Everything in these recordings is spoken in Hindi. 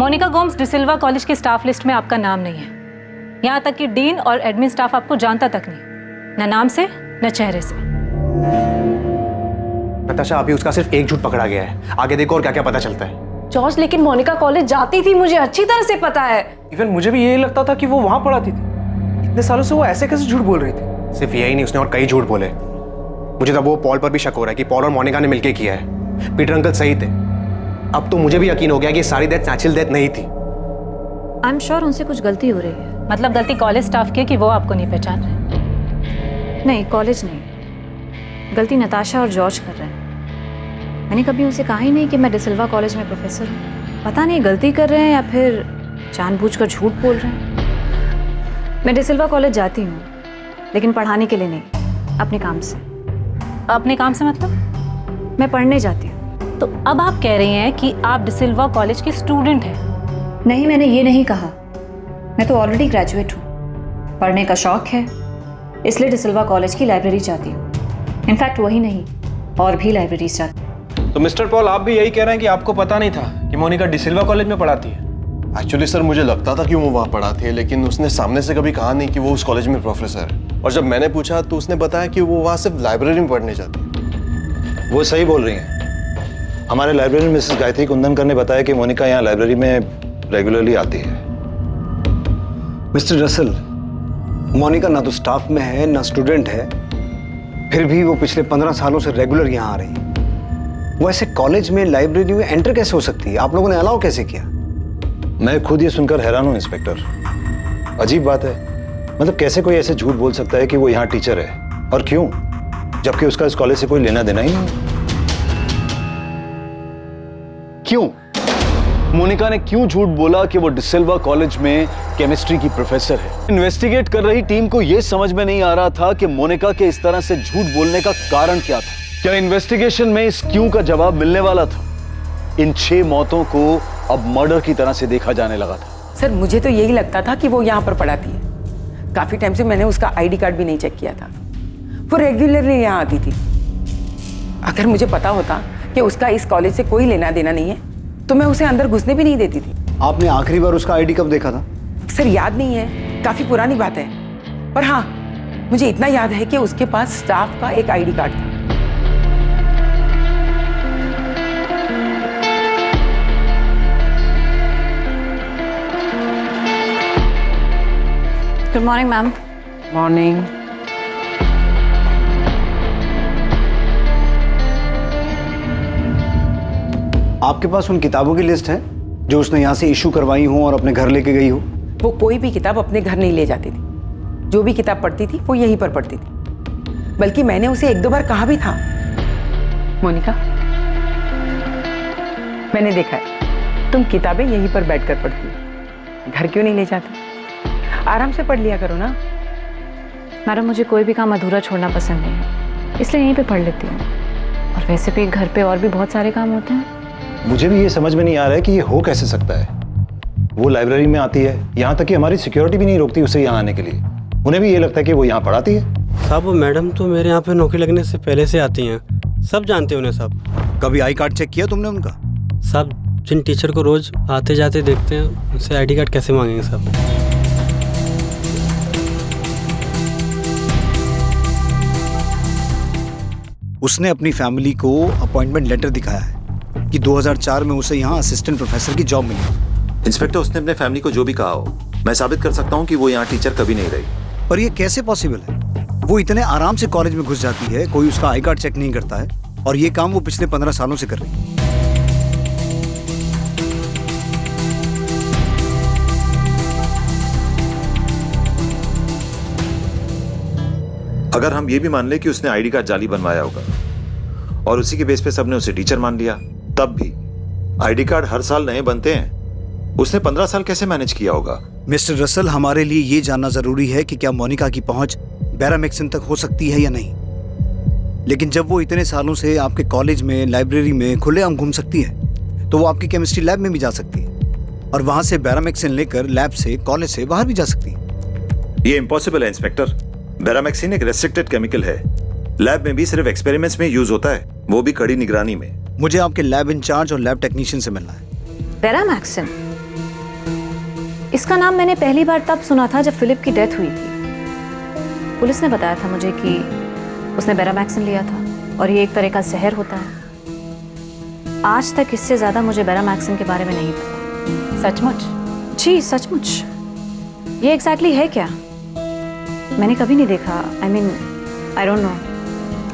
मोनिका गोम्स डिसिल्वा कॉलेज के स्टाफ लिस्ट में आपका नाम नहीं है। यहाँ तक कि डीन और एडमिन स्टाफ आपको जानता तक नहीं, न नाम से न चेहरे से। नताशा, अभी उसका सिर्फ एक झूठ पकड़ा गया है, आगे देखो और क्या क्या पता चलता है। जॉर्ज, लेकिन मोनिका कॉलेज जाती थी, मुझे अच्छी तरह से पता है। इवन मुझे भी यही लगता था कि वो वहां पढ़ाती थी। इतने सालों से वो ऐसे कैसे झूठ बोल रही थी? सिर्फ यही नहीं, उसने और कई झूठ बोले। मुझे तब वो पॉल पर भी शक हो रहा है कि पॉल और मोनिका ने मिलकर किया है। पीटर अंकल सही थे। अब तो मुझे भी यकीन हो गया कि सारी डेथ नेचुरल डेथ नहीं थी। आई एम श्योर उनसे कुछ गलती हो रही है। मतलब गलती कॉलेज स्टाफ की है कि वो आपको नहीं पहचान रहे? नहीं, कॉलेज नहीं, गलती नताशा और जॉर्ज कर रहे हैं। मैंने कभी उनसे कहा ही नहीं कि मैं डिसिल्वा कॉलेज में प्रोफेसर हूँ। पता नहीं गलती कर रहे हैं या फिर जानबूझकर झूठ बोल रहे हैं। मैं डिसिल्वा कॉलेज जाती हूँ, लेकिन पढ़ाने के लिए नहीं, अपने काम से। अपने काम से मतलब? मैं पढ़ने जाती हूँ। तो अब आप कह रही हैं कि आप डिसिल्वा कॉलेज की स्टूडेंट हैं? नहीं, मैंने ये नहीं कहा। मैं तो ऑलरेडी ग्रेजुएट हूँ। पढ़ने का शौक है, इसलिए डिसिल्वा कॉलेज की लाइब्रेरी जाती हूँ। इनफैक्ट वही नहीं, और भी लाइब्रेरीज जाती हूँ। तो मिस्टर पॉल, आप भी यही कह रहे हैं कि आपको पता नहीं था कि मोनिका डिसिल्वा कॉलेज में पढ़ाती है? एक्चुअली सर, मुझे लगता था कि वो वहाँ पढ़ाती है, लेकिन उसने सामने से कभी कहा नहीं कि वो उस कॉलेज में प्रोफेसर है। और जब मैंने पूछा तो उसने बताया कि वो वहाँ सिर्फ लाइब्रेरी में पढ़ने जाती है। वो सही बोल रही हैं। हमारे लाइब्रेरी मिसेस गायत्री कुंदनकर ने बताया कि मोनिका यहाँ लाइब्रेरी में रेगुलरली आती है। मिस्टर रसल, मोनिका ना तो स्टाफ में है ना स्टूडेंट है, फिर भी वो पिछले 15 सालों से रेगुलर यहाँ आ रही है। वो ऐसे कॉलेज में लाइब्रेरी में एंटर कैसे हो सकती है? आप लोगों ने अलाउ कैसे किया? मैं खुद ये सुनकर हैरान हूँ इंस्पेक्टर। अजीब बात है, मतलब कैसे कोई ऐसे झूठ बोल सकता है कि वो यहाँ टीचर है, और क्यों, जबकि उसका इस कॉलेज से कोई लेना देना ही नहीं। क्यों? मोनिका ने क्यों झूठ बोला कि वो डिसिल्वा कॉलेज में केमिस्ट्री की प्रोफेसर है? इन्वेस्टिगेट कर रही टीम को यह समझ में नहीं आ रहा था कि मोनिका के इस तरह से झूठ बोलने का कारण क्या था। क्या इन्वेस्टिगेशन में इस क्यों का जवाब मिलने वाला था? इन 6 मौतों को अब मर्डर की तरह से देखा जाने लगा था। सर, मुझे तो यही लगता था कि वो यहाँ पर पढ़ाती है। काफी टाइम से मैंने उसका आईडी कार्ड भी नहीं चेक किया था। वो रेगुलरली यहाँ आती थी। अगर मुझे पता होता कि उसका इस कॉलेज से कोई लेना देना नहीं है तो मैं उसे अंदर घुसने भी नहीं देती थी। आपने आखिरी बार उसका आईडी कब देखा था? सर, याद नहीं है, काफी पुरानी बात है। पर हाँ, मुझे इतना याद है कि उसके पास स्टाफ का एक आईडी कार्ड था। Good morning ma'am. मॉर्निंग। आपके पास उन किताबों की लिस्ट है जो उसने यहाँ से इशू करवाई हो और अपने घर लेके गई हो? वो कोई भी किताब अपने घर नहीं ले जाती थी। जो भी किताब पढ़ती थी वो यहीं पर पढ़ती थी। बल्कि मैंने उसे 1-2 बार कहा भी था, मोनिका, मैंने देखा है तुम किताबें यहीं पर बैठकर पढ़ती हो, घर क्यों नहीं ले जाती? आराम से पढ़ लिया करो ना। मैडम, मुझे कोई भी काम अधूरा छोड़ना पसंद नहीं है, इसलिए यहीं पे पढ़ लेती हूँ। और वैसे भी घर पे और भी बहुत सारे काम होते हैं। मुझे भी ये समझ में नहीं आ रहा है कि ये हो कैसे सकता है। वो लाइब्रेरी में आती है, यहाँ तक कि हमारी सिक्योरिटी भी नहीं रोकती उसे यहाँ आने के लिए। उन्हें भी ये लगता है कि वो यहाँ पढ़ाती है। साहब, वो मैडम तो मेरे यहाँ पे नौकरी लगने से पहले से आती हैं, सब जानते हैं उन्हें साहब। कभी आई कार्ड चेक किया तुमने उनका? साहब, जिन टीचर को रोज आते जाते देखते हैं उनसे आईडी कार्ड कैसे मांगेंगे साहब? उसने अपनी फैमिली को अपॉइंटमेंट लेटर दिखाया है कि 2004 में उसे यहाँ असिस्टेंट प्रोफेसर की जॉब मिली। इंस्पेक्टर, उसने अपने फैमिली को जो भी कहा हो, मैं साबित कर सकता हूँ कि वो यहाँ टीचर कभी नहीं रही। पर ये कैसे पॉसिबल है? वो इतने आराम से कॉलेज में घुस जाती है, कोई उसका आई कार्ड चेक नहीं करता है, और ये काम वो पिछले 15 सालों से कर रही है। अगर हम ये भी मान ले कि उसने आईडी कार्ड जाली बनवाया होगा और उसी के बेस पे सबने उसे टीचर मान लिया, तब भी आईडी कार्ड हर साल नए बनते हैं। उसने 15 साल कैसे मैनेज किया होगा? मिस्टर रसल, हमारे लिए ये जानना जरूरी है कि क्या मोनिका की पहुंच बैरामेक्सिन तक हो सकती है या नहीं। लेकिन जब वो इतने सालों से आपके कॉलेज में, लाइब्रेरी में खुलेआम घूम सकती है, तो वो आपकी केमिस्ट्री लैब में भी जा सकती है और वहां से बैरामेक्सिन लेकर लैब से, कॉलेज से बाहर भी जा सकती है। ये इम्पॉसिबल है इंस्पेक्टर। बैरामेक्सिन एक रेस्ट्रिक्टेड केमिकल है, लैब में भी सिर्फ एक्सपेरिमेंट्स में यूज होता है, वो भी कड़ी निगरानी में। मुझे आपके लैब इंचार्ज और लैब टेक्नीशियन से मिलना है। बैरामेक्सिन? इसका नाम मैंने पहली बार तब सुना था जब फिलिप की डेथ हुई थी। पुलिस ने बताया था मुझे कि उसने बेरामैक्सिन लिया था और ये एक तरह का जहर होता है। आज तक इससे ज्यादा मुझे बेरामैक्सिन के बारे में नहीं पता। सचमुच? जी सचमुच। ये एग्जैक्टली है क्या? मैंने कभी नहीं देखा। I mean I don't know.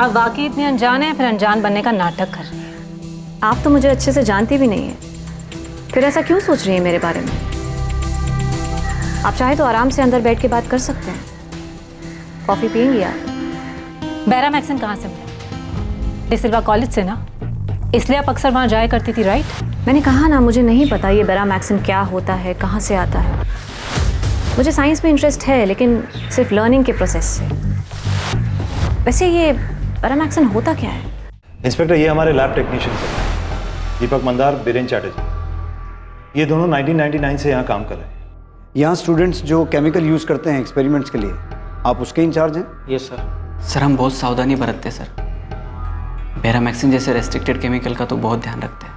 आप वाकई इतने अनजान हैं, फिर अनजान बनने का नाटक कर रही हैं। आप तो मुझे अच्छे से जानती भी नहीं है, फिर ऐसा क्यों सोच रही है मेरे बारे में? आप चाहे तो आराम से अंदर बैठ के बात कर सकते हैं। कॉफी पियेंगी आप? बेरामैक्सिन कहाँ से मिला? डिसिल्वा कॉलेज से ना, इसलिए आप अक्सर वहाँ जाया करती थी, राइट? मैंने कहा ना, मुझे नहीं पता ये बेरामैक्सिन क्या होता है, कहाँ से आता है। मुझे साइंस में इंटरेस्ट है, लेकिन सिर्फ लर्निंग के प्रोसेस से। वैसे ये बेरामैक्सिन होता क्या है? इंस्पेक्टर, ये हमारे लैब टेक्नीशियन हैं, दीपक मंदार, बीरेन चैटर्जी। ये दोनों 1999 से यहाँ काम कर रहे हैं। यहाँ स्टूडेंट्स जो केमिकल यूज़ करते हैं एक्सपेरिमेंट्स के लिए, आप उसके इंचार्ज हैं? Yes sir. सर हम बहुत सावधानी बरतते हैं सर। बेरामैक्सिन जैसे रेस्ट्रिक्टेड केमिकल का तो बहुत ध्यान रखते हैं।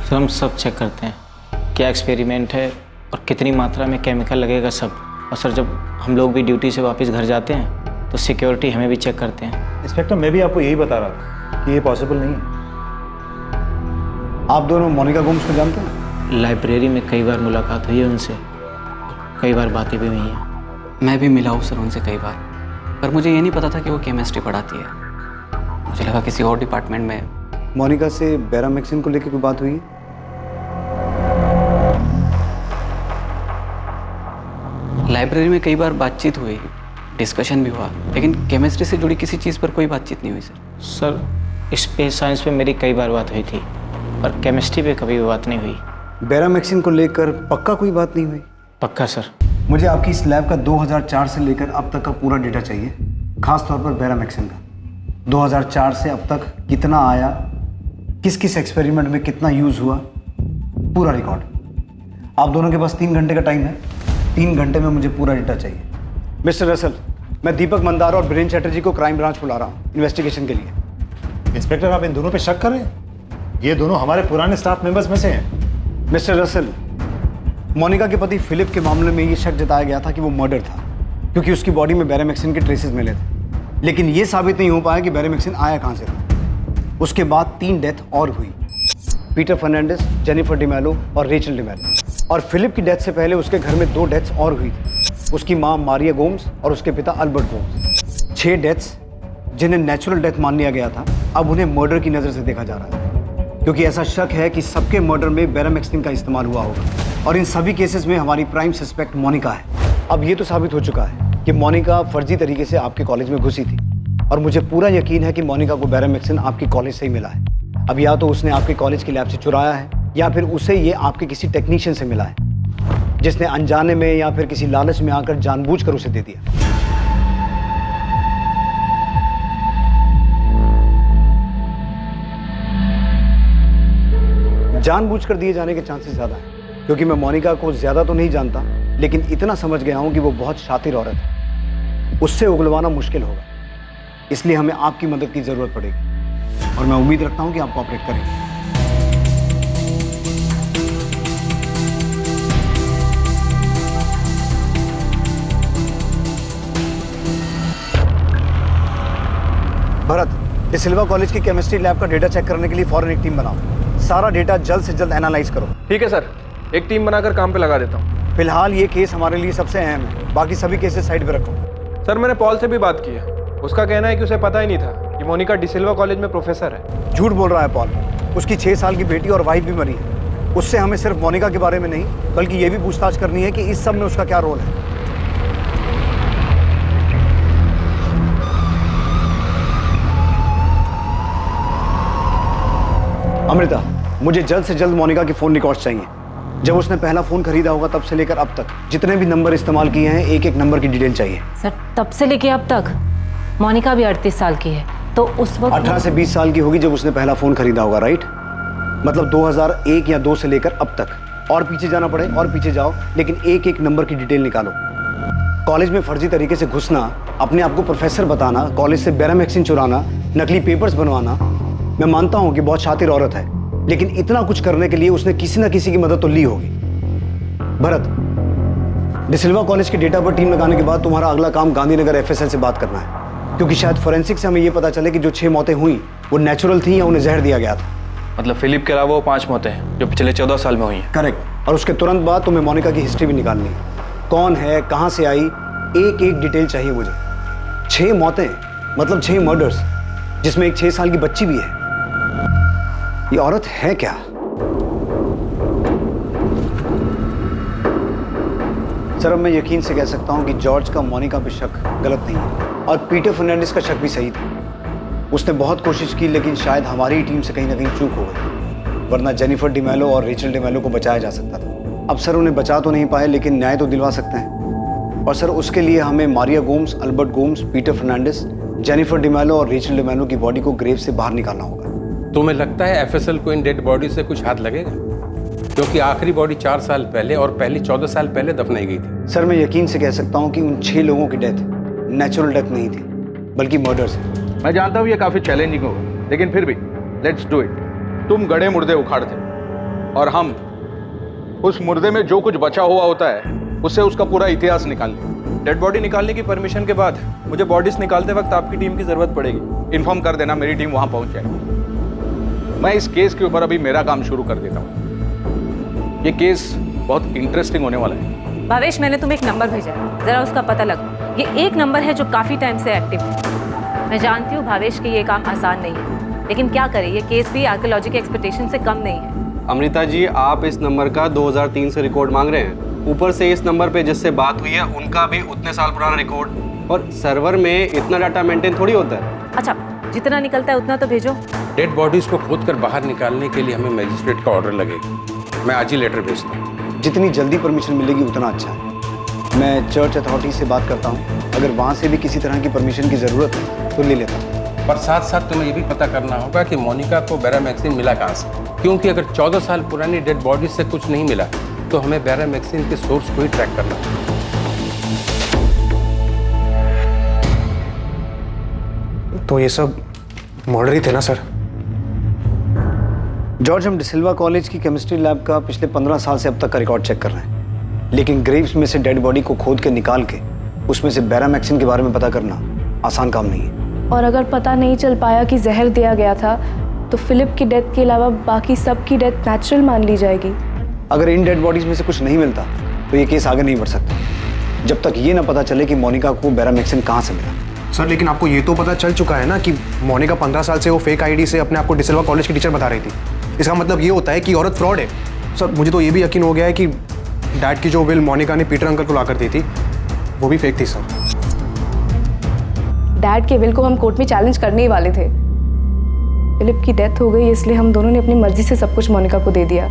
सर हम सब चेक करते हैं, क्या एक्सपेरिमेंट है और कितनी मात्रा में केमिकल लगेगा सब। और सर जब हम लोग भी ड्यूटी से वापस घर जाते हैं तो सिक्योरिटी हमें भी चेक करते हैं। इंस्पेक्टर, मैं भी आपको यही बता रहा था कि ये पॉसिबल नहीं है। आप दोनों मोनिका गोम्स को जानते हैं? लाइब्रेरी में कई बार मुलाकात हुई है उनसे, कई बार बातें भी हुई हैं। मैं भी मिला हूँ सर उनसे कई बार, पर मुझे ये नहीं पता था कि वो केमिस्ट्री पढ़ाती है। मुझे लगा किसी और डिपार्टमेंट में। मोनिका से बेरामैक्सिन को लेकर कोई बात हुई है? लाइब्रेरी में कई बार बातचीत हुई, डिस्कशन भी हुआ, लेकिन केमिस्ट्री से जुड़ी किसी चीज़ पर कोई बातचीत नहीं हुई सर। सर स्पेस साइंस पे मेरी कई बार बात हुई थी, पर केमिस्ट्री पे कभी बात नहीं हुई। बेरामैक्सिन को लेकर पक्का कोई बात नहीं हुई? पक्का सर। मुझे आपकी इस लैब का 2004 से लेकर अब तक का पूरा डेटा चाहिए, खास तौर पर बेरामैक्सिन का। 2004 से अब तक कितना आया, किस किस एक्सपेरिमेंट में कितना यूज़ हुआ, पूरा रिकॉर्ड। आप दोनों के पास 3 घंटे का टाइम है। 3 घंटे में मुझे पूरा डेटा चाहिए। मिस्टर रसल, मैं दीपक मंदार और बीरेन चैटर्जी को क्राइम ब्रांच बुला रहा हूँ इन्वेस्टिगेशन के लिए। इंस्पेक्टर, आप इन दोनों पे शक कर रहे हैं? ये दोनों हमारे पुराने स्टाफ मेंबर्स में से हैं। मिस्टर रसल, मोनिका के पति फिलिप के मामले में ये शक जताया गया था कि वो मर्डर था, क्योंकि उसकी बॉडी में बेरामैक्सिन के ट्रेसेस मिले थे। लेकिन ये साबित नहीं हो पाया कि बेरामैक्सिन आया कहाँ से था। उसके बाद 3 डेथ और हुई, पीटर फर्नांडिस, जेनिफर डिमेलो और रेचल डिमेलो। और फिलिप की डेथ से पहले उसके घर में 2 डेथ्स और हुई थी, उसकी माँ मारिया गोम्स और उसके पिता अल्बर्ट गोम्स। 6 डेथ्स जिन्हें नेचुरल डेथ मान लिया गया था, अब उन्हें मर्डर की नज़र से देखा जा रहा है, क्योंकि ऐसा शक है कि सबके मर्डर में बेरामैक्सिन का इस्तेमाल हुआ होगा। और इन सभी केसेस में हमारी प्राइम सस्पेक्ट मोनिका है। अब ये तो साबित हो चुका है कि मोनिका फर्जी तरीके से आपके कॉलेज में घुसी थी, और मुझे पूरा यकीन है कि मोनिका को बेरामैक्सिन आपके कॉलेज से ही मिला है। अब या तो उसने आपके कॉलेज की लैब से चुराया है, या फिर उसे ये आपके किसी टेक्नीशियन से मिला है, जिसने अनजाने में या फिर किसी लालच में आकर जानबूझकर उसे दे दिया। जानबूझकर दिए जाने के चांसेस ज़्यादा हैं, क्योंकि मैं मोनिका को ज़्यादा तो नहीं जानता, लेकिन इतना समझ गया हूं कि वो बहुत शातिर औरत है। उससे उगलवाना मुश्किल होगा, इसलिए हमें आपकी मदद की ज़रूरत पड़ेगी, और मैं उम्मीद रखता हूं कि आप कोऑपरेट करेंगे। भरत, डिसिल्वा कॉलेज की केमिस्ट्री लैब का डेटा चेक करने के लिए फौरन एक टीम बनाओ। सारा डेटा जल्द से जल्द एनालाइज करो। ठीक है सर, एक टीम बनाकर काम पे लगा देता हूँ। फिलहाल ये केस हमारे लिए सबसे अहम है, बाकी सभी केसेस साइड पे रखो। सर मैंने पॉल से भी बात की है, उसका कहना है कि उसे पता ही नहीं था कि मोनिका डिसिल्वा कॉलेज में प्रोफेसर है। झूठ बोल रहा है पॉल। उसकी 6 साल की बेटी और वाइफ भी मरी है। उससे हमें सिर्फ मोनिका के बारे में नहीं, बल्कि ये भी पूछताछ करनी है कि इस सब में उसका क्या रोल है। अमृता, मुझे जल्द से जल्द मोनिका के फ़ोन रिकॉर्ड्स चाहिए। जब उसने पहला फ़ोन खरीदा होगा तब से लेकर अब तक जितने भी नंबर इस्तेमाल किए हैं, एक एक नंबर की डिटेल चाहिए। सर तब से लेके अब तक मोनिका भी 38 साल की है, तो उस वक्त 18 से 20 साल की होगी जब उसने पहला फ़ोन खरीदा होगा, राइट? मतलब 2001 या 2 से लेकर अब तक। और पीछे जाना पड़े और पीछे जाओ, लेकिन एक एक नंबर की डिटेल निकालो। कॉलेज में फर्जी तरीके से घुसना, अपने आप को प्रोफेसर बताना, कॉलेज से बेरामैक्सिन चुराना, नकली पेपर्स बनवाना। मैं मानता हूँ कि बहुत शातिर औरत है, लेकिन इतना कुछ करने के लिए उसने किसी न किसी की मदद तो ली होगी। भरत, डिसिल्वा कॉलेज के डेटा पर टीम लगाने के बाद तुम्हारा अगला काम गांधीनगर एफएसएल से बात करना है, क्योंकि शायद फोरेंसिक से हमें ये पता चले कि जो 6 मौतें हुई वो नेचुरल थी या उन्हें जहर दिया गया था। मतलब फिलिप के अलावा वो 5 मौतें हैं जो पिछले 14 साल में हुई हैं। करेक्ट। और उसके तुरंत बाद तुम्हें मोनिका की हिस्ट्री भी निकालनी है। कौन है, कहाँ से आई, एक एक डिटेल चाहिए मुझे। 6 मौतें मतलब 6 मर्डर्स, जिसमें एक 6 साल की बच्ची भी है। ये औरत है क्या? सर, अब मैं यकीन से कह सकता हूं कि जॉर्ज का मोनिका पे शक गलत नहीं है और पीटर फर्नांडिस का शक भी सही था। उसने बहुत कोशिश की, लेकिन शायद हमारी टीम से कहीं ना कहीं चूक हो गई, वरना जेनिफर डिमेलो और रेचल डिमेलो को बचाया जा सकता था। अब सर उन्हें बचा तो नहीं पाए, लेकिन न्याय तो दिलवा सकते हैं। और सर उसके लिए हमें Maria Gomes, Albert Gomes, Peter Fernandes, Jennifer D'Mello और रेचल डिमेलो की बॉडी को ग्रेव से बाहर निकालना होगा। तुम्हें लगता है एफएसएल को इन डेड बॉडी से कुछ हाथ लगेगा? क्योंकि आखिरी बॉडी 4 साल पहले और पहली 14 साल पहले दफनाई गई थी। सर, मैं यकीन से कह सकता हूं कि उन 6 लोगों की डेथ नेचुरल डेथ नहीं थी, बल्कि मर्डर्स है। मैं जानता हूं ये काफी चैलेंजिंग होगा, लेकिन फिर भी लेट्स डू इट। तुम गड़े मुर्दे उखाड़ते और हम उस मुर्दे में जो कुछ बचा हुआ होता है उससे उसका पूरा इतिहास निकाल लें। डेड बॉडी निकालने की परमिशन के बाद मुझे बॉडीज निकालते वक्त आपकी टीम की जरूरत पड़ेगी। इन्फॉर्म कर देना, मेरी टीम वहां पहुंच जाएगी। मैं इस केस के ऊपर अभी मेरा काम शुरू कर देता हूँ। ये केस बहुत इंटरेस्टिंग होने वाला है। भावेश, मैंने तुम्हें एक नंबर भेजा है, जरा उसका पता लगो। ये एक नंबर है जो काफी टाइम से एक्टिव है। मैं जानती हूँ भावेश कि ये काम आसान नहीं है, लेकिन क्या करें, ये केस भी आर्कियोलॉजी के एक्सपेक्टेशन से कम नहीं है। अमृता जी, आप इस नंबर का 2003 से रिकॉर्ड मांग रहे हैं। ऊपर से इस नंबर पे जिससे बात हुई है उनका भी उतने साल पुराना रिकॉर्ड, और सर्वर में इतना डाटा मेंटेन थोड़ी होता है। अच्छा, जितना निकलता है उतना तो भेजो। डेड बॉडीज को खोद कर बाहर निकालने के लिए हमें मजिस्ट्रेट का ऑर्डर लगेगा। मैं आज ही लेटर भेजता हूँ। जितनी जल्दी परमिशन मिलेगी उतना अच्छा है। मैं चर्च अथॉरिटी से बात करता हूँ, अगर वहाँ से भी किसी तरह की परमिशन की ज़रूरत है तो ले लेता हूँ। पर साथ साथ तुम्हें ये भी पता करना होगा कि मोनिका को बैरामैक्सिन मिला कहाँ से, क्योंकि अगर 14 साल पुरानी डेड बॉडी से कुछ नहीं मिला तो हमें बैरामैक्सिन के सोर्स को ही ट्रैक करना होगा। तो ये सब मर्डर ही थे ना सर? जॉर्ज, हम डिसिल्वा कॉलेज की केमिस्ट्री लैब का पिछले 15 साल से अब तक का रिकॉर्ड चेक कर रहे हैं, लेकिन ग्रेव्स में से डेड बॉडी को खोद के निकाल के उसमें से बैरामैक्सिन के बारे में पता करना आसान काम नहीं है। और अगर पता नहीं चल पाया कि जहर दिया गया था तो फिलिप की डेथ के अलावा बाकी सब की डेथ नेचुरल मान ली जाएगी। अगर इन डेड बॉडीज में से कुछ नहीं मिलता तो ये केस आगे नहीं बढ़ सकता जब तक ये ना पता चले कि मोनिका को बैरामैक्सिन कहाँ से मिला। सर, लेकिन आपको ये तो पता चल चुका है ना कि मोनिका 15 साल से वो फेक आईडी से अपने आप को डिसिल्वा कॉलेज की टीचर बता रही थी। इसका मतलब ये होता है कि औरत फ्रॉड है। सर, मुझे तो ये भी यकीन हो गया है कि डैड की जो विल मोनिका ने पीटर अंकल को ला कर दी थी वो भी फेक थी। सर, डैड के विल को हम कोर्ट में चैलेंज करने ही वाले थे। फिलिप की डेथ हो गई इसलिए हम दोनों ने अपनी मर्जी से सब कुछ मोनिका को दे दिया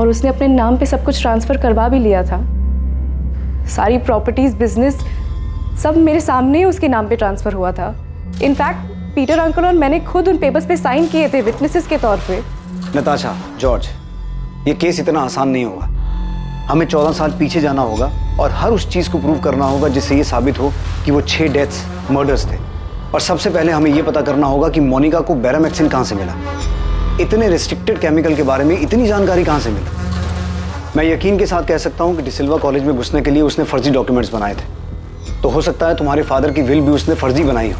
और उसने अपने नाम पे सब कुछ ट्रांसफ़र करवा भी लिया था। सारी प्रॉपर्टीज, बिजनेस सब मेरे सामने ही उसके नाम पे ट्रांसफ़र हुआ था। इनफैक्ट पीटर अंकल और मैंने खुद उन पेपर्स पे साइन किए थे विटनेसेस के तौर पे। नताशा, जॉर्ज, ये केस इतना आसान नहीं होगा। हमें 14 साल पीछे जाना होगा और हर उस चीज़ को प्रूव करना होगा जिससे ये साबित हो कि वो 6 डेथ्स मर्डर्स थे। और सबसे पहले हमें ये पता करना होगा कि मोनिका को बैरामैक्सिन कहाँ से मिला। इतने रिस्ट्रिक्टेड केमिकल के बारे में इतनी जानकारी कहाँ से मिली? मैं यकीन के साथ कह सकता हूँ कि डिसिल्वा कॉलेज में घुसने के लिए उसने फर्जी डॉक्यूमेंट्स बनाए थे, तो हो सकता है तुम्हारे फादर की विल भी उसने फर्जी बनाई हो।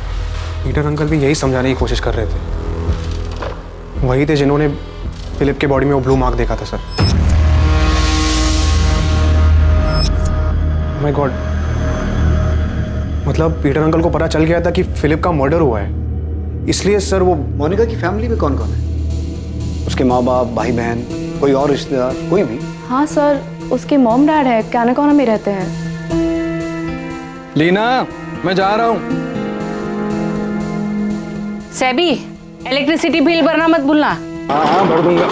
पीटर अंकल भी यही समझाने की कोशिश कर रहे थे। वही थे जिन्होंने फिलिप के बॉडी में वो ब्लू मार्क देखा था। सर, माय गॉड, मतलब पीटर अंकल को पता चल गया था कि फिलिप का मर्डर हुआ है, इसलिए सर वो। मोनिका की फैमिली में कौन कौन है? उसके माँ बाप, भाई बहन, कोई और रिश्तेदार, कोई भी? हाँ सर, उसके मॉम डैड है, कैनाकोना में रहते हैं। लीना, मैं जा रहा हूँ। सेबी, इलेक्ट्रिसिटी बिल भरना मत भूलना। हाँ, भर दूंगा।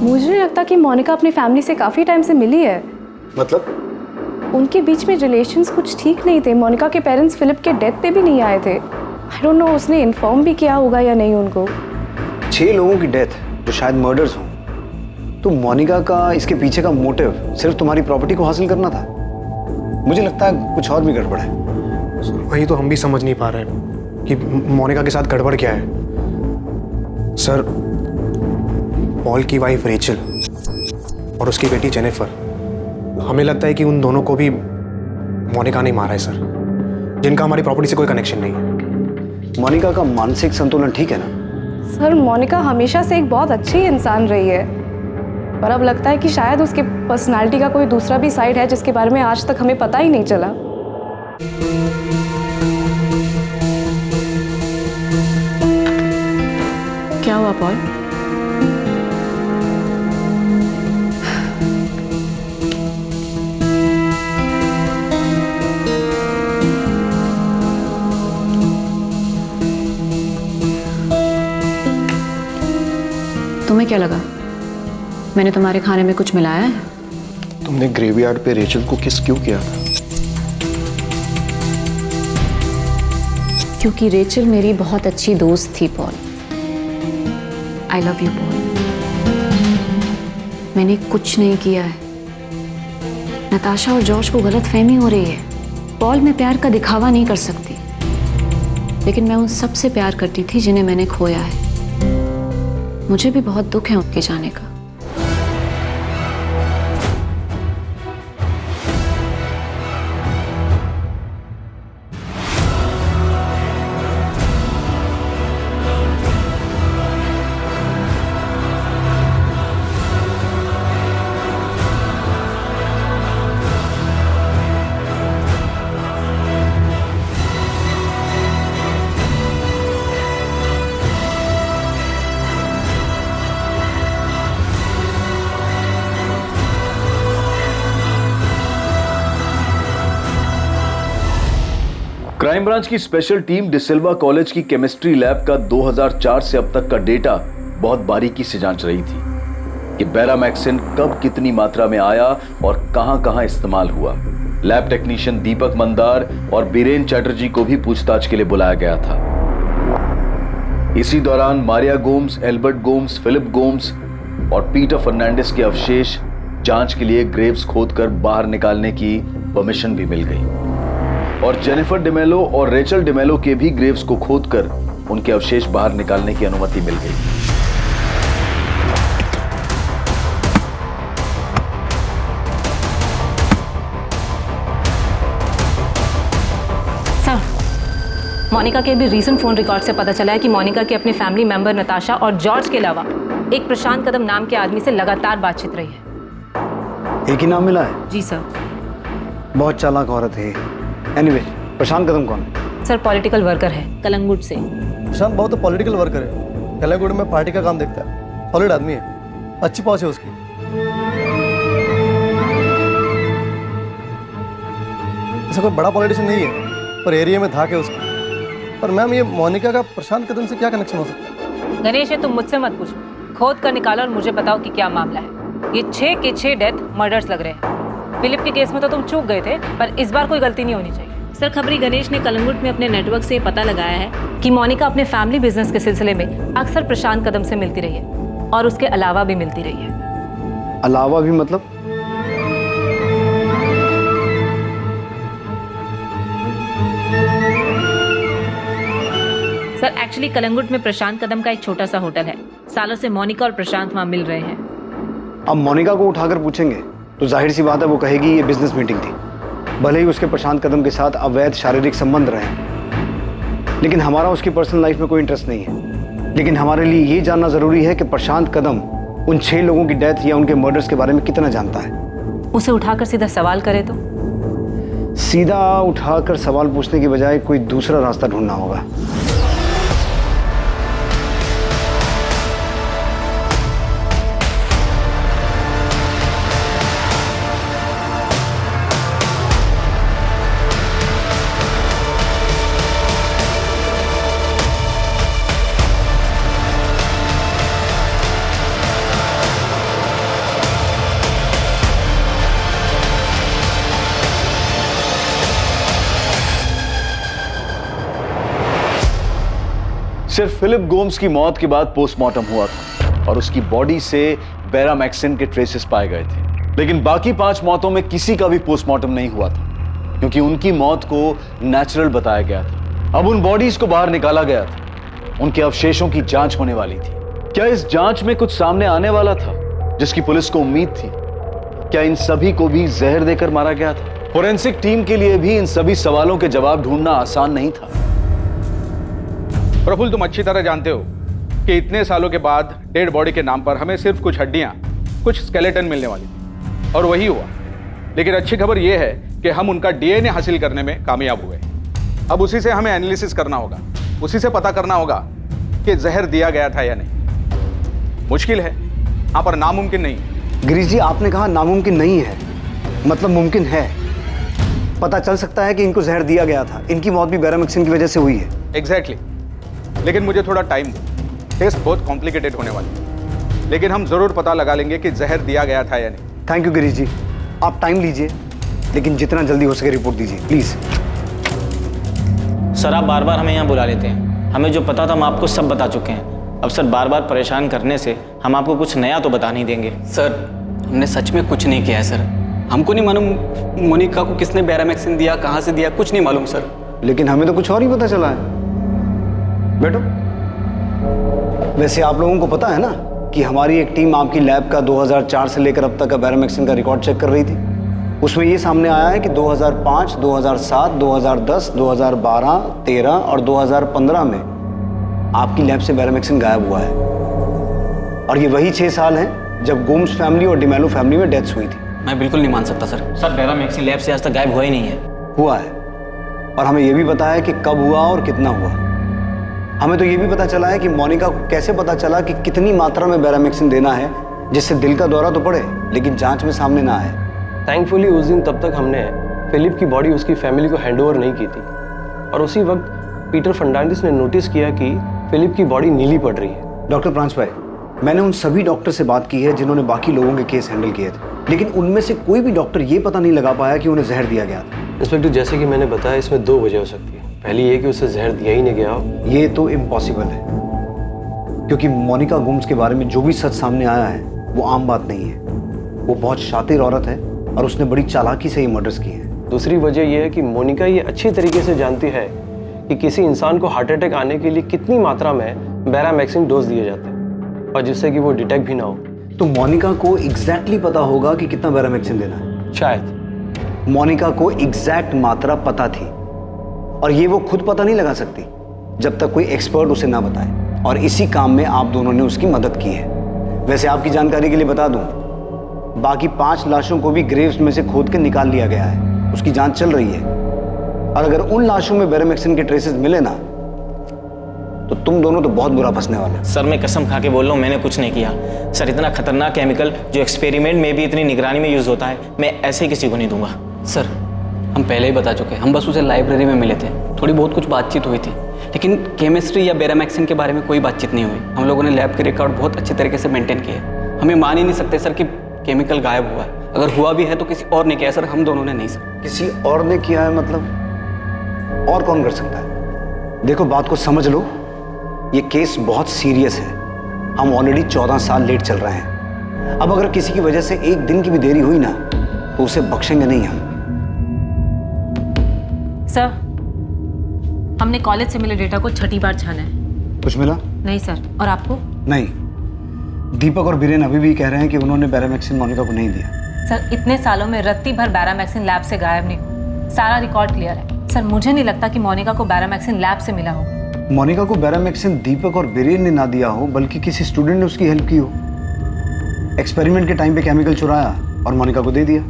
मुझे नहीं लगता कि मोनिका अपनी फैमिली से काफ़ी टाइम से मिली है। मतलब? उनके बीच में रिलेशंस कुछ ठीक नहीं थे। मोनिका के पेरेंट्स फिलिप के डेथ पे भी नहीं आए थे। आई डोंट नो उसने इन्फॉर्म भी किया होगा या नहीं उनको। 6 लोगों की डेथ जो शायद मर्डर्स हों, तो मोनिका का इसके पीछे का मोटिव सिर्फ तुम्हारी प्रॉपर्टी को हासिल करना था? मुझे लगता है कुछ और भी गड़बड़ है। वही तो हम भी समझ नहीं पा रहे कि मोनिका के साथ गड़बड़ क्या है। सर, पॉल की वाइफ रेचल और उसकी बेटी जेनिफर, हमें लगता है कि उन दोनों को भी मोनिका ने मारा है सर, जिनका हमारी प्रॉपर्टी से कोई कनेक्शन नहीं है। मोनिका का मानसिक संतुलन ठीक है ना? सर मोनिका हमेशा से एक बहुत अच्छी इंसान रही है, पर अब लगता है कि शायद उसकी पर्सनालिटी का कोई दूसरा भी साइड है जिसके बारे में आज तक हमें पता ही नहीं चला। क्या हुआ पॉल? तुम्हें क्या लगा मैंने तुम्हारे खाने में कुछ मिलाया है? तुमने ग्रेवयार्ड पे रेचल को किस क्यों किया था? क्योंकि रेचल मेरी बहुत अच्छी दोस्त थी Paul. I love you Paul. मैंने कुछ नहीं किया है। नताशा और जॉर्ज को गलतफहमी हो रही है। पॉल मैं प्यार का दिखावा नहीं कर सकती, लेकिन मैं उन सब से प्यार करती थी जिन्हें मैंने खोया है। मुझे भी बहुत दुख है उनके जाने का। क्राइम ब्रांच की स्पेशल टीम डिसिल्वा कॉलेज की केमिस्ट्री लैब का 2004 से अब तक का डेटा बहुत बारीकी से जांच रही थी कि बेरामैक्सिन कब कितनी मात्रा में आया और कहां-कहां इस्तेमाल हुआ। लैब टेक्नीशियन दीपक मंदार और बीरेन चैटर्जी को भी पूछताछ के लिए बुलाया गया था। इसी दौरान मारिया गोम्स, एल्बर्ट गोम्स, फिलिप गोम्स और पीटर फर्नांडिस के अवशेष जांच के लिए ग्रेव्स खोदकर बाहर निकालने की परमिशन भी मिल गई और जेनिफर डिमेलो और रेचल डिमेलो के भी ग्रेव्स को खोदकर उनके अवशेष बाहर निकालने की अनुमति मिल गई। सर, मोनिका के भी रीसेंट फोन रिकॉर्ड से पता चला है कि मोनिका के अपने फैमिली मेंबर नताशा और जॉर्ज के अलावा एक प्रशांत कदम नाम के आदमी से लगातार बातचीत रही है। एक ही नाम मिला है? जी सर। बहुत चालाक औरत है। एनीवे, प्रशांत कदम कौन है? सर पॉलिटिकल वर्कर है कलंगुट से। प्रशांत बहुत पॉलिटिकल वर्कर है, कलंगुट में पार्टी का काम देखता है, सॉलिड आदमी है, अच्छी पहुंच है उसकी। ऐसा कोई बड़ा पॉलिटिशियन नहीं है, पर एरिया में धाक है उसकी। पर मैम ये मोनिका का प्रशांत कदम से क्या कनेक्शन हो सकता है? गणेश, ये तुम मुझसे मत पूछो, खोद कर निकालो और मुझे बताओ कि क्या मामला है। ये 6 के 6 डेथ मर्डर्स लग रहे हैं। फिलिप के केस में तो तुम चूक गए थे, पर इस बार कोई गलती नहीं होनी चाहिए। सर खबरी गणेश ने कलंगुट में अपने नेटवर्क से पता लगाया है कि मोनिका अपने फैमिली बिजनेस के सिलसिले में अक्सर प्रशांत कदम से मिलती रही है और उसके अलावा भी मिलती रही है। अलावा भी मतलब? सर एक्चुअली कलंगुट में प्रशांत कदम का एक छोटा सा होटल है। सालों से मोनिका और प्रशांत वहां मिल रहे हैं। अब मोनिका को उठाकर पूछेंगे तो जाहिर सी बात है वो कहेगी ये बिजनेस मीटिंग थी, भले ही उसके प्रशांत कदम के साथ अवैध शारीरिक संबंध रहे। लेकिन हमारा उसकी पर्सनल लाइफ में कोई इंटरेस्ट नहीं है। लेकिन हमारे लिए ये जानना जरूरी है कि प्रशांत कदम उन 6 लोगों की डेथ या उनके मर्डर्स के बारे में कितना जानता है। उसे उठाकर सीधा सवाल करे तो? सीधा उठाकर सवाल पूछने की बजाय कोई दूसरा रास्ता ढूंढना होगा। सिर्फ फिलिप गोम्स की मौत के बाद पोस्टमार्टम हुआ था और उसकी बॉडी से बेरामैक्सिन के ट्रेसेस पाए गए थे। लेकिन बाकी 5 मौतों में किसी का भी पोस्टमार्टम नहीं हुआ था क्योंकि उनकी मौत को नेचुरल बताया गया था। अब उन बॉडीज को बाहर निकाला गया था, उनके अवशेषों की जांच होने वाली थी। क्या इस जांच में कुछ सामने आने वाला था जिसकी पुलिस को उम्मीद थी? क्या इन सभी को भी जहर देकर मारा गया था? फोरेंसिक टीम के लिए भी इन सभी सवालों के जवाब ढूंढना आसान नहीं था। प्रफुल्ल, तुम अच्छी तरह जानते हो कि इतने सालों के बाद डेड बॉडी के नाम पर हमें सिर्फ कुछ हड्डियां, कुछ स्केलेटन मिलने वाली थी, और वही हुआ। लेकिन अच्छी खबर यह है कि हम उनका डीएनए हासिल करने में कामयाब हुए। अब उसी से हमें एनालिसिस करना होगा, उसी से पता करना होगा कि जहर दिया गया था या नहीं। मुश्किल है, यहाँ पर नामुमकिन नहीं। गिरीश जी, आपने कहा नामुमकिन नहीं है, मतलब मुमकिन है। पता चल सकता है कि इनको जहर दिया गया था। इनकी मौत भी बैरामिक्सिन की वजह से हुई है। एग्जैक्टली। लेकिन मुझे थोड़ा टाइम दो, टेस्ट बहुत कॉम्प्लिकेटेड होने वाली है, लेकिन हम जरूर पता लगा लेंगे कि जहर दिया गया था या नहीं। थैंक यू गिरीश जी, आप टाइम लीजिए, लेकिन जितना जल्दी हो सके रिपोर्ट दीजिए प्लीज। सर, आप बार बार हमें यहाँ बुला लेते हैं। हमें जो पता था हम आपको सब बता चुके हैं। अब सर, बार बार परेशान करने से हम आपको कुछ नया तो बता नहीं देंगे। सर, हमने सच में कुछ नहीं किया है सर। हमको नहीं मालूम मोनिका को किसने बैरामेक्सिन दिया, कहाँ से दिया, कुछ नहीं मालूम सर। लेकिन हमें तो कुछ और ही पता चला है। बैठो। वैसे आप लोगों को पता है ना कि हमारी एक टीम आपकी लैब का 2004 से लेकर अब तक का बैरामेक्सिन का रिकॉर्ड चेक कर रही थी। उसमें ये सामने आया है कि 2005, 2007, 2010, 2012, 13 और 2015 में आपकी लैब से बैरामेक्सिन गायब हुआ है। और ये वही 6 साल हैं जब गोम्स फैमिली और डिमेलो फैमिली में डेथ्स हुई थी। मैं बिल्कुल नहीं मान सकता सर। सर, बैरामेक्सिन लैब से आज तक गायब हुआ ही नहीं है। हुआ है, और हमें यह भी पता है कि कब हुआ और कितना हुआ। हमें तो ये भी पता चला है कि मोनिका को कैसे पता चला कि कितनी मात्रा में बैरामेक्सिन देना है जिससे दिल का दौरा तो पड़े लेकिन जांच में सामने ना आए। थैंकफुली उस दिन तब तक हमने फिलिप की बॉडी उसकी फैमिली को हैंडओवर नहीं की थी, और उसी वक्त पीटर फर्नांडिस ने नोटिस किया कि फिलिप की बॉडी नीली पड़ रही है। डॉक्टर प्रांस भाई, मैंने उन सभी डॉक्टर से बात की है जिन्होंने बाकी लोगों के केस हैंडल किए थे, लेकिन उनमें से कोई भी डॉक्टर ये पता नहीं लगा पाया कि उन्हें जहर दिया गया था। इंस्पेक्टर, जैसे कि मैंने बताया, इसमें 2 वजह हो सकती है। पहली ये कि उसे जहर दिया ही नहीं गया हो। ये तो इम्पॉसिबल है, क्योंकि मोनिका गुम्स के बारे में जो भी सच सामने आया है वो आम बात नहीं है। वो बहुत शातिर औरत है और उसने बड़ी चालाकी से ये मर्डर्स किए हैं। दूसरी वजह यह है कि मोनिका ये अच्छी तरीके से जानती है कि किसी इंसान को हार्ट अटैक आने के लिए कितनी मात्रा में बैरामेक्सिन डोज दिए जाते हैं, और जिससे कि वो डिटेक्ट भी ना हो। तो मोनिका को एग्जैक्टली पता होगा कि कितना बैरामेक्सिन देना है। शायद मोनिका को एग्जैक्ट मात्रा पता थी, और ये वो खुद पता नहीं लगा सकती जब तक कोई एक्सपर्ट उसे ना बताए, और इसी काम में आप दोनों ने उसकी मदद की है। वैसे आपकी जानकारी के लिए बता दूं, बाकी 5 लाशों को भी ग्रेव्स में से खोद के निकाल लिया गया है। उसकी जांच चल रही है, और अगर उन लाशों में बैरामेक्सिन के ट्रेसेस मिले ना, तो तुम दोनों तो बहुत बुरा फंसने वाले। सर, मैं कसम खा के बोल रहा हूँ, मैंने कुछ नहीं किया। सर, इतना खतरनाक केमिकल जो एक्सपेरिमेंट में भी इतनी निगरानी में यूज होता है, मैं ऐसे ही किसी को नहीं दूंगा। सर, हम पहले ही बता चुके हैं, हम बस उसे लाइब्रेरी में मिले थे, थोड़ी बहुत कुछ बातचीत हुई थी, लेकिन केमिस्ट्री या बैरामेक्सिन के बारे में कोई बातचीत नहीं हुई। हम लोगों ने लैब के रिकॉर्ड बहुत अच्छे तरीके से मेंटेन किए। हमें मान ही नहीं सकते सर कि केमिकल गायब हुआ है। अगर हुआ भी है तो किसी और ने किया है सर, हम दोनों ने नहीं सर। किसी और ने किया है मतलब? और कौन कर सकता है? देखो, बात को समझ लो, ये केस बहुत सीरियस है। हम ऑलरेडी 14 साल लेट चल रहे हैं। अब अगर किसी की वजह से 1 दिन की भी देरी हुई ना, तो उसे बख्शेंगे नहीं हम। सर, हमने कॉलेज से मिले डेटा को 6ठी बार छाना है। कुछ मिला? नहीं सर। और आपको? नहीं। दीपक और बीरेन अभी भी कह रहे हैं कि उन्होंने बैरामेक्सिन मोनिका को नहीं दिया। सर, इतने सालों में रत्ती भर बैरामेक्सिन लैब से गायब नहीं हुआ। सारा रिकॉर्ड क्लियर है। सर, मुझे नहीं लगता कि मोनिका को बैरामेक्सिन लैब से मिला होगा। मोनिका को बैरामेक्सिन दीपक और बीरेन ने ना दिया हो, बल्कि किसी स्टूडेंट ने उसकी हेल्प की हो। एक्सपेरिमेंट के टाइम पे केमिकल चुराया और मोनिका को दे दिया।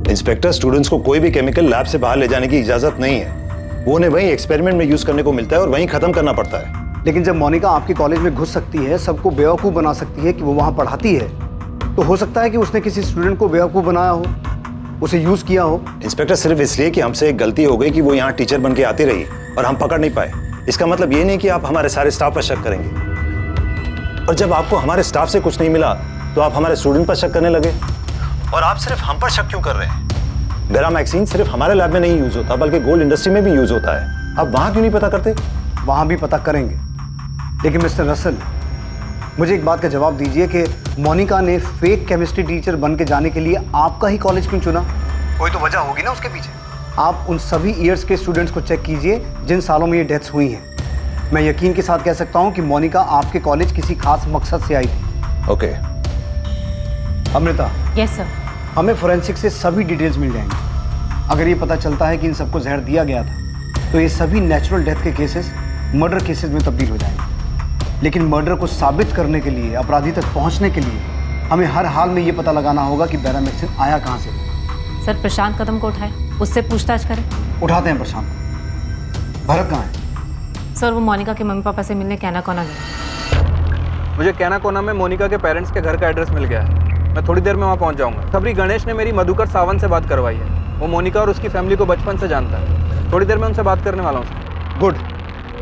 इंस्पेक्टर, स्टूडेंट्स को कोई भी केमिकल लैब से बाहर ले जाने की इजाजत नहीं है। वो उन्हें वहीं एक्सपेरिमेंट में यूज करने को मिलता है और वहीं खत्म करना पड़ता है। लेकिन जब मोनिका आपके कॉलेज में घुस सकती है, सबको बेवकूफ़ बना सकती है कि वो वहाँ पढ़ाती है, तो हो सकता है कि उसने किसी स्टूडेंट को बेवकूफ़ बनाया हो, उसे यूज़ किया हो। इंस्पेक्टर, सिर्फ इसलिए कि हमसे एक गलती हो गई कि वो यहाँ टीचर बन के आती रही और हम पकड़ नहीं पाए, इसका मतलब ये नहीं कि आप हमारे सारे स्टाफ पर शक करेंगे। और जब आपको हमारे स्टाफ से कुछ नहीं मिला तो आप हमारे स्टूडेंट पर शक करने लगे। और आप सिर्फ हम पर शक क्यों कर रहे हैं? बैरामेक्सिन सिर्फ हमारे लैब में नहीं यूज होता, बल्कि गोल्ड इंडस्ट्री में भी यूज होता है। आप वहां क्यों नहीं पता करते? वहां भी पता करेंगे, लेकिन मिस्टर रसल, मुझे एक बात का जवाब दीजिए कि मोनिका ने फेक केमिस्ट्री टीचर बन के जाने के लिए आपका ही कॉलेज क्यों चुना? कोई तो वजह होगी ना उसके पीछे। आप उन सभी ईयर्स के स्टूडेंट्स को चेक कीजिए जिन सालों में ये डेथ्स हुई हैं। मैं यकीन के साथ कह सकता हूँ कि मोनिका आपके कॉलेज किसी खास मकसद से आई थी। ओके। अमृता। Yes sir. हमें फोरेंसिक से सभी डिटेल्स मिल जाएंगी। अगर ये पता चलता है कि इन सबको जहर दिया गया था तो ये सभी नेचुरल डेथ के केसेस मर्डर केसेस में तब्दील हो जाएंगे। लेकिन मर्डर को साबित करने के लिए, अपराधी तक पहुंचने के लिए हमें हर हाल में ये पता लगाना होगा कि बैरामेक्सिन आया कहाँ से। सर प्रशांत कदम को उठाए, उससे पूछताछ करें। उठाते हैं प्रशांत। भरत कहाँ है? सर वो मोनिका के मम्मी पापा से मिलने कैना कोना गए। मुझे कैना कोना में मोनिका के पेरेंट्स के घर का एड्रेस मिल गया है। मैं थोड़ी देर में वहाँ पहुँच जाऊँगा। खबरी गणेश ने मेरी मधुकर सावंत से बात करवाई है। वो मोनिका और उसकी फैमिली को बचपन से जानता है। थोड़ी देर में उनसे बात करने वाला हूँ। गुड,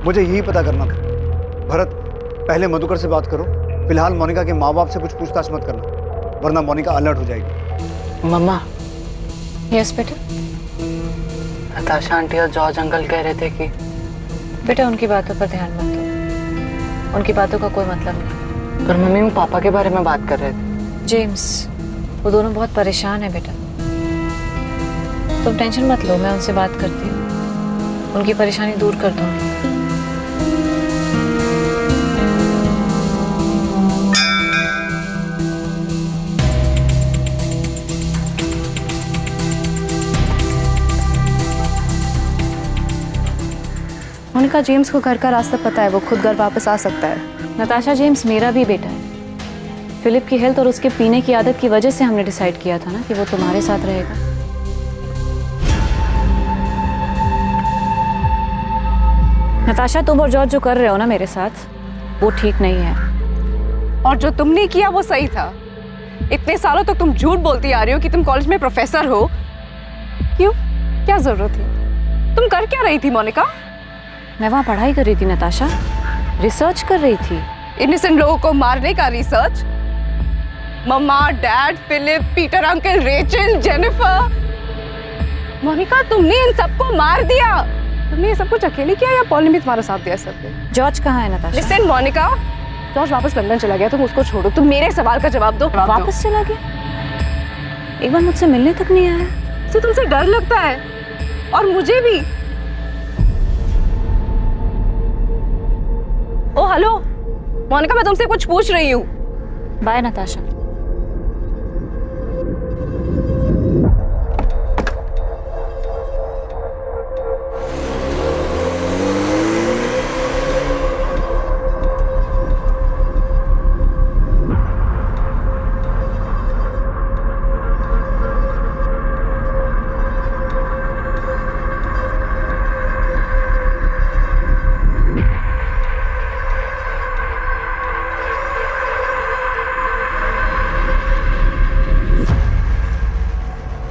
मुझे यही पता करना था। भरत, पहले मधुकर से बात करो। फिलहाल मोनिका के माँ बाप से कुछ पूछताछ मत करना, वरना मोनिका अलर्ट हो जाएगी। मम्मा। यस बेटा। नताशा आंटी और जॉर्ज अंकल कह रहे थे कि बेटा उनकी बातों पर ध्यान मत दो, उनकी बातों का कोई मतलब नहीं। पर मम्मी वो पापा के बारे में बात कर रहे थे। जेम्स, वो दोनों बहुत परेशान है बेटा। तुम टेंशन मत लो, मैं उनसे बात करती हूँ, उनकी परेशानी दूर कर दूँगी। मोनिका, जेम्स को घर का रास्ता पता है, वो खुद घर वापस आ सकता है। नताशा, जेम्स मेरा भी बेटा है। फिलिप की हेल्थ और उसके पीने की आदत की वजह से हमने डिसाइड किया था ना कि वो तुम्हारे साथ रहेगा। नताशा, तुम और जॉर्ज जो कर रहे हो ना मेरे साथ, वो ठीक नहीं है। और जो तुमने किया वो सही था। इतने सालों तक तुम झूठ बोलती आ रही हो कि तुम कॉलेज में प्रोफेसर हो। क्यों? क्या जरूरत थी? तुम कर क्या रही थी मोनिका? मैं वहाँ पढ़ाई कर रही थी नताशा, रिसर्च कर रही थी। इनोसेंट लोगों को मारने का research? Mamma, dad, Philip, Peter uncle, Rachel, Jennifer. Monica, तुमने इन सबको मार दिया। तुमने ये सब कुछ अकेले किया या पॉल ने भी तुम्हारा साथ दिया सब पे? जॉर्ज कहाँ है नताशा? लिसन मोनिका, जॉर्ज वापस लंदन चला गया, तुम उसको छोड़ो। तुम मेरे सवाल का जवाब दो। वापस चला गया? एक बार मुझसे मिलने तक नहीं आया। तो तुमसे डर लगता है? और मुझे भी। ओ हेलो मोनिका, मैं तुमसे कुछ पूछ रही हूँ। बाय नताशा।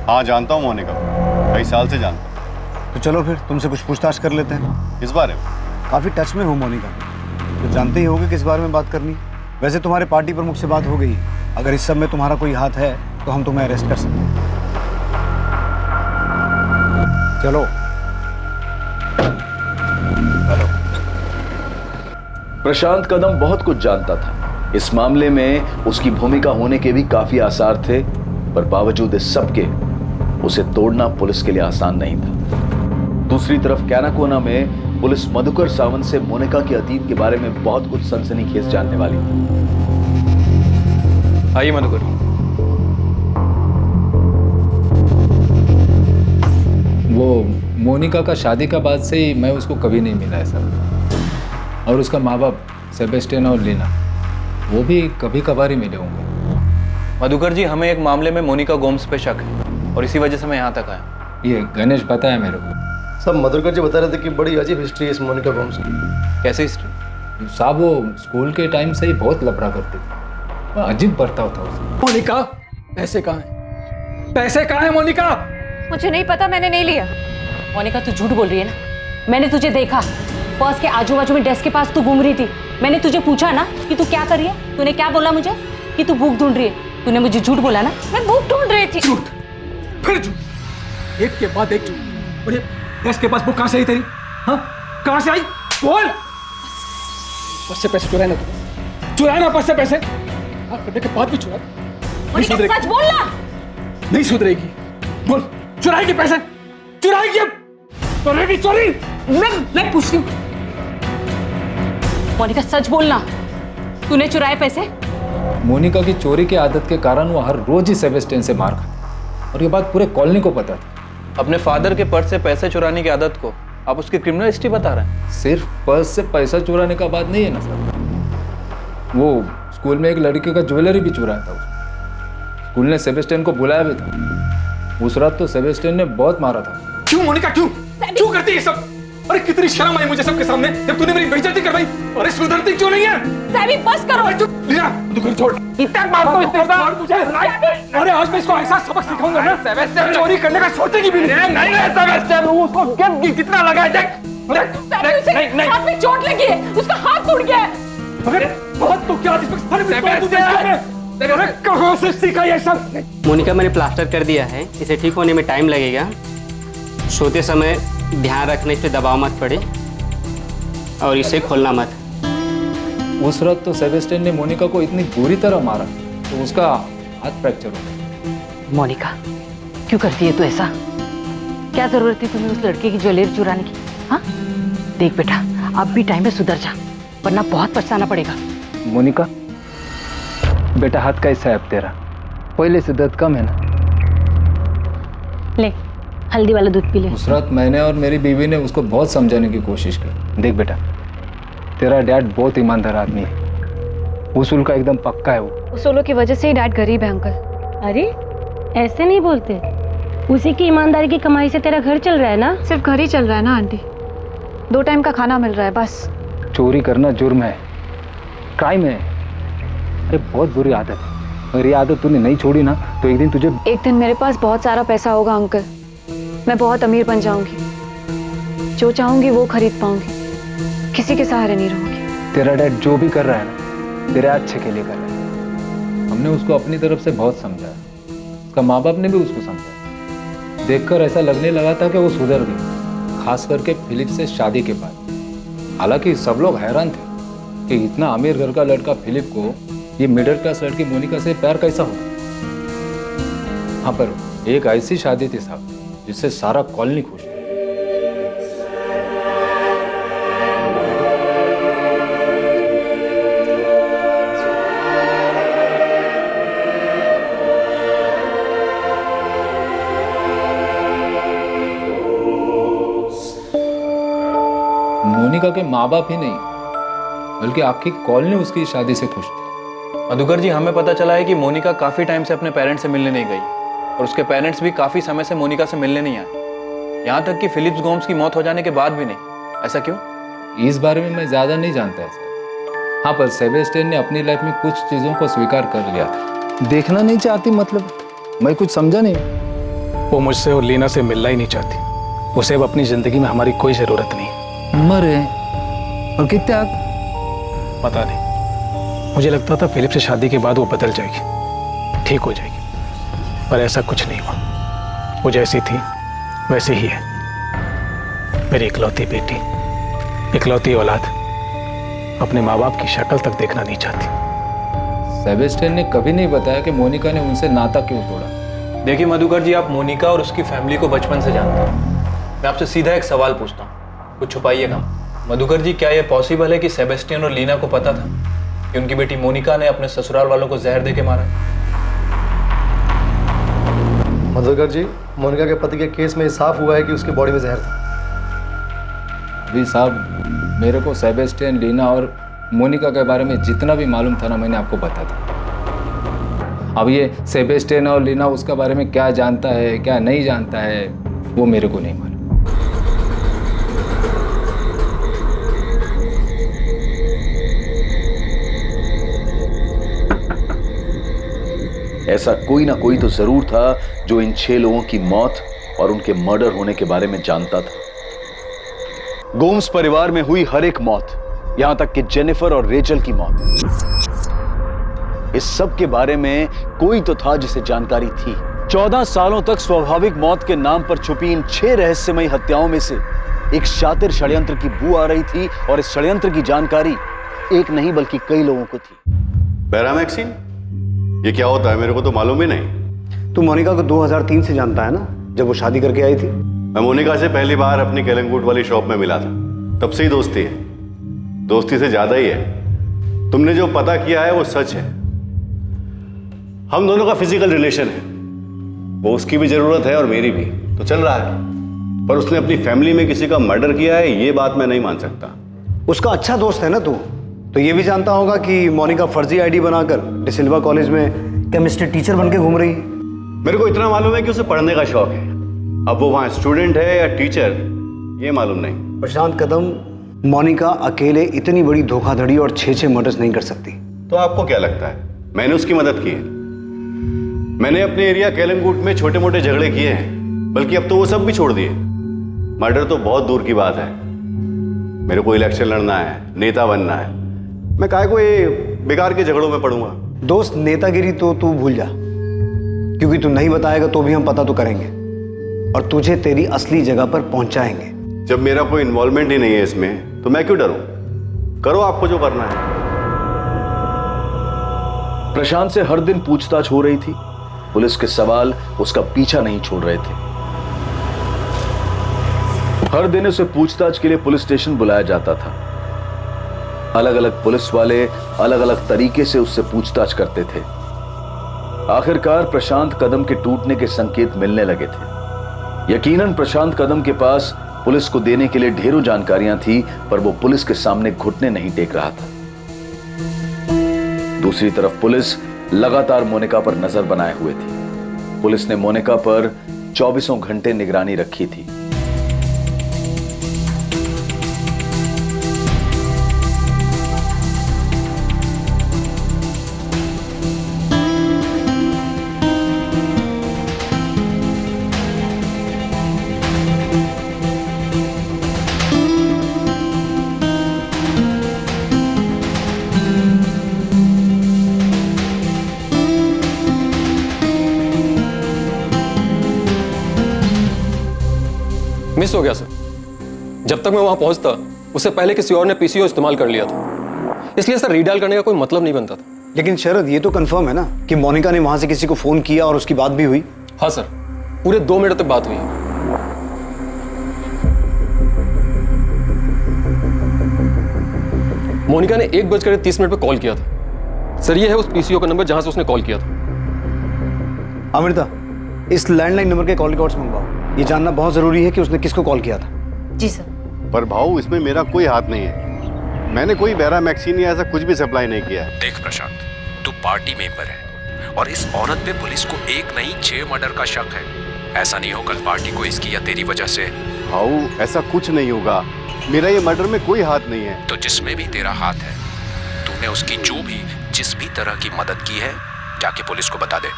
हाँ जानता हूँ मोनिका, कई साल से जानता हूँ। तो चलो फिर तुमसे कुछ पूछताछ कर लेते हैं। इस बारे में काफ़ी टच में हूँ मोनिका, तो जानते ही होगे किस बारे में बात करनी। वैसे तुम्हारे पार्टी प्रमुख से बात हो गई। अगर इस सब में तुम्हारा कोई हाथ है तो हम तुम्हें अरेस्ट कर सकते हैं। चलो। हेलो। प्रशांत कदम बहुत कुछ जानता था। इस मामले में उसकी भूमिका होने के भी काफी आसार थे, पर बावजूद इस सब के उसे तोड़ना पुलिस के लिए आसान नहीं था। दूसरी तरफ कैनाकोना में पुलिस मधुकर सावंत से मोनिका के अतीत के बारे में बहुत कुछ सनसनीखेज जानने वाली थी। आइए मधुकर। वो मोनिका का शादी का बाद से ही मैं उसको कभी नहीं मिला है सर। और उसका माँ बाप सेबेस्टियन और लीना, वो भी कभी कभार ही मिले होंगे। मधुकर जी, हमें एक मामले में मोनिका गोम्स पे शक है और इसी वजह से मैं यहाँ तक आया। ये गणेश बताया मेरे को। सब मधुकर जी बता रहे थे कि बड़ी अजीब हिस्ट्री है इस मोनिका गोम्स की। कैसे हिस्ट्री? साहब वो स्कूल के टाइम से ही बहुत लफड़ा करती थी, अजीब बर्ताव था उसका। मोनिका, पैसे कहाँ हैं? पैसे कहाँ हैं मोनिका? मुझे नहीं पता, मैंने नहीं लिया। मोनिका तू झूठ बोल रही है ना? मैंने तुझे देखा, पर्स के आजू बाजू में डेस्क के पास तू घूम रही थी। मैंने तुझे पूछा ना कि तू क्या कर रही है, तूने क्या बोला मुझे? कि तू बुक ढूंढ रही है। तूने मुझे झूठ बोला ना? मैं बुक ढूंढ रही थी। झूठ, फिर झूठ, एक के बाद एक झूठ। मुझे डेस्क के पास बुक कहाँ से आई तेरी? हाँ, कहाँ से आई? बोल। उससे पैसे चुराए ना तू? चुराया ना पर्स से पैसे, करने के बाद भी चुरा। नहीं सुधरेगी। सच बोलना। नहीं सुधरेगी। बोल, चुराएगी पैसे, चुराएगी, करेगी चोरी। मैं पूछती हूँ, मोनिका सच बोलना, तूने चुराए पैसे? मोनिका की चोरी की आदत के कारण वो हर रोज ही सेबेस्टियन से मार खाता, और ये बात पूरे कॉलोनी को पता थी। अपने फादर के पर्स से पैसे चुराने की आदत को आप उसकी क्रिमिनल हिस्ट्री बता रहे हैं? सिर्फ पर्स से पैसा चुराने का बात नहीं है ना सर, वो स्कूल में एक लड़की का ज्वेलरी भी चुराया था उसने। स्कूल ने सेबेस्टियन को बुलाया भी था। उस रात तो सेबेस्टियन ने बहुत मारा था। क्यों मोनिका, क्यों क्यों करती है सब? अरे कितनी शर्म आई मुझे सबके सामने जब तूने मेरी बेइज्जती करवाई। अरे सुधरती क्यों नहीं है? सैमी बस करो। लीना, तू घर छोड़। इतना मार मुझे। अरे आज मैं इसको ऐसा सबक सिखाऊंगा ना, सेबेस्टियन चोरी करने का सोचेगी भी नहीं। नहीं है सेबेस्टियन, उसको कितना लगा है देख। नहीं, हाथ में चोट लगी है, उसका हाथ टूट गया है। अरे बहुत तो क्या, अरे कहाँ से सीखा ये सब? मोनिका, मैंने प्लास्टर कर दिया है, इसे ठीक होने में टाइम लगेगा। सोते समय ध्यान रखने पे दबाव मत पड़े और इसे खोलना मत। उस रात तो सेबेस्टियन ने मोनिका को इतनी बुरी तरह मारा तो उसका हाथ फ्रैक्चर हो गया। मोनिका, क्यों करती है तू ऐसा? क्या जरूरत थी तुम्हें उस लड़के की ज्वेलरी चुराने की? हाँ, देख बेटा, अब भी टाइम पे सुधर जा, वरना बहुत पछताना पड़ेगा। मोनिका बेटा, हाथ कैसा है अब तेरा? पहले से दर्द कम है ना? ले, हल्दी वाला दूध पी ले। उस रात मैंने और मेरी बीवी ने उसको बहुत समझाने की कोशिश की। देख बेटा, तेरा डैड बहुत ईमानदार आदमी है, उसूल का एकदम पक्का है वो। उसूलों की वजह से ही डैड गरीब है अंकल। अरे ऐसे नहीं बोलते, उसी की ईमानदारी की कमाई से तेरा घर चल रहा है ना? सिर्फ घर ही चल रहा है ना आंटी, 2 टाइम का खाना मिल रहा है बस। चोरी करना जुर्म है, क्राइम है। अरे बहुत बुरी आदत है, अगर ये आदत तूने नहीं छोड़ी ना तो एक दिन तुझे। एक दिन मेरे पास बहुत सारा पैसा होगा अंकल, मैं बहुत अमीर बन जाऊंगी, जो चाहूंगी वो खरीद पाऊंगी, किसी के सहारे नहीं रहूंगी। तेरा डैड जो भी कर रहा है ना, तेरे अच्छे के लिए कर रहा है। हमने उसको अपनी तरफ से बहुत समझाया, उसका माँ बाप ने भी उसको समझाया। देखकर ऐसा लगने लगा था कि वो सुधर गई, खास करके फिलिप से शादी के बाद। हालांकि सब लोग हैरान थे कि इतना अमीर घर का लड़का फिलिप को ये मिडिल क्लास लड़की मोनिका से प्यार कैसा होगा। हाँ, पर एक ऐसी शादी थी साहब जिससे सारा कॉलोनी खुश था। मोनिका के माँ बाप ही नहीं बल्कि आपकी कॉलोनी उसकी शादी से खुश थी। मधुकर जी, हमें पता चला है कि मोनिका काफ़ी टाइम से अपने पेरेंट्स से मिलने नहीं गई और उसके पेरेंट्स भी काफ़ी समय से मोनिका से मिलने नहीं आए, यहाँ तक कि फिलिप्स गोम्स की मौत हो जाने के बाद भी नहीं। ऐसा क्यों? इस बारे में मैं ज़्यादा नहीं जानता है सर। हाँ, पर सेबेस्टियन ने अपनी लाइफ में कुछ चीज़ों को स्वीकार कर लिया था। देखना नहीं चाहती मतलब? मैं कुछ समझा नहीं। वो मुझसे और लीना से मिलना ही नहीं चाहती, उसे अब अपनी ज़िंदगी में हमारी कोई ज़रूरत नहीं। मरे और कितने पता नहीं, मुझे लगता था फिलिप से शादी के बाद वो बदल जाएगी, ठीक हो जाएगी, पर ऐसा कुछ नहीं हुआ। वो जैसी थी वैसे ही है। मेरी इकलौती बेटी, इकलौती औलाद अपने माँ बाप की शक्ल तक देखना नहीं चाहती। सेबेस्टियन ने कभी नहीं बताया कि मोनिका ने उनसे नाता क्यों तोड़ा। देखिए मधुकर जी, आप मोनिका और उसकी फैमिली को बचपन से जानते हैं। मैं आपसे सीधा एक सवाल पूछता हूँ, कुछ छुपाइएगा। मधुकर जी, क्या यह पॉसिबल है कि सेबेस्टियन और लीना को पता था कि उनकी बेटी मोनिका ने अपने ससुराल वालों को जहर देके मारा? मधुकर जी, मोनिका के पति के केस में साफ हुआ है कि उसकी बॉडी में जहर था। अभी साहब, मेरे को सेबेस्टियन, लीना और मोनिका के बारे में जितना भी मालूम था ना, मैंने आपको बता दिया। अब ये सेबेस्टियन और लीना उसके बारे में क्या जानता है क्या नहीं जानता है वो मेरे को नहीं मालूम। ऐसा कोई ना कोई तो जरूर था जो इन 6 लोगों की मौत और उनके मर्डर होने के बारे में जानता था। गोम्स परिवार में हुई हर एक मौत, यहां तक कि जेनिफर और रेचल की मौत, इस सब के बारे में कोई तो था जिसे जानकारी थी। 14 सालों तक स्वाभाविक मौत के नाम पर छुपी इन 6 रहस्यमयी हत्याओं में से एक शातिर षड्यंत्र की बू आ रही थी और इस षड्यंत्र की जानकारी एक नहीं बल्कि कई लोगों को थी। पैरामैक्सिन? ये क्या होता है? मेरे को तो मालूम ही नहीं। तू मोनिका को 2003 से जानता है ना, जब वो शादी करके आई थी। मैं मोनिका से पहली बार अपनी केलंगूट वाली शॉप में मिला था, तब से ही दोस्ती है। दोस्ती से ज्यादा ही है। तुमने जो पता किया है वो सच है। हम दोनों का फिजिकल रिलेशन है, वो उसकी भी जरूरत है और मेरी भी, तो चल रहा है। पर उसने अपनी फैमिली में किसी का मर्डर किया है, ये बात मैं नहीं मान सकता। उसका अच्छा दोस्त है ना तू, तो ये भी जानता होगा कि मोनिका फर्जी आईडी बनाकर डिसिल्वा कॉलेज में केमिस्ट्री टीचर बनके घूम रही है। मेरे को इतना मालूम है कि उसे पढ़ने का शौक है। अब वो वहां स्टूडेंट है या टीचर, ये मालूम नहीं। प्रशांत कदम, मोनिका अकेले इतनी बड़ी धोखाधड़ी और 6 मर्डर्स नहीं कर सकती। तो आपको क्या लगता है मैंने उसकी मदद की है? मैंने अपने एरिया केलंगूट में छोटे मोटे झगड़े किए हैं, बल्कि अब तो वो सब भी छोड़ दिए। मर्डर तो बहुत दूर की बात है। मेरे को इलेक्शन लड़ना है, नेता बनना है, मैं काहे को ये बेकार के झगड़ों में पड़ूंगा। दोस्त, नेतागिरी तो तू भूल जा, क्योंकि तू नहीं बताएगा तो भी हम पता तो करेंगे और तुझे तेरी असली जगह पर पहुंचाएंगे। जब मेरा कोई इन्वॉल्वमेंट ही नहीं है इसमें, तो मैं क्यों डरूं? करो आपको जो करना है। प्रशांत से हर दिन पूछताछ हो रही थी। पुलिस के सवाल उसका पीछा नहीं छोड़ रहे थे। हर दिन उसे पूछताछ के लिए पुलिस स्टेशन बुलाया जाता था। अलग अलग पुलिस वाले अलग अलग तरीके से उससे पूछताछ करते थे। आखिरकार प्रशांत कदम के टूटने के संकेत मिलने लगे थे। यकीनन प्रशांत कदम के पास पुलिस को देने के लिए ढेरों जानकारियां थी, पर वो पुलिस के सामने घुटने नहीं टेक रहा था। दूसरी तरफ पुलिस लगातार मोनिका पर नजर बनाए हुए थी। पुलिस ने मोनिका पर 24 घंटे निगरानी रखी थी। मिस हो गया सर। जब तक मैं वहां पहुंचता उससे पहले किसी और ने पीसीओ इस्तेमाल कर लिया था, इसलिए सर रीडायल करने का कोई मतलब नहीं बनता था। लेकिन शरद, ये तो कंफर्म है ना कि मोनिका ने वहां से किसी को फोन किया और उसकी बात भी हुई? हाँ सर, पूरे 2 मिनट तक बात हुई। मोनिका ने 1:30 पे कॉल किया था। सर ये है उस पीसीओ का नंबर जहां से उसने कॉल किया था। अमृता, इस लैंडलाइन नंबर के कॉल रिकॉर्ड्स मंगवाओ। ये जानना बहुत जरूरी है कि उसने किसको कॉल किया था। जी सर। पर भाऊ, इसमें मेरा कोई हाथ नहीं है। मैंने कोई पैरामैक्सिन या ऐसा कुछ भी सप्लाई नहीं किया है। देख प्रशांत, तू पार्टी मेंबर है और इस औरत पे पुलिस को 1 नहीं 6 मर्डर का शक है। ऐसा नहीं हो कल पार्टी को इसकी या तेरी वजह से। भाऊ, ऐसा कुछ नहीं होगा। मेरा ये मर्डर में कोई हाथ नहीं है। तो जिसमें भी तेरा हाथ है, तूने उसकी जो भी जिस भी तरह की मदद की है, जाके पुलिस को बता दे।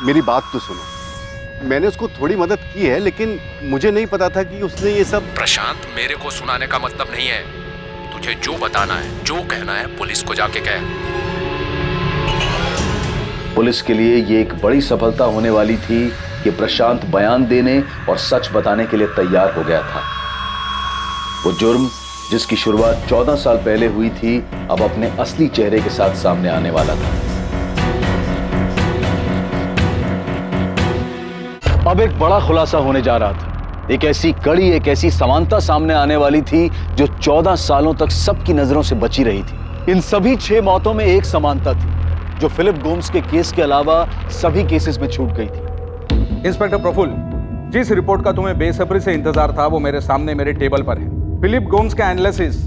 मेरी बात तो सुनो, मैंने उसको थोड़ी मदद की है, लेकिन मुझे नहीं पता था कि उसने ये सब। प्रशांत, मेरे को सुनाने का मतलब नहीं है। तुझे जो बताना है, जो कहना है, पुलिस को जाके कह। पुलिस के लिए ये एक बड़ी सफलता होने वाली थी कि प्रशांत बयान देने और सच बताने के लिए तैयार हो गया था। वो जुर्म जिसकी शुरुआत 14 साल पहले हुई थी, अब अपने असली चेहरे के साथ सामने आने वाला था। अब एक बड़ा खुलासा होने जा रहा था। एक ऐसी कड़ी, एक ऐसी समानता सामने आने वाली थी जो 14 सालों तक सबकी नजरों से बची रही थी। इन सभी 6 मौतों में एक समानता थी जो फिलिप गोम्स के केस के अलावा सभी केसेस में छूट गई थी। इंस्पेक्टर प्रफुल्ल, जिस रिपोर्ट का तुम्हें बेसब्री से इंतजार था वो मेरे सामने मेरे टेबल पर है। फिलिप गोम्स का एनालिसिस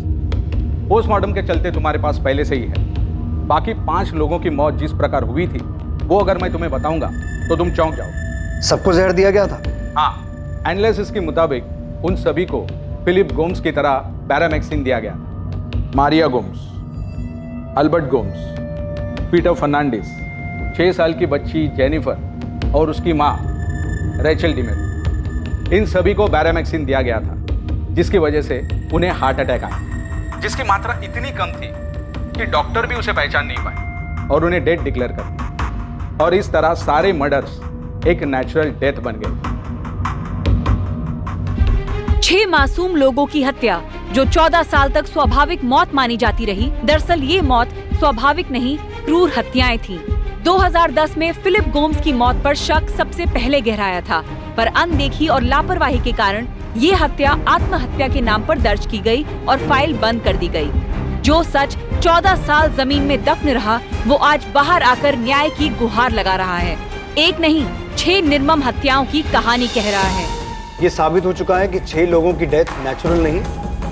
पोस्टमार्टम के चलते तुम्हारे पास पहले से ही है। बाकी 5 लोगों की मौत जिस प्रकार हुई थी, वो अगर मैं तुम्हें बताऊंगा तो तुम चौंक जाओ। सबको जहर दिया गया था? हाँ, एनालिसिस के मुताबिक उन सभी को फिलिप गोम्स की तरह पैरामैक्सिन दिया गया। Maria Gomes, Albert Gomes, Peter Fernandes, 6 साल की बच्ची जेनिफर और उसकी माँ रेचल डिमेल, इन सभी को पैरामैक्सिन दिया गया था, जिसकी वजह से उन्हें हार्ट अटैक आया, जिसकी मात्रा इतनी कम थी कि डॉक्टर भी उसे पहचान नहीं पाए और उन्हें डेड डिक्लेयर कर दिया। और इस तरह सारे मर्डर्स एक नेचुरल डेथ बन गए। 6 मासूम लोगों की हत्या जो 14 साल तक स्वाभाविक मौत मानी जाती रही, दरअसल ये मौत स्वाभाविक नहीं, क्रूर हत्याएं थीं। 2010 में फिलिप गोम्स की मौत पर शक सबसे पहले गहराया था, पर अनदेखी और लापरवाही के कारण ये हत्या आत्महत्या के नाम पर दर्ज की गई और फाइल बंद कर दी गई। जो सच 14 साल जमीन में दफन रहा, वो आज बाहर आकर न्याय की गुहार लगा रहा है। एक नहीं, 6 निर्मम हत्याओं की कहानी कह रहा है। ये साबित हो चुका है कि 6 लोगों की डेथ नेचुरल नहीं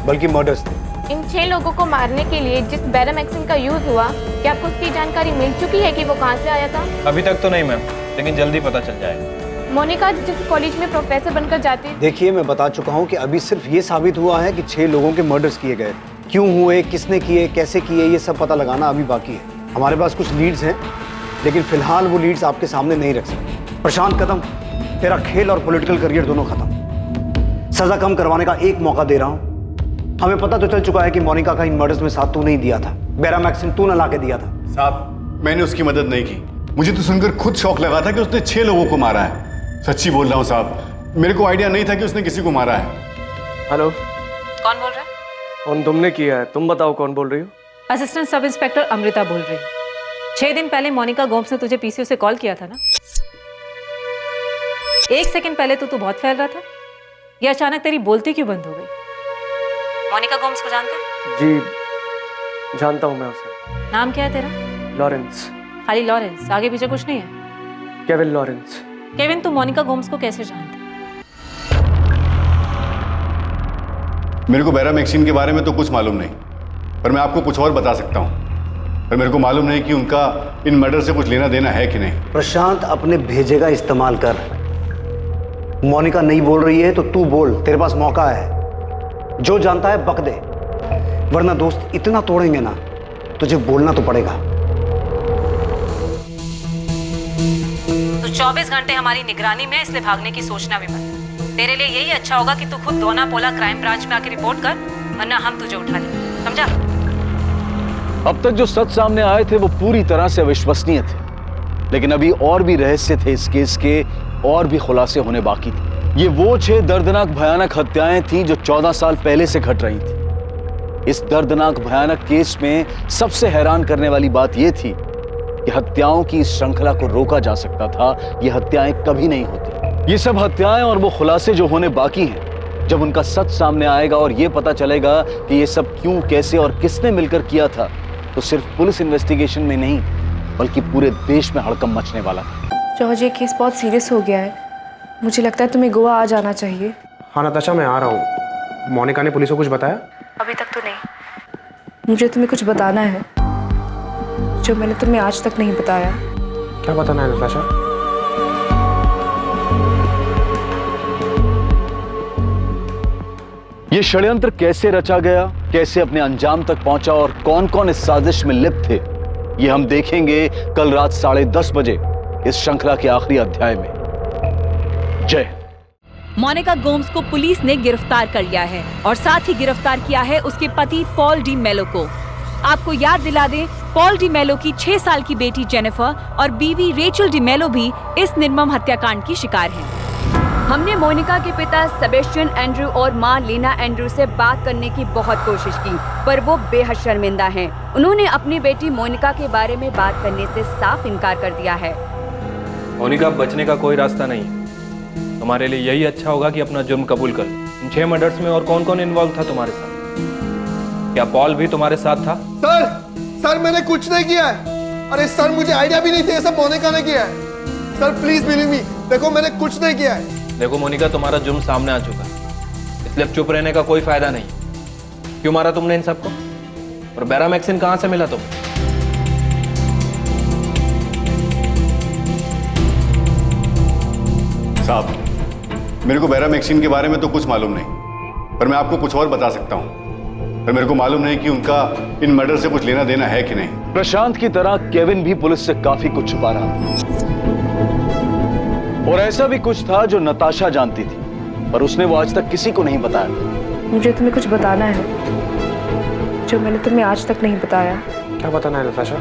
बल्कि मर्डर्स थे। इन 6 लोगों को मारने के लिए जिस बैरामैक्सिन का यूज हुआ, क्या आपको उसकी जानकारी मिल चुकी है कि वो कहां से आया था? अभी तक तो नहीं मैम, लेकिन जल्दी पता चल जाएगा। मोनिका जिस कॉलेज में प्रोफेसर बनकर जाती। देखिए, मैं बता चुका हूँ कि अभी सिर्फ ये साबित हुआ है कि 6 लोगों के मर्डर्स किए गए। क्यों हुए, किसने किए, कैसे किए, ये सब पता लगाना अभी बाकी है। हमारे पास कुछ लीड्स हैं, लेकिन फिलहाल वो लीड्स आपके सामने नहीं रख सकते। प्रशांत कदम, तेरा खेल और पॉलिटिकल करियर दोनों खत्म। सजा कम करवाने का एक मौका दे रहा हूँ। हमें पता तो चल चुका है कि मोनिका का इन मर्डर्स में साथ तू नहीं दिया था, बैरामैक्सिन तू न ला के दिया था। साहब, मैंने उसकी मदद नहीं की। मुझे तो सुनकर खुद शौक लगा था कि उसने 6 लोगों को मारा है। सच्ची बोल रहा हूँ साहब, मेरे को आइडिया नहीं था कि उसने किसी को मारा है। हेलो, कौन बोल रहा है? कौन तुमने किया है? तुम बताओ कौन बोल रही हो? असिस्टेंट सब इंस्पेक्टर अमृता बोल रही हूँ। 6 दिन पहले मोनिका गोम्स ने तुझे पीसीओ से कॉल किया था ना? 1 सेकंड पहले तो तू बहुत फैल रहा था, ये अचानक तेरी बोलती क्यों बंद हो गई? मोनिका गोम्स को जानते हैं? जी जानता हूँ मैं उसे। नाम क्या है तेरा? लॉरेंस। खाली लॉरेंस, आगे पीछे कुछ नहीं है? Kevin Lawrence. केविन, तू मोनिका गोम्स को कैसे जानता? मेरे को बैरामैक्सिन के बारे में तो कुछ मालूम नहीं, पर मैं आपको कुछ और बता सकता हूँ। पर मेरे को मालूम नहीं कि उनका इन मर्डर से कुछ लेना देना है कि नहीं। प्रशांत, अपने भेजे का इस्तेमाल कर। मोनिका नहीं बोल रही है तो तू बोल, तेरे पास मौका है। जो जानता है बक दे, वरना दोस्त इतना तोड़ेंगे ना, तुझे बोलना तो पड़ेगा। तू 24 घंटे हमारी निगरानी में, इसलिए भागने की सोचना भी मत। तेरे लिए यही अच्छा होगा कि तू खुद दोना पोला क्राइम ब्रांच में आके रिपोर्ट कर, वरना हम तुझे उठा लें, समझा? अब तक जो सच सामने आए थे वो पूरी तरह से अविश्वसनीय थे, लेकिन अभी और भी रहस्य थे इस केस के, और भी खुलासे होने बाकी थे। ये वो 6 दर्दनाक भयानक हत्याएं थी जो 14 साल पहले से घट रही थी। इस दर्दनाक भयानक केस में सबसे हैरान करने वाली बात यह थी कि हत्याओं की इस श्रृंखला को रोका जा सकता था। ये हत्याएं कभी नहीं होती। ये सब हत्याएं और वो खुलासे जो होने बाकी हैं, जब उनका सच सामने आएगा और ये पता चलेगा कि ये सब क्यों, कैसे और किसने मिलकर किया था, तो सिर्फ पुलिस इन्वेस्टिगेशन में नहीं बल्कि पूरे देश में हड़कंप मचने वाला था। जॉर्ज, ये केस बहुत सीरियस हो गया है। मुझे लगता है तुम्हें गोवा आ जाना चाहिए। हाँ नताशा, मैं आ रहा हूँ। मोनिका ने पुलिस को कुछ बताया? अभी तक तो नहीं। मुझे तुम्हें कुछ बताना है जो मैंने तुम्हें आज तक नहीं बताया। क्या बताना है नताशा? ये षड्यंत्र कैसे रचा गया, कैसे अपने अंजाम तक पहुंचा और कौन कौन इस साजिश में लिप्त थे, ये हम देखेंगे कल रात 10:30 बजे इस श्रृंखला के आखिरी अध्याय में। जय। मोनिका गोम्स को पुलिस ने गिरफ्तार कर लिया है और साथ ही गिरफ्तार किया है उसके पति पॉल डी मेलो को। आपको याद दिला दें, पॉल डी मेलो की 6 साल की बेटी जेनिफर और बीवी रेचल डी मेलो भी इस निर्मम हत्याकांड की शिकार हैं। हमने मोनिका के पिता सेबेस्टियन एंड्रू और मां लीना एंड्रू से बात करने की बहुत कोशिश की, पर वो बेहद शर्मिंदा हैं। उन्होंने अपनी बेटी मोनिका के बारे में बात करने से साफ इनकार कर दिया है। मोनिका, बचने का कोई रास्ता नहीं है। तुम्हारे लिए यही अच्छा होगा कि अपना जुर्म कबूल कर लो। इन 6 मर्डर्स में और कौन कौन इन्वॉल्व था तुम्हारे साथ? क्या पॉल भी तुम्हारे साथ था? सर मैंने कुछ नहीं किया है। अरे सर, मुझे आइडिया भी नहीं था ये सब मोनिका ने किया है। सर प्लीज बिलीव मी, देखो मैंने कुछ नहीं किया है। देखो मोनिका, तुम्हारा जुर्म सामने आ चुका है, इसलिए अब चुप रहने का कोई फायदा नहीं। क्यों मारा तुमने इन सबको? और बैरामैक्सिन कहां से मिला तुम्हें? साहब, मेरे को बैरामैक्सिन के बारे में तो कुछ मालूम नहीं, पर मैं आपको कुछ और बता सकता हूं। पर मेरे को मालूम नहीं कि उनका इन मर्डर से कुछ लेना देना है कि नहीं। प्रशांत की तरह केविन भी पुलिस से काफी कुछ छुपा रहा था, और ऐसा भी कुछ था जो नताशा जानती थी, पर उसने वो आज तक किसी को नहीं बताया था। मुझे तुम्हें कुछ बताना है जो मैंने तुम्हें आज तक नहीं बताया। क्या बताना है नताशा?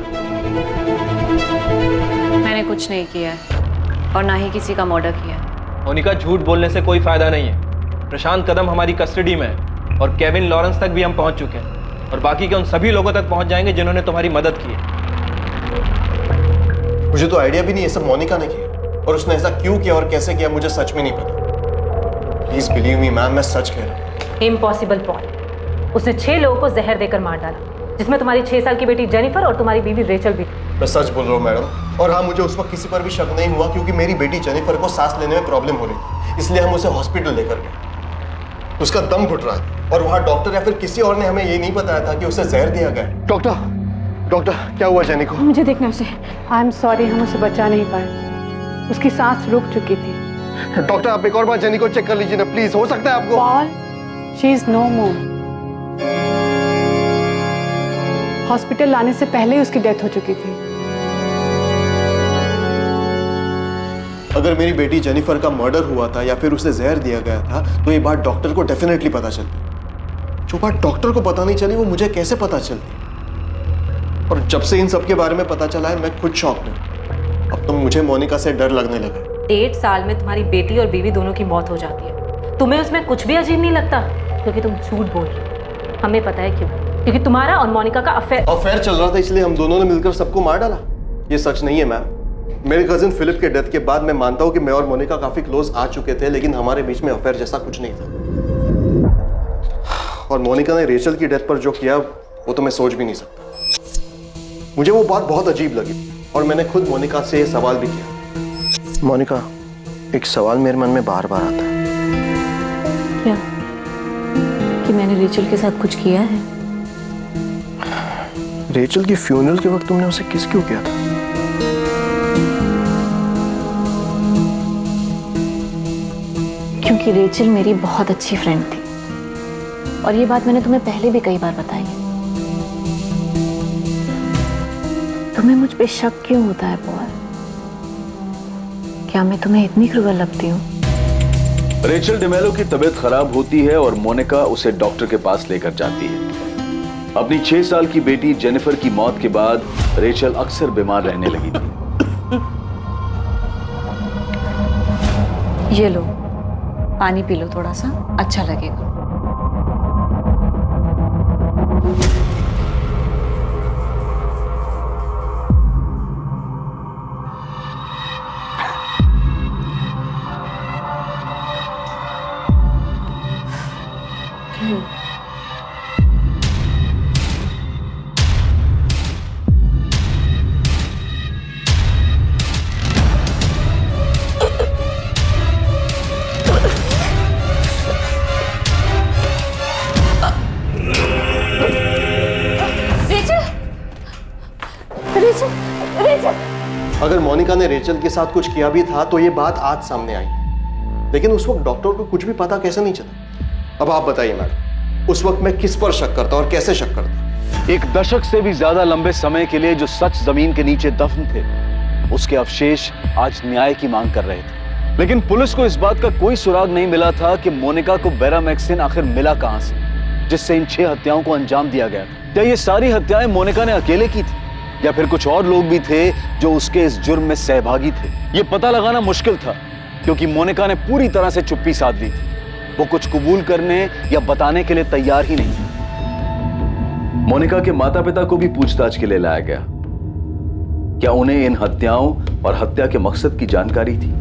मैंने कुछ नहीं किया है और ना ही किसी का मर्डर किया है। मोनिका, झूठ बोलने से कोई फायदा नहीं है। प्रशांत कदम हमारी कस्टडी में है और केविन लॉरेंस तक भी हम पहुंच चुके हैं और बाकी के उन सभी लोगों तक पहुंच जाएंगे जिन्होंने तुम्हारी मदद की है। मुझे तो आइडिया भी नहीं, ये सब मोनिका ने किया, और उसने ऐसा क्यों किया और कैसे किया मुझे सच में नहीं पता। प्लीज बिलीव मी मैम, मैं सच कह रहा हूँ। Impossible Paul. उसने 6 लोगों को जहर देकर मार डाला, जिसमें तुम्हारी 6 साल की बेटी जेनिफर और तुम्हारी बीवी रेचल भी थी। मैं सच बोल रहा हूँ मैडम, और हाँ मुझे उस वक्त किसी पर भी शक नहीं हुआ क्योंकि मेरी बेटी जेनिफर को सांस लेने में प्रॉब्लम हो रही थी, इसलिए हम उसे हॉस्पिटल लेकर गए। उसका दम घुट रहा है और वहाँ डॉक्टर या फिर किसी और ने हमें ये नहीं बताया था कि उसे जहर दिया गया। डॉक्टर क्या हुआ जेनी को? मुझे देखना उसे। आई एम सॉरी, हम उसे बचा नहीं पाए, उसकी सांस रुक चुकी थी। डॉक्टर आप एक और बार जेनी को चेक कर लीजिए ना प्लीज, हो सकता है आपको। Paul, she is no more. Hospital लाने से पहले ही उसकी डेथ हो चुकी थी। अगर मेरी बेटी जेनिफर का मर्डर हुआ था या फिर उसे जहर दिया गया था तो ये बात डॉक्टर को डेफिनेटली पता चलती। जो बात डॉक्टर को पता नहीं चली वो मुझे कैसे पता चलती? और जब से इन सब के बारे में पता चला है मैं खुद शॉक हूं। अब तो मुझे मोनिका से डर लगने लगा। 1.5 साल में तुम्हारी बेटी और बीवी दोनों की मौत हो जाती है, तुम्हें उसमें कुछ भी अजीब नहीं लगता? क्योंकि तुम झूठ बोल रही हो। हमें पता है क्यों, क्योंकि तुम्हारा और मोनिका का अफेयर चल रहा था, इसलिए हम दोनों ने मिलकर सबको मार डाला। ये सच नहीं है मैम। मेरे कजिन फिलिप के डेथ के बाद मैं मानता हूं कि मैं और मोनिका काफी क्लोज आ चुके थे, लेकिन हमारे बीच में अफेयर जैसा कुछ नहीं था। और मोनिका ने रेचल की डेथ पर जो किया वो तो मैं सोच भी नहीं सकता। मुझे वो बात बहुत अजीब लगी और मैंने खुद मोनिका से ये सवाल भी किया। मोनिका, एक सवाल मेरे मन में बार बार आता है। क्या? कि मैंने रेचल के साथ कुछ किया है? रेचल की फ्यूनरल के वक्त तुमने उसे किस क्यों किया था? क्योंकि रेचल मेरी बहुत अच्छी फ्रेंड थी और ये बात मैंने तुम्हें पहले भी कई बार बताई है। तुम्हें मुझ पे शक क्यों होता है पॉल? क्या मैं तुम्हें इतनी क्रूअल लगती हूँ? रेचल डिमेलो की तबीयत खराब होती है और मोनिका उसे डॉक्टर के पास लेकर जाती है। अपनी 6 साल की बेटी जेनिफर की मौत के बाद रेचल अक्सर बीमार रहने लगी थी। ये लो, पानी पी लो थोड़ा सा, अच्छा लगेगा। अगर मोनिका ने रेचल के साथ कुछ किया भी था तो ये बात आज सामने आई, लेकिन उस वक्त डॉक्टर को कुछ भी पता कैसे नहीं चला? अब आप बताइए मैडम, उस वक्त मैं किस पर शक करता और कैसे शक करता? एक दशक से भी ज्यादा लंबे समय के लिए जो सच जमीन के नीचे दफन थे, उसके अवशेष आज न्याय की मांग कर रहे थे। लेकिन पुलिस को इस बात का कोई सुराग नहीं मिला था कि मोनिका को बेरामैक्सिन आखिर मिला कहां से, जिससे इन 6 हत्याओं को अंजाम दिया गया था। क्या ये सारी हत्याएं मोनिका ने अकेले की थी या फिर कुछ और लोग भी थे जो उसके इस जुर्म में सहभागी थे? ये पता लगाना मुश्किल था क्योंकि मोनिका ने पूरी तरह से चुप्पी साध ली थी। वो कुछ कबूल करने या बताने के लिए तैयार ही नहीं थी। मोनिका के माता पिता को भी पूछताछ के लिए लाया गया। क्या उन्हें इन हत्याओं और हत्या के मकसद की जानकारी थी?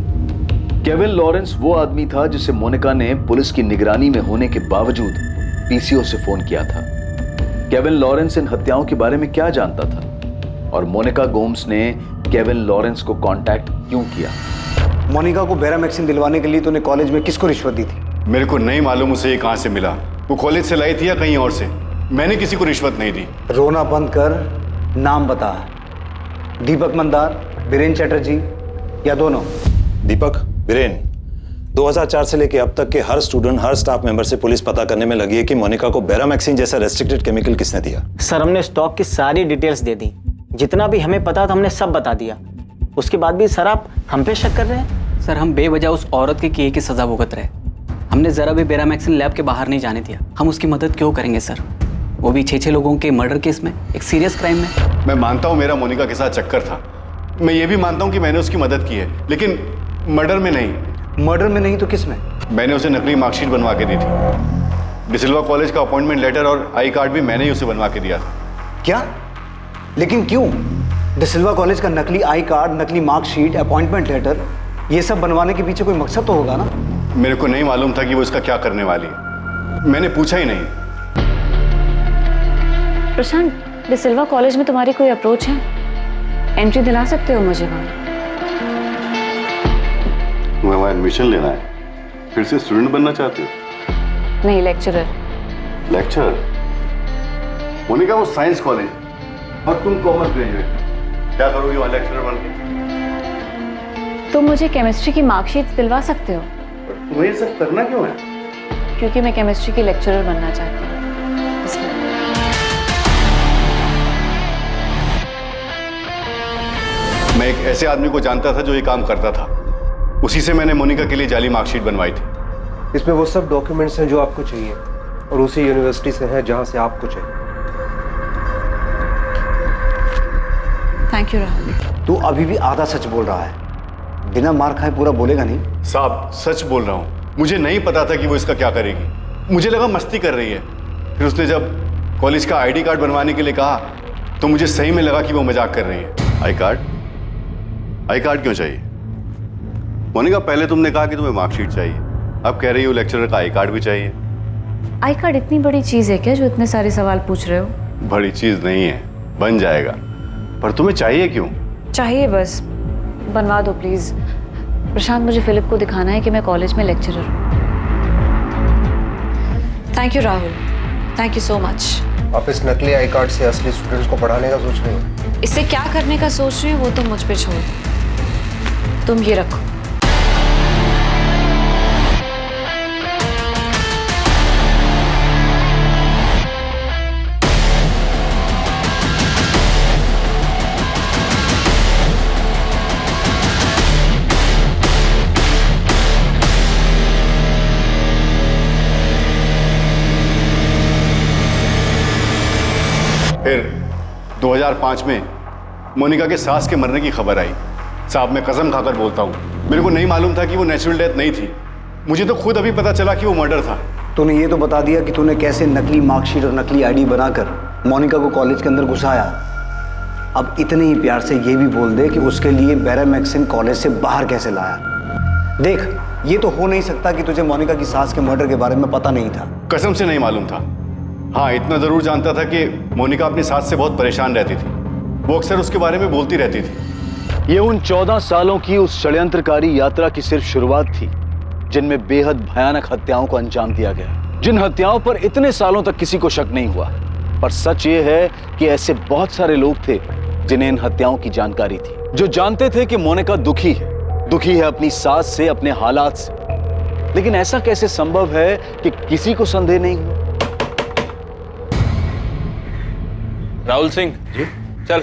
केविन लॉरेंस वो आदमी था जिसे मोनिका ने पुलिस की निगरानी में होने के बावजूद पीसीओ से फोन किया था। केविन लॉरेंस इन हत्याओं के बारे में क्या जानता था और मोनिका गोम्स ने केविन लॉरेंस को कांटेक्ट क्यों किया? मोनिका को बेरामैक्सिन दिलवाने के लिए तूने कॉलेज में किसको रिश्वत दी थी? मेरे को नहीं मालूम उसे ये कहां से मिला। वो कॉलेज से लाई थी या कहीं और से। मैंने किसी को रिश्वत नहीं दी। रोना बंद कर, नाम बता। दीपक मंदार, बीरेन चैटर्जी या दोनों? दीपक, बीरेन। 2004 से लेकर अब तक के हर स्टूडेंट, हर स्टाफ मेंबर से पुलिस पता करने में लगी है कि मोनिका को बेरामैक्सिन जैसा रेस्ट्रिक्टेड केमिकल किसने दिया। सर, हमने स्टॉक की सारी डिटेल्स दे दी। जितना भी हमें पता था हमने सब बता दिया। उसके बाद भी सर आप हम पे शक कर रहे हैं? सर, हम बेवजह उस औरत के किए की सजा भुगत रहे। हमने जरा भी बेरामैक्सिन लैब के बाहर नहीं जाने दिया। हम उसकी मदद क्यों करेंगे सर, वो भी 6 लोगों के मर्डर केस में, एक सीरियस क्राइम में। मैं मानता हूं मेरा मोनिका के साथ चक्कर था। मैं ये भी मानता हूं कि मैंने उसकी मदद की है, लेकिन मर्डर में नहीं। मर्डर में नहीं तो किस में? मैंने उसे नकली मार्कशीट बनवा के दी थी। डिसिल्वा कॉलेज का अपॉइंटमेंट लेटर और आई कार्ड भी मैंने ही उसे बनवा के दिया था। क्या? लेकिन क्यों? डिसिल्वा कॉलेज का नकली आई कार्ड, नकली मार्कशीट, अपॉइंटमेंट लेटर, ये सब बनवाने के पीछे कोई मकसद तो होगा ना? मेरे को नहीं मालूम था कि वो इसका क्या करने वाली है। मैंने पूछा ही नहीं। प्रशांत, डिसिल्वा कॉलेज में तुम्हारी कोई अप्रोच है? एंट्री दिला सकते हो मुझे वहाँ? तुम्हें वहाँ एडमिशन लेना है? फिर से स्टूडेंट बनना चाहती हो? नहीं, लेक्चरर। लेक्चरर? मोनिका, वो साइंस कॉलेज और तुम कॉमर्स ग्रेजुएट, क्या करोगी वहाँ लेक्चरर बन के? तुम मुझे केमिस्ट्री की मार्कशीट दिलवा सकते हो? तुम्हें ये सब करना क्यों है? क्योंकि मैं केमिस्ट्री की लेक्चरर बनना चाहती हूँ, इसलिए। मैं एक ऐसे आदमी को जानता था जो ये काम करता था। उसी से मैंने मोनिका के लिए जाली मार्कशीट बनवाई थी। इसमें वो सब डॉक्यूमेंट्स हैं जो आपको चाहिए और उसी यूनिवर्सिटी से हैं जहां से आपको चाहिए। Thank you Rahul. तू अभी भी आधा सच बोल रहा है, बिना मार खाए पूरा बोलेगा नहीं? साहब, सच बोल रहा हूँ। मुझे नहीं पता था कि वो इसका क्या करेगी। मुझे लगा मस्ती कर रही है। फिर उसने जब कॉलेज का आईडी कार्ड बनवाने के लिए कहा तो मुझे सही में लगा कि वो मजाक कर रही है। I card? आई कार्ड क्यों चाहिए? मोनिका, पहले तुमने कहा कि तुम्हें मार्कशीट चाहिए, अब कह रही हो लेक्चरर का आई कार्ड भी चाहिए। आई कार्ड इतनी बड़ी चीज है क्या जो इतने सारे सवाल पूछ रहे हो? बड़ी चीज नहीं है, बन जाएगा। पर तुम्हें चाहिए क्यों? चाहिए, बस बनवा दो प्लीज। प्रशांत, मुझे फिलिप को दिखाना है कि मैं कॉलेज में लेक्चरर हूँ। Thank you Rahul, thank you so much. आप इस नकली आई कार्ड से असली स्टूडेंट्स को पढ़ाने का सोच रहे हो? इससे क्या करने का सोच रही हो वो तो मुझ पे छोड़ दो। तुम ये रखो। फिर 2005 में मोनिका के सास के मरने की खबर आई। साहब, मैं कसम खाकर बोलता हूँ, मेरे को नहीं मालूम था कि वो नेचुरल डेथ नहीं थी। मुझे तो खुद अभी पता चला कि वो मर्डर था। तूने ये तो बता दिया कि तूने कैसे नकली मार्कशीट और नकली आईडी बनाकर मोनिका को कॉलेज के अंदर घुसाया। अब इतने ही प्यार से ये भी बोल दे कि उसके लिए बैरामैक्सिन कॉलेज से बाहर कैसे लाया। देख, ये तो हो नहीं सकता कि तुझे मोनिका की सास के मर्डर के बारे में पता नहीं था। कसम से नहीं मालूम था। हाँ, इतना जरूर जानता था कि मोनिका अपनी सास से बहुत परेशान रहती थी। वो अक्सर उसके बारे में बोलती रहती थी। ये उन 14 सालों की उस षड्यंत्रकारी यात्रा की सिर्फ शुरुआत थी जिनमें बेहद भयानक हत्याओं को अंजाम दिया गया, जिन हत्याओं पर इतने सालों तक किसी को शक नहीं हुआ। पर सच ये है कि ऐसे बहुत सारे लोग थे जिन्हें इन हत्याओं की जानकारी थी, जो जानते थे कि मोनिका दुखी है अपनी सास से, अपने हालात से। लेकिन ऐसा कैसे संभव है कि किसी को संदेह नहीं हुआ? राहुल सिंह जी, चल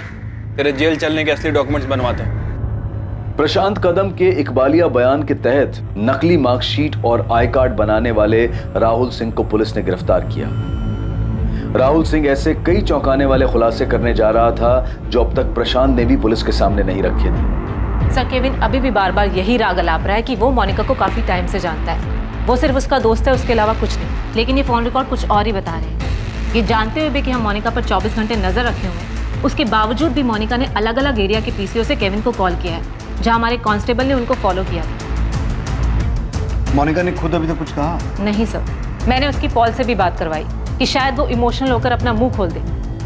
तेरे जेल चलने के असली डॉक्यूमेंट्स बनवाते हैं। प्रशांत कदम के इकबालिया बयान के तहत नकली मार्कशीट और आई कार्ड बनाने वाले राहुल सिंह को पुलिस ने गिरफ्तार किया। राहुल सिंह ऐसे कई चौंकाने वाले खुलासे करने जा रहा था जो अब तक प्रशांत ने भी पुलिस के सामने नहीं रखे थे। सर, केविन अभी भी बार बार यही राग अलाप रहा है कि वो मोनिका को काफी टाइम से जानता है। वो सिर्फ उसका दोस्त है, उसके अलावा कुछ नहीं। लेकिन ये फोन रिकॉर्ड कुछ और ही बता रहे हैं। ये जानते हुए भी कि हम मोनिका पर 24 घंटे नजर रखे हुए हैं, उसके बावजूद भी मोनिका ने अलग अलग एरिया के पीसीओ से केविन को कॉल किया है, जहां हमारे कांस्टेबल ने उनको फॉलो किया था। मोनिका ने खुद अभी तक कुछ कहा? नहीं सर, मैंने उसकी पॉल से भी बात करवाई कि शायद वो इमोशनल होकर अपना मुंह खोल दे,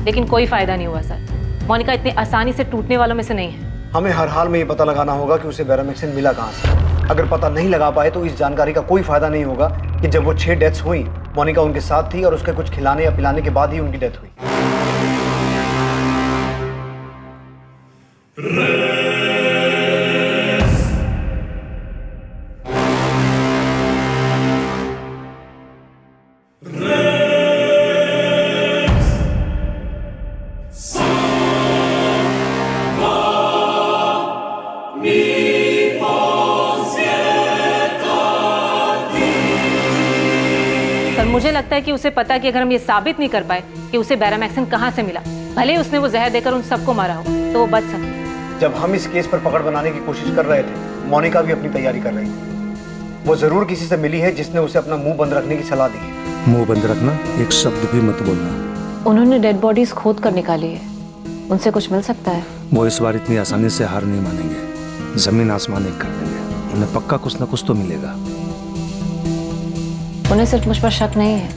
लेकिन कोई फायदा नहीं हुआ सर। मोनिका इतनी आसानी से टूटने वालों में से नहीं है। हमें हर हाल में ये पता लगाना होगा कि उसे बैरामैक्सिन मिला कहाँ से। अगर पता नहीं लगा पाए तो इस जानकारी का कोई फायदा नहीं होगा कि जब वो 6 डेथ्स हुई, मोनिका उनके साथ थी और उसके कुछ खिलाने या पिलाने के बाद ही उनकी डेथ हुई। मुझे लगता है कि उसे पता है कि अगर हम ये साबित नहीं कर पाए कि उसे बैरामैक्सिन कहाँ से मिला, भले ही उसने वो जहर देकर उन सबको मारा हो, तो वो बच सकती। जब हम इस केस पर पकड़ बनाने की कोशिश कर रहे थे, मोनिका भी अपनी तैयारी कर रही थी। वो जरूर किसी से मिली है जिसने उसे अपना मुंह बंद रखने की सलाह दी है। मुंह बंद रखना, एक शब्द भी मत बोलना। उन्होंने डेड बॉडीज खोद कर निकाली है, उनसे कुछ मिल सकता है? वो इस बार इतनी आसानी से हार नहीं मानेंगे, जमीन आसमान एक कर देंगे। उन्हें पक्का कुछ ना कुछ तो मिलेगा। उन्हें सिर्फ मुझ पर शक नहीं है,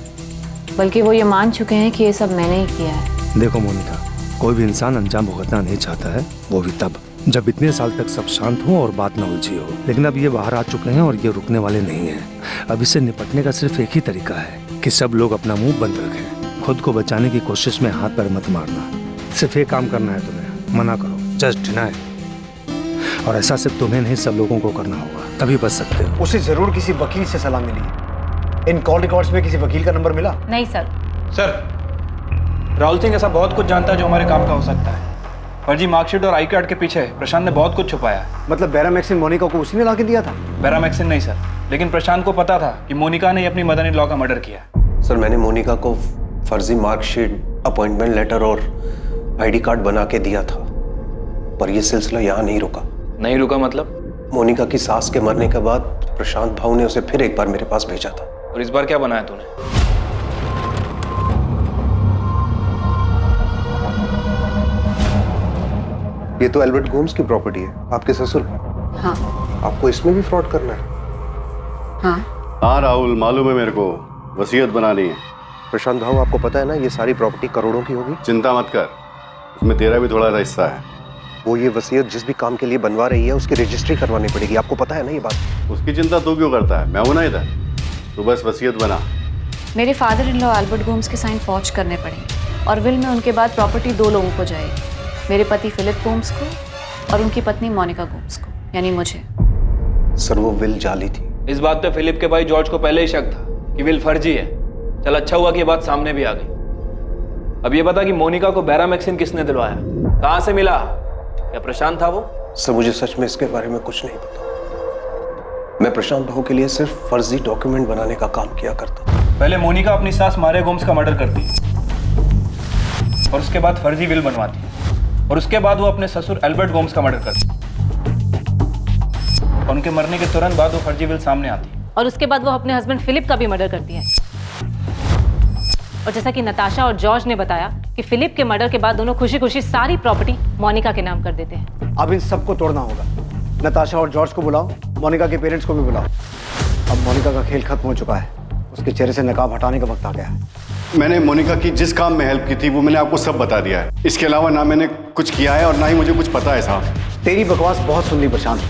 बल्कि वो ये मान चुके हैं कि ये सब मैंने ही किया है। देखो मोनिका, कोई भी इंसान अंजाम भुगतना नहीं चाहता है, वो भी तब जब इतने साल तक सब शांत हो और बात न उलझी हो। लेकिन अब ये बाहर आ चुके हैं और ये रुकने वाले नहीं हैं। अब इससे निपटने का सिर्फ एक ही तरीका है कि सब लोग अपना मुंह बंद रखें। खुद को बचाने की कोशिश में हाथ पैर मत मारना। सिर्फ एक काम करना है तुम्हें, मना करो, जस्ट डिनाई। और ऐसा सिर्फ तुम्हें नहीं, सब लोगों को करना होगा, तभी बच सकते हो। उसे जरूर किसी वकील से सलाह मिली है। इन कॉल रिकॉर्ड्स में किसी वकील का नंबर मिला? नहीं सर। सर, राहुल सिंह ऐसा बहुत कुछ जानता है जो हमारे काम का हो सकता है। फर्जी मार्कशीट और आई कार्ड के पीछे प्रशांत ने बहुत कुछ छुपाया है। मतलब बैरामैक्सिन मोनिका को उसी ने ला के दिया था? बैरामैक्सिन नहीं सर, लेकिन प्रशांत को पता था कि मोनिका ने अपनी मदर इन लॉ का मर्डर किया है। सर, मैंने मोनिका को फर्जी मार्कशीट, अपॉइंटमेंट लेटर और आईडी कार्ड बना के दिया था, पर यह सिलसिला यहाँ नहीं रुका। नहीं रुका मतलब? मोनिका की सास के मरने के बाद प्रशांत भाऊ ने उसे फिर एक बार मेरे पास भेजा था। और इस बार क्या बनाया तूने? ये तो एल्बर्ट गोम्स की प्रॉपर्टी है, आपके ससुर की। हाँ। आपको इसमें भी फ्रॉड करना है? हाँ राहुल, मालूम है मेरे को, वसीयत बनानी है। प्रशांत भाऊ, आपको पता है ना ये सारी प्रॉपर्टी करोड़ों की होगी। चिंता मत कर, उसमें तेरा भी थोड़ा सा हिस्सा है। वो ये वसीयत जिस भी काम के लिए बनवा रही है उसकी रजिस्ट्री करवानी पड़ेगी, आपको पता है ना ये बात? उसकी चिंता तू क्यों करता है, मैं हूं ना इधर, तू बस वसीयत बना। मेरे father in law Albert Gomes के साइन फॉर्ज करने पड़ेंगे और विल में उनके बाद प्रॉपर्टी 2 लोगों को जाएगी, मेरे पति फिलिप गोम्स को और उनकी पत्नी मोनिका गोम्स को, यानी मुझे। सर, वो विल जाली थी। इस बात पे फिलिप के भाई जॉर्ज को पहले ही शक था कि विल फर्जी है। चल, अच्छा हुआ कि ये बात सामने भी आ गई। अब ये बता कि मोनिका को बैरामैक्सिन किसने दिलवाया, कहां से मिला, क्या प्रशांत था वो? सर, मुझे सच में इसके बारे में कुछ नहीं पता। मैं प्रशांत भाऊ के लिए सिर्फ फर्जी डॉक्यूमेंट बनाने का काम किया करता था। पहले मोनिका अपनी सास मारिया गोम्स का मर्डर करती है और उसके बाद फर्जी विल बनवाती है और उसके बाद वो अपने ससुर एल्बर्ट गोम्स का मर्डर करती है और उनके मरने के तुरंत बाद वो फर्जी विल सामने आती है और उसके बाद वो अपने हस्बैंड फिलिप का भी मर्डर करती है। और जैसा कि नताशा और जॉर्ज ने बताया कि फिलिप के मर्डर के बाद दोनों खुशी खुशी सारी प्रॉपर्टी मोनिका के नाम कर देते हैं। अब इन सबको तोड़ना होगा। नताशा और जॉर्ज को बुलाओ, मोनिका के पेरेंट्स को भी बुलाओ। अब मोनिका का खेल खत्म हो चुका है, उसके चेहरे से नकाब हटाने का वक्त आ गया है। मैंने मोनिका की जिस काम में हेल्प की थी वो मैंने आपको सब बता दिया है। इसके अलावा ना मैंने कुछ किया है और ना ही मुझे कुछ पता है साहब। तेरी बकवास बहुत सुन ली प्रशांत।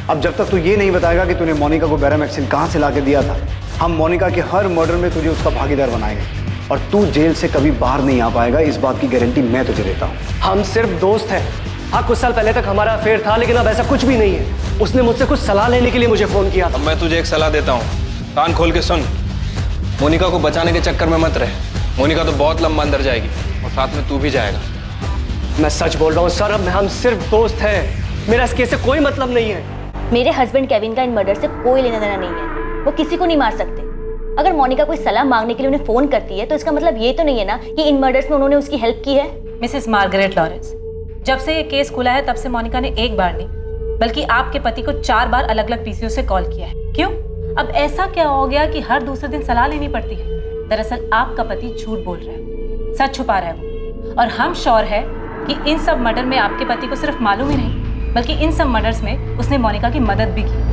अब जब तक तू ये नहीं बताएगा कि तूने मोनिका को बैरामैक्सिन कहाँ से ला के दिया था, हम मोनिका के हर मर्डर में तुझे उसका भागीदार बनाएंगे और तू जेल से कभी बाहर नहीं आ पाएगा। इस बात की गारंटी मैं तुझे देता हूँ। हम सिर्फ दोस्त हैं। हाँ, कुछ साल पहले तक हमारा अफेयर था, लेकिन अब ऐसा कुछ भी नहीं है। उसने मुझसे कुछ सलाह लेने के लिए मुझे फोन किया था। अब मैं तुझे एक सलाह देता हूँ, कान खोल के सुन। मोनिका को बचाने के चक्कर में मत रहे। मोनिका तो बहुत लंबा अंदर जाएगी और साथ में तू भी जाएगा। मैं सच बोल रहा हूँ सर, अब हम सिर्फ दोस्त हैं। मेरा इस केस से कोई मतलब नहीं है। मेरे हस्बैंड केविन का इन मर्डर से कोई लेना देना नहीं है। वो किसी को नहीं मार सकते। अगर मोनिका कोई सलाह मांगने के लिए उन्हें फोन करती है तो इसका मतलब ये तो नहीं है ना कि इन मर्डर्स में उन्होंने उसकी हेल्प की है। मिसेस मार्गरेट लॉरेंस, जब से ये केस खुला है तब से मोनिका ने एक बार नहीं बल्कि आपके पति को 4 बार अलग अलग पीसीओ से कॉल किया है। क्यों? अब ऐसा क्या हो गया कि हर दूसरे दिन सलाह लेनी पड़ती है? दरअसल आपका पति झूठ बोल रहा है, सच छुपा रहा है वो। और हम श्योर है कि इन सब मर्डर में आपके पति को सिर्फ मालूम ही नहीं बल्कि इन सब मर्डर्स में उसने मोनिका की मदद भी की।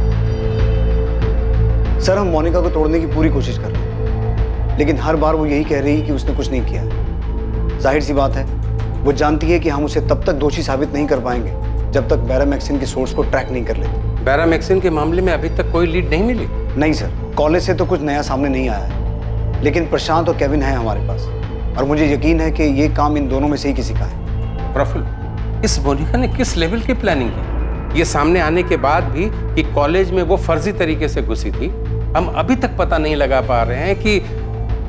सर, हम मोनिका को तोड़ने की पूरी कोशिश कर रहे हैं, लेकिन हर बार वो यही कह रही है कि उसने कुछ नहीं किया। जाहिर सी बात है, वो जानती है कि हम उसे तब तक दोषी साबित नहीं कर पाएंगे जब तक बैरामैक्सिन के सोर्स को ट्रैक नहीं कर लेते। बैरामैक्सिन के मामले में अभी तक कोई लीड नहीं मिली? नहीं सर, कॉलेज से तो कुछ नया सामने नहीं आया है, लेकिन प्रशांत और केविन है हमारे पास और मुझे यकीन है कि ये काम इन दोनों में से ही किसी का है। प्रफुल्ल, इस मोनिका ने किस लेवल की प्लानिंग की? ये सामने आने के बाद भी कि कॉलेज में वो फर्जी तरीके से घुसी थी, हम अभी तक पता नहीं लगा पा रहे हैं कि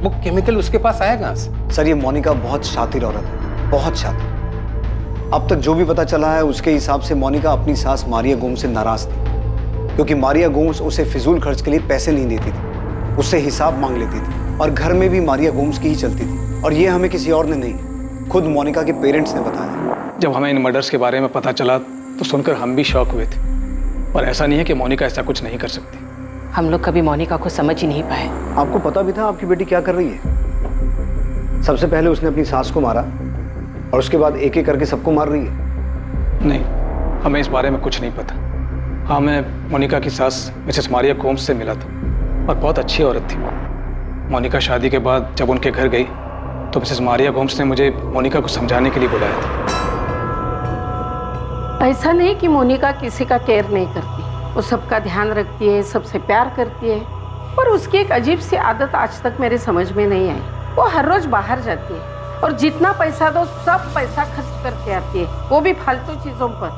वो केमिकल उसके पास आया कहां से। सर, ये मोनिका बहुत शातिर औरत है, बहुत शातिर। अब तक जो भी पता चला है उसके हिसाब से मोनिका अपनी सास मारिया गोम्स से नाराज थी, क्योंकि मारिया गोम्स उसे फिजूल खर्च के लिए पैसे नहीं देती थी, उससे हिसाब मांग लेती थी और घर में भी मारिया गोम्स की ही चलती थी। और ये हमें किसी और ने नहीं, खुद मोनिका के पेरेंट्स ने बताया। जब हमें इन मर्डर्स के बारे में पता चला तो सुनकर हम भी शॉक हुए थे, पर ऐसा नहीं है कि मोनिका ऐसा कुछ नहीं कर सकती। हम लोग कभी मोनिका को समझ ही नहीं पाए। आपको पता भी था आपकी बेटी क्या कर रही है? सबसे पहले उसने अपनी सास को मारा और उसके बाद एक एक करके सबको मार रही है। नहीं, हमें इस बारे में कुछ नहीं पता। हाँ, मैं मोनिका की सास मिसेस मारिया गोम्स से मिला था और बहुत अच्छी औरत थी। मोनिका शादी के बाद जब उनके घर गई तो मिसेस मारिया गोम्स ने मुझे मोनिका को समझाने के लिए बुलाया था। ऐसा नहीं कि मोनिका किसी का केयर नहीं करती, वो सबका ध्यान रखती है, सबसे प्यार करती है, पर उसकी एक अजीब सी आदत आज तक मेरे समझ में नहीं आई। वो हर रोज बाहर जाती है और जितना पैसा दो सब पैसा खर्च करके आती है, वो भी फालतू चीजों पर,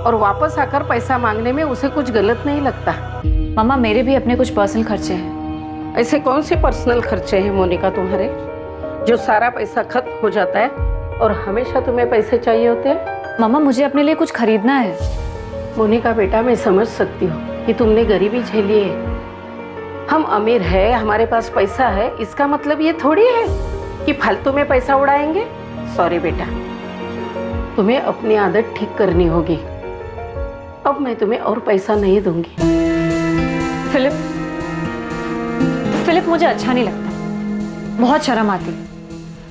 और वापस आकर पैसा मांगने में उसे कुछ गलत नहीं लगता। मम्मा, मेरे भी अपने कुछ पर्सनल खर्चे हैं। ऐसे कौन से पर्सनल खर्चे हैं मोनिका तुम्हारे, जो सारा पैसा खत्म हो जाता है और हमेशा तुम्हें पैसे चाहिए होते हैं? मम्मा, मुझे अपने लिए कुछ खरीदना है। मोनिका बेटा, मैं समझ सकती हूँ कि तुमने गरीबी झेली है। हम अमीर है, हमारे पास पैसा है, इसका मतलब ये थोड़ी है कि फालतू में पैसा उड़ाएंगे। सॉरी बेटा, तुम्हें अपनी आदत ठीक करनी होगी। अब मैं तुम्हें और पैसा नहीं दूंगी। फिलिप, मुझे अच्छा नहीं लगता, बहुत शर्म आती है।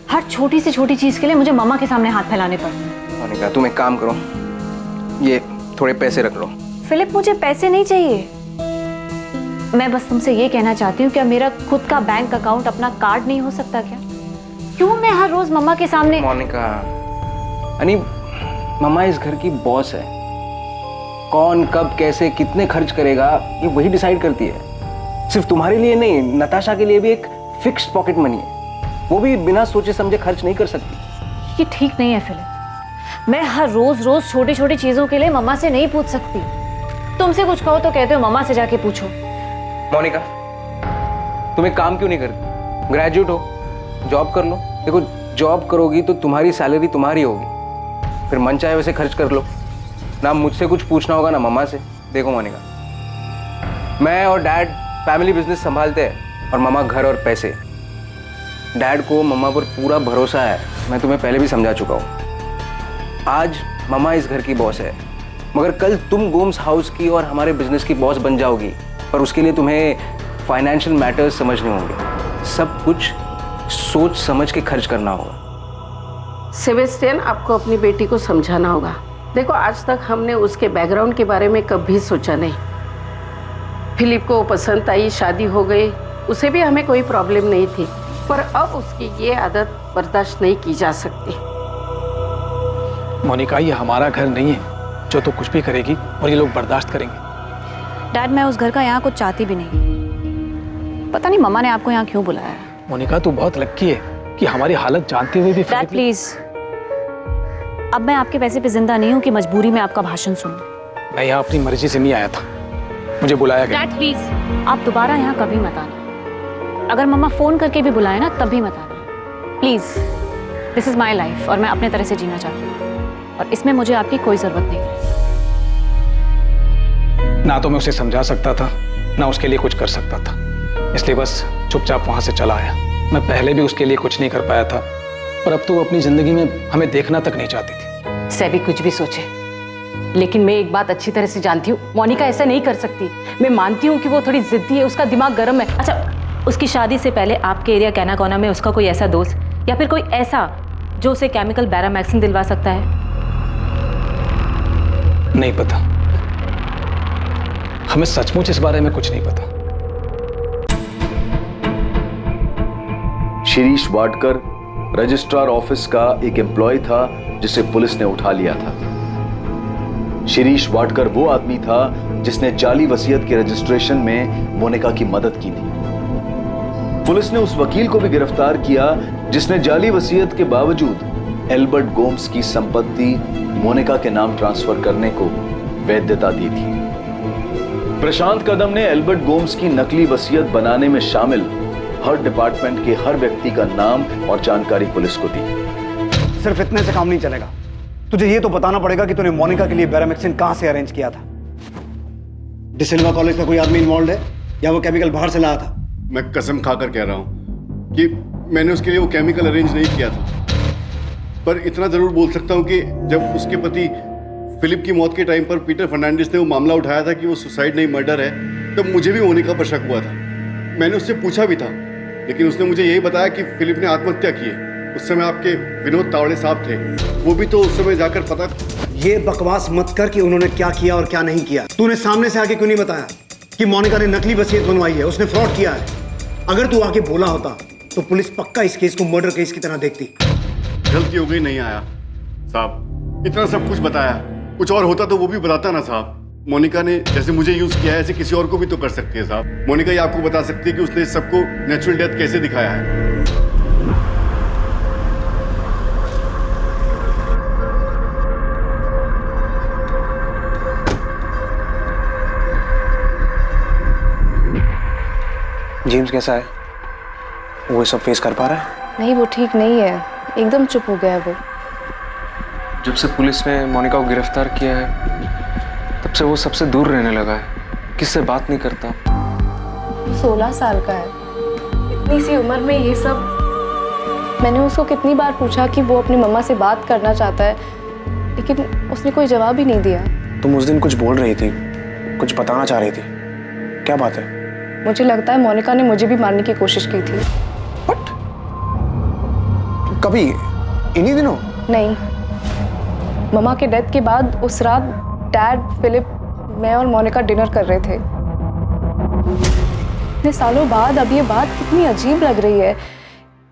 हर छोटी से छोटी चीज के लिए मुझे मम्मा के सामने हाथ फैलाने पड़ते हैं। मोनिका, तुम एक काम करो, ये थोड़े पैसे रख लो। फिलिप, मुझे पैसे नहीं चाहिए। मैं बस तुमसे ये कहना चाहती हूँ, क्या मेरा खुद का बैंक अकाउंट, अपना कार्ड नहीं हो सकता क्या? क्यों मैं हर रोज मम्मा के सामने? मोनिका, यानी मम्मा इस घर की बॉस है। कौन कब कैसे कितने खर्च करेगा ये वही डिसाइड करती है। सिर्फ तुम्हारे लिए नहीं, नताशा के लिए भी एक फिक्स्ड पॉकेट मनी है, वो भी बिना सोचे समझे खर्च नहीं कर सकती। ये ठीक नहीं है फिलिप। मैं हर रोज छोटी छोटी चीजों के लिए मम्मा से नहीं पूछ सकती। तुमसे कुछ कहो तो कहते हो मम्मा से जाके पूछो। मोनिका, तुम एक काम क्यों नहीं करती? ग्रेजुएट हो, जॉब कर लो। देखो, जॉब करोगी तो तुम्हारी सैलरी तुम्हारी होगी, फिर मन चाहे वैसे खर्च कर लो। ना मुझसे कुछ पूछना होगा ना मम्मा से। देखो मोनिका, मैं और डैड फैमिली बिजनेस संभालते हैं और मम्मा घर और पैसे। डैड को मम्मा पर पूरा भरोसा है, मैं तुम्हें पहले भी समझा चुका हूँ। आज मम्मा इस घर की बॉस है, मगर कल तुम गोम्स हाउस की और हमारे बिजनेस की बॉस बन जाओगी, पर उसके लिए तुम्हें फाइनेंशियल मैटर्स समझने होंगे। सब कुछ सोच समझ के खर्च करना होगा। सेबेस्टियन, आपको अपनी बेटी को समझाना होगा। देखो, आज तक हमने उसके बैकग्राउंड के बारे में कभी सोचा नहीं। फिलिप को पसंद आई, शादी हो गई, उसे भी हमें कोई प्रॉब्लम नहीं थी, पर अब उसकी ये आदत बर्दाश्त नहीं की जा सकती। मोनिका, ये हमारा घर नहीं है जो तो कुछ भी करेगी और ये लोग बर्दाश्त करेंगे। डैड, मैं उस घर का यहाँ कुछ चाहती भी नहीं। पता नहीं मम्मा ने आपको यहाँ क्यों बुलाया है। मोनिका, तू बहुत लक्की है कि हमारी हालत जानते हुए भी। डैड प्लीज, अब मैं आपके पैसे पे जिंदा नहीं हूँ कि मजबूरी में आपका भाषण सुनूं। मैं यहाँ अपनी मर्जी से नहीं आया था, मुझे बुलाया गया। डैड प्लीज, आप दोबारा यहाँ कभी मत आना। अगर मम्मा फोन करके भी बुलाए ना, तभी मत आना please. This is my life और मैं अपने तरह से जीना चाहती हूँ, और इसमें मुझे आपकी कोई जरूरत नहीं। ना तो मैं उसे समझा सकता था, ना उसके लिए कुछ कर सकता था, इसलिए बस चुपचाप वहां से चला आया। मैं पहले भी उसके लिए कुछ नहीं कर पाया था, और अब तो वो अपनी जिंदगी में हमें देखना तक नहीं चाहती थी। सेबी कुछ भी सोचे, लेकिन मैं एक बात अच्छी तरह से जानती हूँ, मोनिका ऐसा नहीं कर सकती। मैं मानती हूँ कि वो थोड़ी जिद्दी है, उसका दिमाग गर्म है। अच्छा, उसकी शादी से पहले आपके एरिया कैना कोना में उसका कोई ऐसा दोस्त या फिर कोई ऐसा जो उसे केमिकल बैरामैक्सिन दिलवा सकता है? नहीं पता, हमें सचमुच इस बारे में कुछ नहीं पता। शिरीष वाडकर रजिस्ट्रार ऑफिस का एक एम्प्लॉय था जिसे पुलिस ने उठा लिया था। शिरीष वाडकर वो आदमी था जिसने जाली वसीयत के रजिस्ट्रेशन में मोनिका की मदद की थी। पुलिस ने उस वकील को भी गिरफ्तार किया जिसने जाली वसीयत के बावजूद एल्बर्ट गोम्स की संपत्ति मोनिका के नाम ट्रांसफर करने को वैधता दी थी। प्रशांत कदम ने एल्बर्ट गोम्स की नकली वसीयत बनाने में शामिल हर डिपार्टमेंट के हर व्यक्ति का नाम और जानकारी पुलिस को दी। सिर्फ इतने से काम नहीं चलेगा, तुझे ये तो बताना पड़ेगा कि तूने मोनिका के लिए बैरामेक्सिन कहां से अरेंज किया था। डिसिल्वा कॉलेज का कोई आदमी इन्वॉल्व है या वो केमिकल बाहर से लाया था? मैं कसम खाकर कह रहा हूं कि मैंने उसके लिए वो केमिकल अरेंज नहीं किया था, पर इतना जरूर बोल सकता हूं कि जब उसके पति फिलिप की मौत के टाइम पर पीटर फर्नांडिस ने वो मामला उठाया था कि वो सुसाइड नहीं मर्डर है, तब मुझे भी मोनिका पर शक हुआ था। मैंने उससे पूछा भी था, लेकिन उसने मुझे यही बताया कि फिलिप ने आत्महत्या की है। उस समय आपके विनोद तावड़े साहब थे, वो भी तो उस समय जाकर पता। ये बकवास मत कर कि उन्होंने क्या किया और क्या नहीं किया। तूने सामने से आके क्यों नहीं बताया कि मोनिका ने नकली वसीयत बनवाई है, उसने फ्रॉड किया है? अगर तू आके बोला होता तो पुलिस पक्का इस केस को मर्डर केस की तरह देखती। गलती हो गई, नहीं आया साहब। इतना सब कुछ बताया, कुछ और होता तो वो भी बताता ना साहब। मोनिका ने जैसे मुझे यूज किया है, ऐसे किसी और को भी तो कर सकती है साहब। मोनिका ये आपको बता सकती है कि उसने सबको नेचुरल डेथ कैसे दिखाया है। जेम्स कैसा है? वो सब फेस कर पा रहा है? नहीं, वो ठीक नहीं है, एकदम चुप हो गया है वो। जब से पुलिस ने मोनिका को गिरफ्तार किया है तब से वो सबसे दूर रहने लगा है, किससे बात नहीं करता। वो 16 साल का है, इतनी सी उम्र में ये सब। मैंने उसको कितनी बार पूछा कि वो अपनी मम्मा से बात करना चाहता है, लेकिन उसने कोई जवाब ही नहीं दिया। तुम उस दिन कुछ बोल रही थी, कुछ बताना चाह रही थी, क्या बात है? मुझे लगता है मोनिका ने मुझे भी मारने की कोशिश की थी। कभी? इन्हीं दिनों? नहीं, मम्मा के डेथ के बाद उस रात डैड, फिलिप, मैं और मोनिका डिनर कर रहे थे। इतने सालों बाद अब ये बात कितनी अजीब लग रही है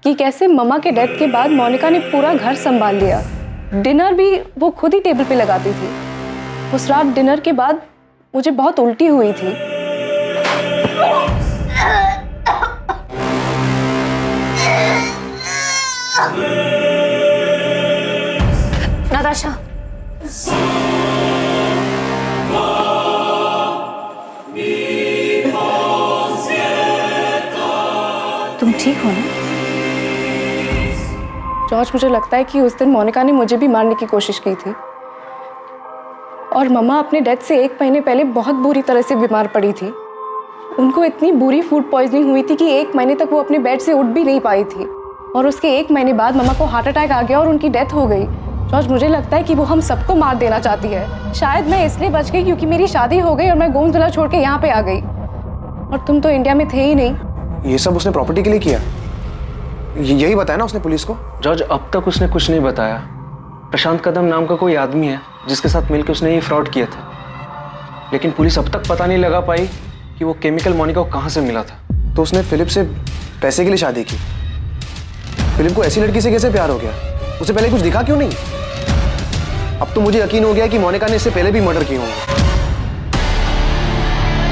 कि कैसे मम्मा के डेथ के बाद मोनिका ने पूरा घर संभाल लिया। डिनर भी वो खुद ही टेबल पे लगाती थी। उस रात डिनर के बाद मुझे बहुत उल्टी हुई थी। नाताशा, तुम ठीक हो ना? जॉर्ज, मुझे लगता है कि उस दिन मोनिका ने मुझे भी मारने की कोशिश की थी। और मम्मा अपने डेथ से 1 महीने पहले बहुत बुरी तरह से बीमार पड़ी थी। उनको इतनी बुरी फूड पॉइजनिंग हुई थी कि 1 महीने तक वो अपने बेड से उठ भी नहीं पाई थी। और उसके 1 महीने बाद मम्मा को हार्ट अटैक आ गया और उनकी डेथ हो गई। जॉर्ज, मुझे लगता है कि वो हम सबको मार देना चाहती है। शायद मैं इसलिए बच गई क्योंकि मेरी शादी हो गई और मैं गोंदवाला छोड़ के यहाँ पे आ गई, और तुम तो इंडिया में थे ही नहीं। ये सब उसने प्रॉपर्टी के लिए किया? यही बताया ना उसने पुलिस को? जॉर्ज, अब तक उसने कुछ नहीं बताया। प्रशांत कदम नाम का कोई आदमी है जिसके साथ मिलकर उसने ये फ्रॉड किया था, लेकिन पुलिस अब तक पता नहीं लगा पाई कि वो केमिकल मोनिका को कहाँ से मिला था। तो उसने फिलिप से पैसे के लिए शादी की। फिलिप को ऐसी लड़की से कैसे प्यार हो गया? उसे पहले कुछ दिखा क्यों नहीं? अब तो मुझे यकीन हो गया कि मोनिका ने इससे पहले भी मर्डर किए होंगे।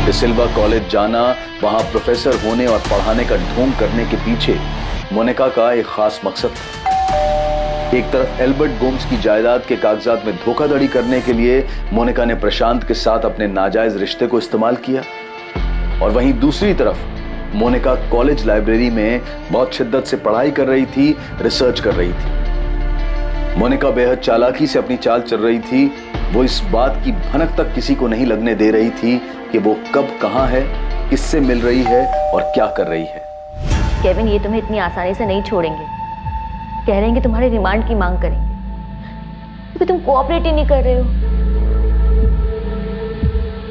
डिसिल्वा कॉलेज जाना, वहां प्रोफेसर होने और पढ़ाने का ढोंग करने के पीछे मोनिका का एक खास मकसद था। एक तरफ एल्बर्ट गोम्स की जायदाद के कागजात में धोखाधड़ी करने के लिए मोनिका ने प्रशांत के साथ अपने नाजायज रिश्ते को इस्तेमाल किया, और वहीं दूसरी तरफ मोनिका कॉलेज लाइब्रेरी में बहुत शिद्दत से पढ़ाई कर रही थी, रिसर्च कर रही थी। मोनिका बेहद चालाकी से अपनी चाल चल रही थी। वो इस बात की भनक तक किसी को नहीं लगने दे रही थी कि वो कब, कहां है, किससे मिल रही है और क्या कर रही है। केविन, ये तुम्हें इतनी आसानी से नहीं छोड़ेंगे। कह रहे हैं कि तुम्हारे रिमांड की मांग करेंगे क्योंकि तुम कोऑपरेट ही नहीं कर रहे हो।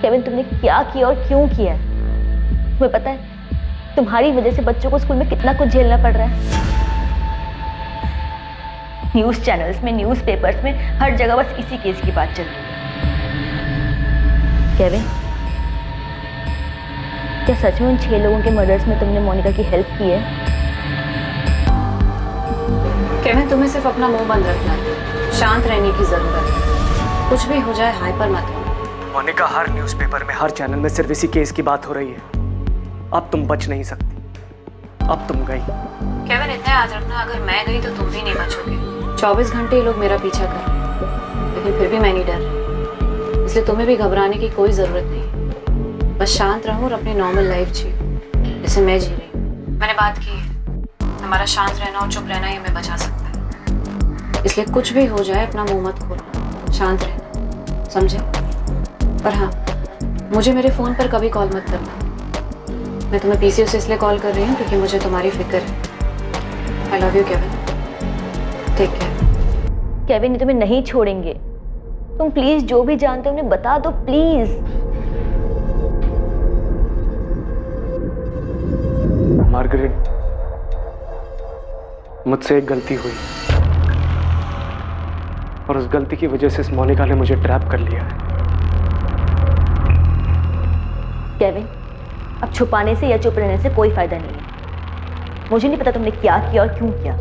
केविन, तुमने क्या किया और क्यों किया? तुम्हें पता है तुम्हारी वजह से बच्चों को स्कूल में कितना कुछ झेलना पड़ रहा है। न्यूज चैनल्स में, न्यूज पेपर्स में, हर जगह बस इसी केस की बात चल रही है। केविन, क्या सच में उन 6 लोगों के मर्डर्स में तुमने मोनिका की हेल्प की है? केविन, तुम्हें सिर्फ अपना मुंह बंद रखना है, शांत रहने की जरूरत है। कुछ भी हो जाए हाइपर मत हो। मोनिका, हर न्यूज़पेपर में, हर चैनल में सिर्फ इसी केस की बात हो रही है। अब तुम बच नहीं सकती, अब तुम गई। केविन, इतना याद रखना, अगर मैं गई तो तुम भी नहीं बचोगे। 24 घंटे ये लोग मेरा पीछा कर रहे हैं, लेकिन फिर भी मैं नहीं डर रही। इसलिए तुम्हें भी घबराने की कोई जरूरत नहीं। बस शांत रहो और अपनी नॉर्मल लाइफ जियो जैसे मैं जी रही हूँ। मैंने बात की है, हमारा शांत रहना और चुप रहना ही हमें बचा सकता है। इसलिए कुछ भी हो जाए अपना मुंह मत खोलना, शांत रहना, समझे? पर हाँ, मुझे मेरे फ़ोन पर कभी कॉल मत करना। मैं तुम्हें पीसीओ से इसलिए कॉल कर रही हूँ क्योंकि मुझे तुम्हारी फिक्र है। I love you Kevin, take care. Kevin, ये तुम्हें नहीं छोड़ेंगे। तुम प्लीज जो भी जानते हो उन्हें बता दो, प्लीज। मार्गरेट, मुझसे एक गलती हुई और उस गलती की वजह से इस मोनिका ने मुझे ट्रैप कर लिया है। केविन, अब छुपाने से या चुप रहने से कोई फायदा नहीं है। मुझे नहीं पता तुमने क्या किया और क्यों किया,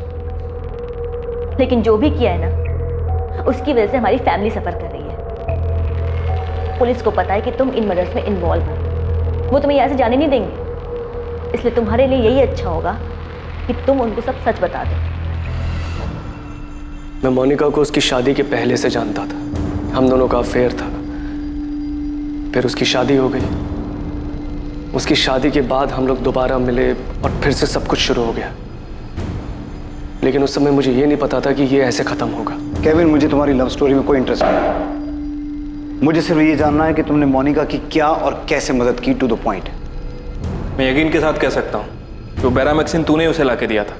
लेकिन जो भी किया है ना, उसकी वजह से हमारी फैमिली सफर कर रही है। पुलिस को पता है कि तुम इन मर्डर्स में इन्वॉल्व हो, वो तुम्हें यहाँ से जाने नहीं देंगे। इसलिए तुम्हारे लिए यही अच्छा होगा कि तुम उनको सब सच बता दो। मैं मोनिका को उसकी शादी के पहले से जानता था, हम दोनों का अफेयर था। फिर उसकी शादी हो गई। उसकी शादी के बाद हम लोग दोबारा मिले और फिर से सब कुछ शुरू हो गया। लेकिन उस समय मुझे ये नहीं पता था कि ये ऐसे खत्म होगा। केविन, मुझे तुम्हारी लव स्टोरी में कोई इंटरेस्ट नहीं। मुझे सिर्फ ये जानना है कि तुमने मोनिका की क्या और कैसे मदद की, टू द पॉइंट। मैं यकीन के साथ कह सकता हूँ कि वो बैरामैक्सिन तूने उसे लाके दिया था।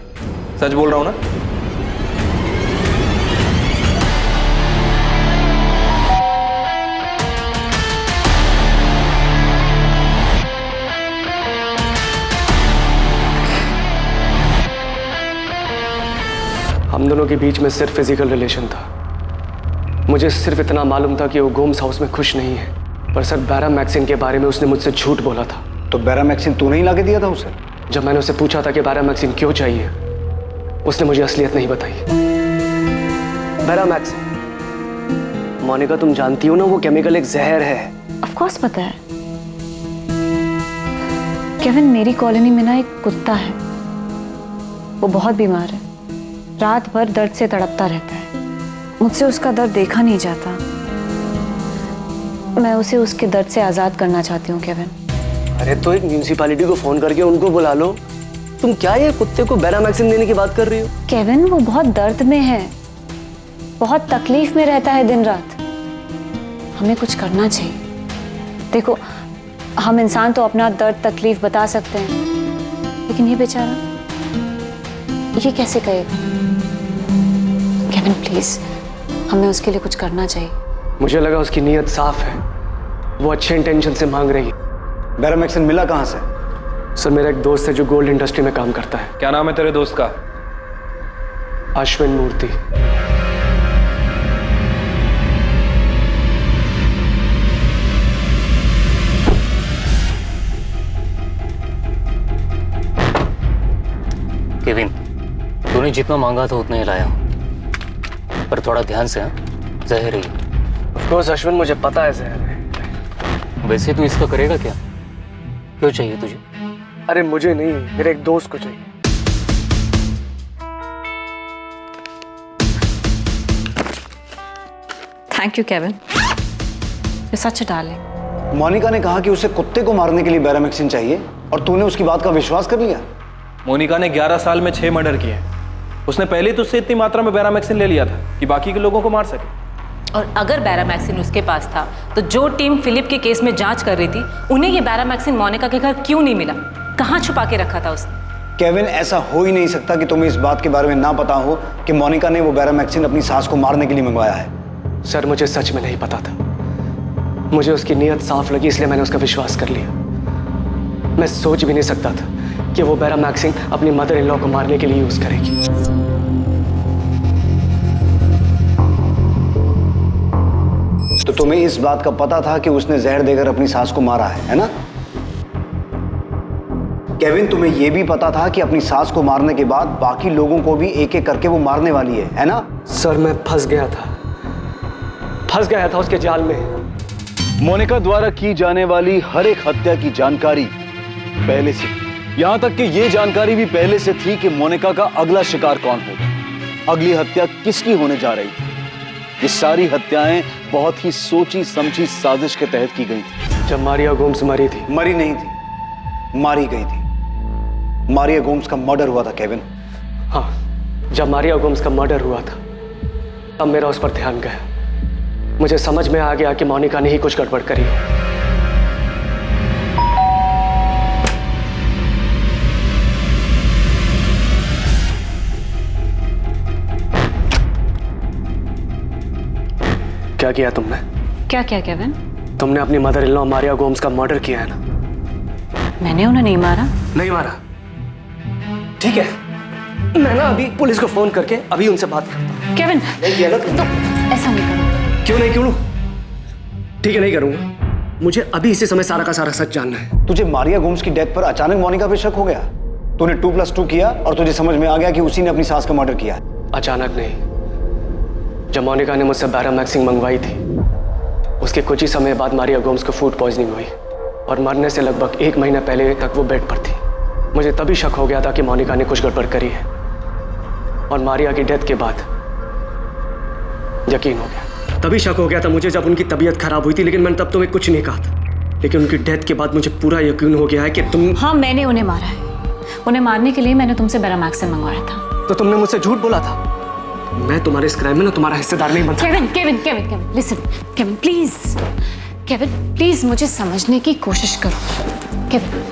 सच बोल रहा हूँ ना? हम दोनों के बीच में सिर्फ फिजिकल रिलेशन था। मुझे सिर्फ इतना मालूम था कि वो गोम्स हाउस में खुश नहीं है, पर सर बैरामैक्सिन के बारे में उसने मुझसे झूठ बोला था। तो बैरामैक्सिन तूने ही लाके दिया था उसे? जब मैंने उसे पूछा था कि बैरामैक्सिन क्यों चाहिए, उसने मुझे असलियत नहीं बताई। बैरामैक्सिन, मोनिका तुम जानती हो ना, वो केमिकल एक जहर है। ऑफ कोर्स पता है केविन, मेरी कॉलोनी में ना एक कुत्ता है, वो बहुत बीमार है, रात भर दर्द से तड़पता रहता है। मुझसे उसका दर्द देखा नहीं जाता। मैं उसे उसके दर्द से आज़ाद करना चाहती हूँ केविन। अरे तो एक म्यूनिसिपैलिटी को फोन करके उनको बुला लो। तुम क्या ये कुत्ते को बैरामैक्सिन देने की बात कर रही हो? केविन, वो बहुत दर्द में है, बहुत तकलीफ में रहता है दिन रात। हमें कुछ करना चाहिए। देखो, हम इंसान तो अपना दर्द तकलीफ बता सकते हैं, लेकिन ये बेचारा ये कैसे कहेगा? केविन प्लीज, हमें उसके लिए कुछ करना चाहिए। मुझे लगा उसकी नीयत साफ है, वो अच्छे इंटेंशन से मांग रही है। बैरामैक्सिन मिला कहाँ से? सर, मेरा एक दोस्त है जो गोल्ड इंडस्ट्री में काम करता है। क्या नाम है तेरे दोस्त का? अश्विन मूर्ति। केविन, तूने जितना मांगा था उतना ही लाया हूं, पर थोड़ा ध्यान से। जहर ही। ऑफ कोर्स अश्विन, मुझे पता है जहर है। वैसे तू इसका करेगा क्या? क्यों चाहिए तुझे? अरे मुझे नहीं, मेरे एक दोस्त को चाहिए। थैंक यू केविन, ये सच है डार्लिंग। मोनिका ने कहा कि उसे कुत्ते को मारने के लिए बैरामैक्सिन चाहिए और तूने उसकी बात का विश्वास कर लिया। मोनिका ने 11 साल में 6 मर्डर किए। उसने पहले ही तुझसे इतनी मात्रा में बैरामैक्सिन ले लिया था कि बाकी के लोगों को मार सके। और अगर बैरामैक्सिन उसके पास था तो जो टीम फिलिप के केस में जांच कर रही थी, उन्हें ये बैरामैक्सिन मोनिका के घर क्यों नहीं मिला? कहाँ छुपा के रखा था उसने? केविन, ऐसा हो ही नहीं सकता कि तुम्हें इस बात के बारे में ना पता हो कि मोनिका ने वो बैरामैक्सिन अपनी सास को मारने के लिए मंगवाया है। सर, मुझे सच में नहीं पता था। मुझे उसकी नीयत साफ लगी, इसलिए मैंने उसका विश्वास कर लिया। मैं सोच भी नहीं सकता था कि वो बैरामैक्सिन अपनी मदर इन लॉ को मारने के लिए यूज करेगी। तो तुम्हें इस बात का पता था कि उसने जहर देकर अपनी सास को मारा है ना? केविन, तुम्हें यह भी पता था कि अपनी सास को मारने के बाद बाकी लोगों को भी एक एक करके वो मारने वाली है ना? सर, मैं फंस गया था उसके जाल में। मोनिका द्वारा की जाने वाली हर एक हत्या की जानकारी पहले से थी। यहां तक कि यह जानकारी भी पहले से थी कि मोनिका का अगला शिकार कौन होगा, अगली हत्या किसकी होने जा रही थी। ये सारी हत्याएं बहुत ही सोची समझी साजिश के तहत की गई थी। जब मारिया गोम्स मरी थी। मरी नहीं थी, मारी गई थी। मारिया गोम्स का मर्डर हुआ था केविन। हाँ, जब मारिया गोम्स का मर्डर हुआ था तब मेरा उस पर ध्यान गया। मुझे समझ में आ गया कि मोनिका ने ही कुछ गड़बड़ करी। क्या किया तुमने? क्या क्या केविन? तुमने अपनी mother in law Maria Gomes का मर्डर किया है ना? मैंने उन्हें नहीं मारा। नहीं मारा? ठीक है, मैं ना अभी पुलिस को फोन करके अभी उनसे बात करता हूँ। केविन, नहीं किया ना तो ऐसा नहीं करो। क्यों नहीं करूँ? ठीक है, नहीं करूँगा। मुझे अभी इसी समय सारा का सारा सच जानना है। तुझे मारिया गोम्स की डेथ पर अचानक मोनिका पे शक हो गया? तूने 2+2 किया और तुझे समझ में आ गया कि उसी ने अपनी सास का मर्डर किया है? अचानक नहीं, जब मोनिका ने मुझसे बैरामैक्सिन मंगवाई थी उसके कुछ ही समय बाद मारिया गोम्स को फूड पॉइजनिंग हुई और मरने से लगभग 1 महीना पहले तक वो बेड पर थी। मुझे तभी शक हो गया था कि मोनिका ने कुछ गड़बड़ करी है और मारिया की डेथ के बाद यकीन हो गया। तभी शक हो गया था मुझे जब उनकी तबीयत खराब हुई थी, लेकिन मैंने तब तुम्हें कुछ नहीं कहा था। लेकिन उनकी डेथ के बाद मुझे पूरा यकीन हो गया है कि तुम... हाँ, मैंने उन्हें मारा है। उन्हें मारने के लिए मैंने तुमसे बैरामैक्सिन मंगवाया था। तो तुमने मुझसे झूठ बोला था। मैं तुम्हारे इस क्राइम में ना तुम्हारा हिस्सेदार नहीं बन सकता। Kevin, Kevin, Kevin, Kevin, listen, Kevin, please, Kevin, please मुझे समझने की कोशिश करो। केविन,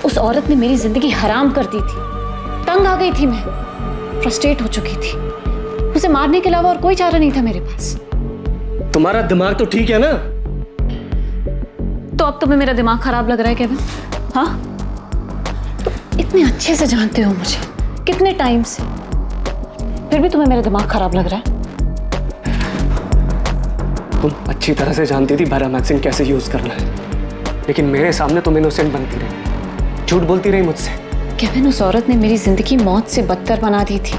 उस औरत ने मेरी जिंदगी हराम कर दी थी। तंग आ गई थी मैं, फ्रस्ट्रेट हो चुकी थी। उसे मारने के अलावा और कोई चारा नहीं था मेरे पास। तुम्हारा दिमाग तो ठीक है ना? तो अब तुम्हें मेरा दिमाग खराब लग रहा है केविन? हाँ, इतने अच्छे से जानते हो मुझे, कितने टाइम से, फिर भी तुम्हें मेरा दिमाग खराब लग रहा है? तुम अच्छी तरह से जानती थी बैरामैक्सिन कैसे यूज करना है, लेकिन मेरे सामने तुम इनोसेंट बनती रही, झूठ बोलती रही मुझसे। केविन, उस औरत ने मेरी जिंदगी मौत से बदतर बना दी थी।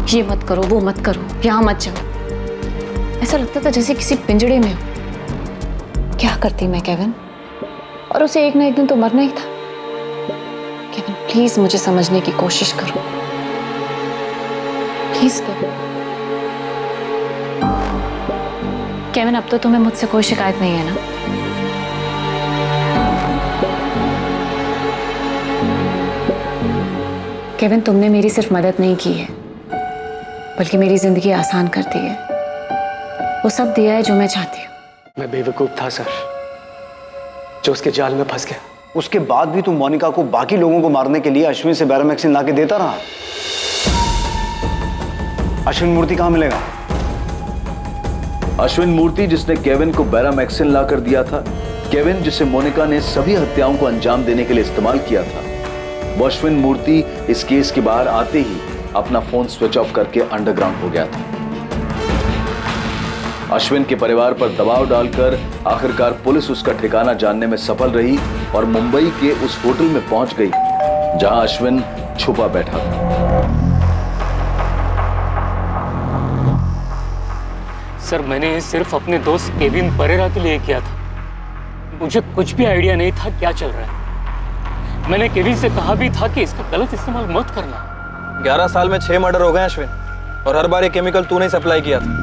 ये मत करो, वो मत करो, यहाँ मत जाओ। ऐसा लगता था जैसे किसी पिंजड़े में हो। क्या करती मैं केविन? और उसे एक ना एक दिन तो मरना ही था। केविन, प्लीज मुझे समझने की कोशिश करो, प्लीज केविन। केविन, अब तो तुम्हें मुझसे कोई शिकायत नहीं है ना? केविन, तुमने मेरी सिर्फ मदद नहीं की है, बल्कि मेरी जिंदगी आसान कर दी है। वो सब दिया है जो मैं चाहती हूँ। मैं बेवकूफ था सर, जो उसके जाल में फंस गया। उसके बाद भी तू मोनिका को बाकी लोगों को मारने के लिए अश्विन से बैरामैक्सिन लाके देता रहा। अश्विन मूर्ति कहाँ मिलेगा? अश्विन मूर्ति जिसने केविन को बैरामैक्सिन लाकर दिया था, केविन जिसे मोनिका ने सभी हत्याओं को अंजाम देने के लिए इस्तेमाल किया था, वो अश्विन मूर्ति इस केस के बाहर आते ही अपना फोन स्विच ऑफ करके अंडरग्राउंड हो गया था। अश्विन के परिवार पर दबाव डालकर आखिरकार पुलिस उसका ठिकाना जानने में सफल रही और मुंबई के उस होटल में पहुंच गई जहां अश्विन छुपा बैठा था। सर, मैंने सिर्फ अपने दोस्त केविन परेरा के लिए किया था। मुझे कुछ भी आइडिया नहीं था क्या चल रहा है। मैंने केविन से कहा भी था कि इसका गलत इस्तेमाल मत करना। 11 साल में 6 मर्डर हो गए अश्विन, और हर बार ये केमिकल तूने सप्लाई किया था।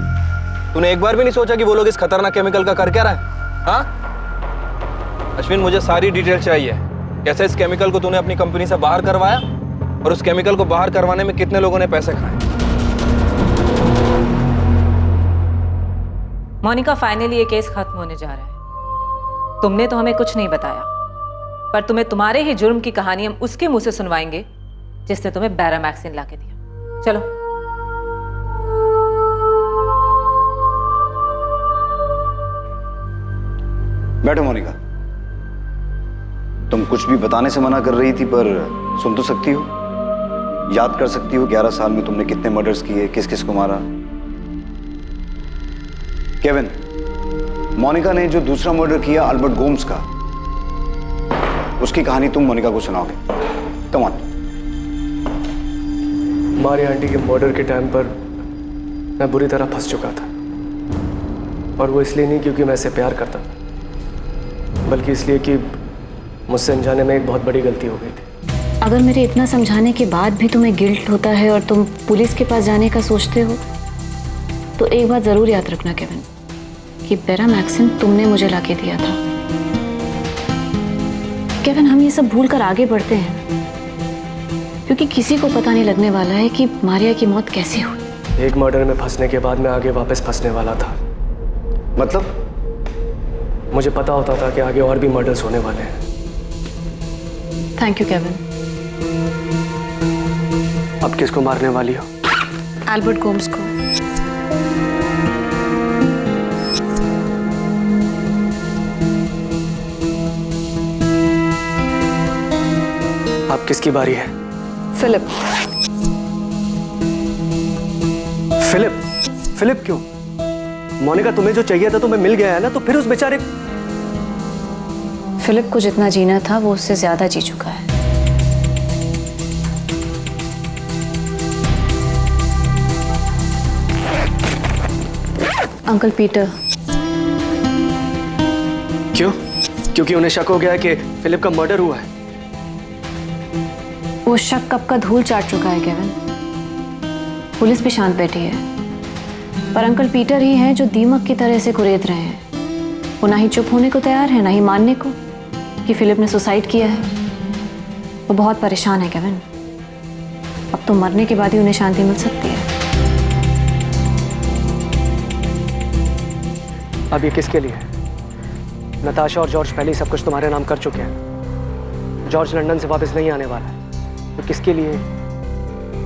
तूने एक बार भी नहीं सोचा कि वो लोग इस खतरनाक केमिकल का कर क्या रहा है? हाँ अश्विन, मुझे सारी डिटेल चाहिए। कैसे इस केमिकल को तूने अपनी कंपनी से बाहर करवाया और उस केमिकल को बाहर करवाने में कितने लोगों ने पैसे खाए? मोनिका, फाइनली ये केस खत्म होने जा रहा है। तुमने तो हमें कुछ नहीं बताया, पर तुम्हें तुम्हारे ही जुर्म की कहानी हम उसके मुंह से सुनवाएंगे जिसने तुम्हें बैरामैक्सिन लाके दिया। चलो। बैठो मोनिका। तुम कुछ भी बताने से मना कर रही थी, पर सुन तो सकती हो? याद कर सकती हो 11 साल में तुमने कितने मर्डर्स किए, किस किस को मारा? केविन, मोनिका ने जो दूसरा मर्डर किया अल्बर्ट गोम्स का, उसकी कहानी तुम मोनिका को सुनाओगे। Come on. हमारी आंटी के मर्डर के टाइम पर मैं बुरी तरह फंस चुका था, और वो इसलिए नहीं क्योंकि मैं इसे प्यार करता था, बल्कि इसलिए कि मुझसे अनजाने में एक बहुत बड़ी गलती हो गई थी। अगर मेरे इतना समझाने के बाद भी तुम्हें गिल्ट होता है और तुम पुलिस के पास जाने का सोचते हो, तो एक बात जरूर याद रखना केविन, कि बैरामैक्सिन तुमने मुझे लाके दिया था। केविन, हम ये सब भूल कर आगे बढ़ते हैं, क्योंकि किसी को पता नहीं लगने वाला है कि मारिया की मौत कैसे हुई। एक मर्डर में फंसने के बाद मैं आगे वापस फंसने वाला था। मतलब? मुझे पता होता था कि आगे और भी मर्डर्स होने वाले हैं। Thank you Kevin. अब किसको मारने वाली हो? अल्बर्ट गोम्स को। अब किसकी बारी है? फिलिप। फिलिप? फिलिप क्यों? मोनिका, तुम्हें जो चाहिए था तुम्हें मिल गया है ना, तो फिर उस बेचारे। फिलिप को जितना जीना था वो उससे ज्यादा जी चुका है। Uncle Peter. क्यों? क्योंकि उन्हें शक हो गया है कि फिलिप का मर्डर हुआ है। वो शक कब का धूल चाट चुका है केविन। पुलिस भी शांत बैठी है, पर अंकल पीटर ही हैं जो दीमक की तरह से कुरेद रहे हैं। वो ना ही चुप होने को तैयार है, ना ही मानने को कि फिलिप ने सुसाइड किया है। वो बहुत परेशान है केविन। अब तो मरने के बाद ही उन्हें शांति मिल सकती है। अब ये किसके लिए है? नताशा और जॉर्ज पहले ही सब कुछ तुम्हारे नाम कर चुके हैं। जॉर्ज लंदन से वापस नहीं आने वाला है, तो किसके लिए?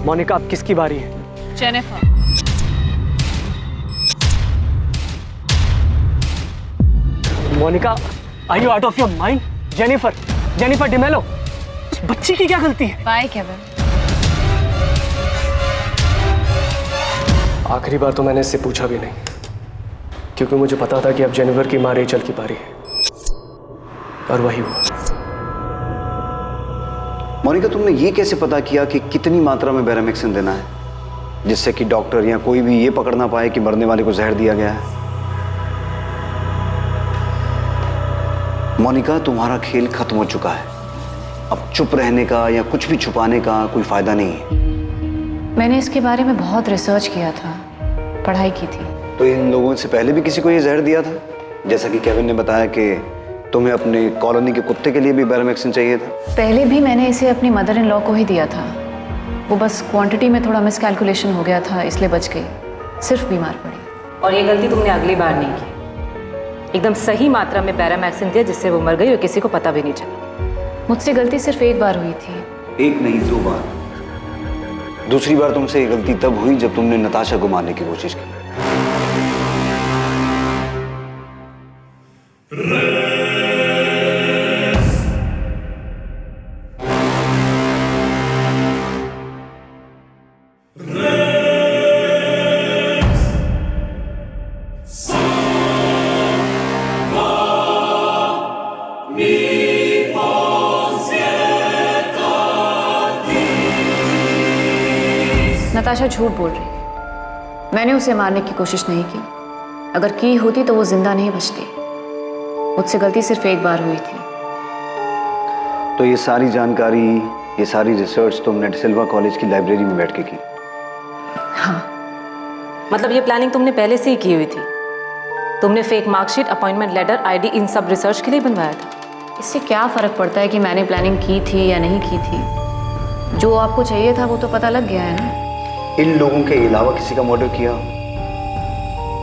मोनिका, अब किसकी बारी है? Jennifer. Monica, are you out of your mind? Jennifer, Jennifer D'Mello, उस बच्ची की क्या गलती है? Bye Kevin. आखिरी बार तो मैंने इससे पूछा भी नहीं, क्योंकि मुझे पता था कि अब जेनिफर की मां रेचल की बारी है, और वही हुआ। मोनिका, तुमने ये कैसे पता किया कि कितनी मात्रा में बेरामिक्सिन देना है, जिससे कि डॉक्टर या कोई भी ये पकड़ ना पाए कि मरने वाले को जहर दिया गया है? मोनिका, तुम्हारा खेल खत्म हो चुका है। अब चुप रहने का या कुछ भी छुपाने का कोई फायदा नहीं है। मैंने इसके बारे में बहुत रिसर्च किया था, पढ़ाई की थी। तो इन लोगों से पहले भी किसी को ये जहर दिया था? जैसा कि केविन ने बताया कि तुम्हें अपने कॉलोनी के कुत्ते के लिए भी बेरामिक्सिन चाहिए था। पहले भी मैंने इसे अपनी मदर इन लॉ को ही दिया था। वो बस क्वांटिटी में थोड़ा मिसकैलकुलेशन हो गया था, इसलिए बच गई, सिर्फ बीमार पड़ी। और ये गलती तुमने अगली बार नहीं की। एकदम सही मात्रा में बेरामैक्सिन दिया, जिससे वो मर गई और किसी को पता भी नहीं चला। मुझसे गलती सिर्फ एक बार हुई थी। एक नहीं, 2 बार। दूसरी बार तुमसे ये गलती तब हुई जब तुमने नताशा को मारने की कोशिश की। नताशा झूठ बोल रही। मैंने उसे मारने की कोशिश नहीं की। अगर की होती तो वो जिंदा नहीं बचती। मुझसे गलती सिर्फ एक बार हुई थी। तो ये सारी जानकारी, ये सारी रिसर्च तुमने डिसिल्वा कॉलेज की लाइब्रेरी में बैठ के की? हाँ। मतलब ये प्लानिंग तुमने पहले से ही की हुई थी? तुमने fake marksheet, appointment letter, ID इन सब रिसर्च के लिए बनवाया था? इससे क्या फर्क पड़ता है कि मैंने प्लानिंग की थी या नहीं की थी? जो आपको चाहिए था वो तो पता लग गया है ना। इन लोगों के अलावा किसी का मर्डर किया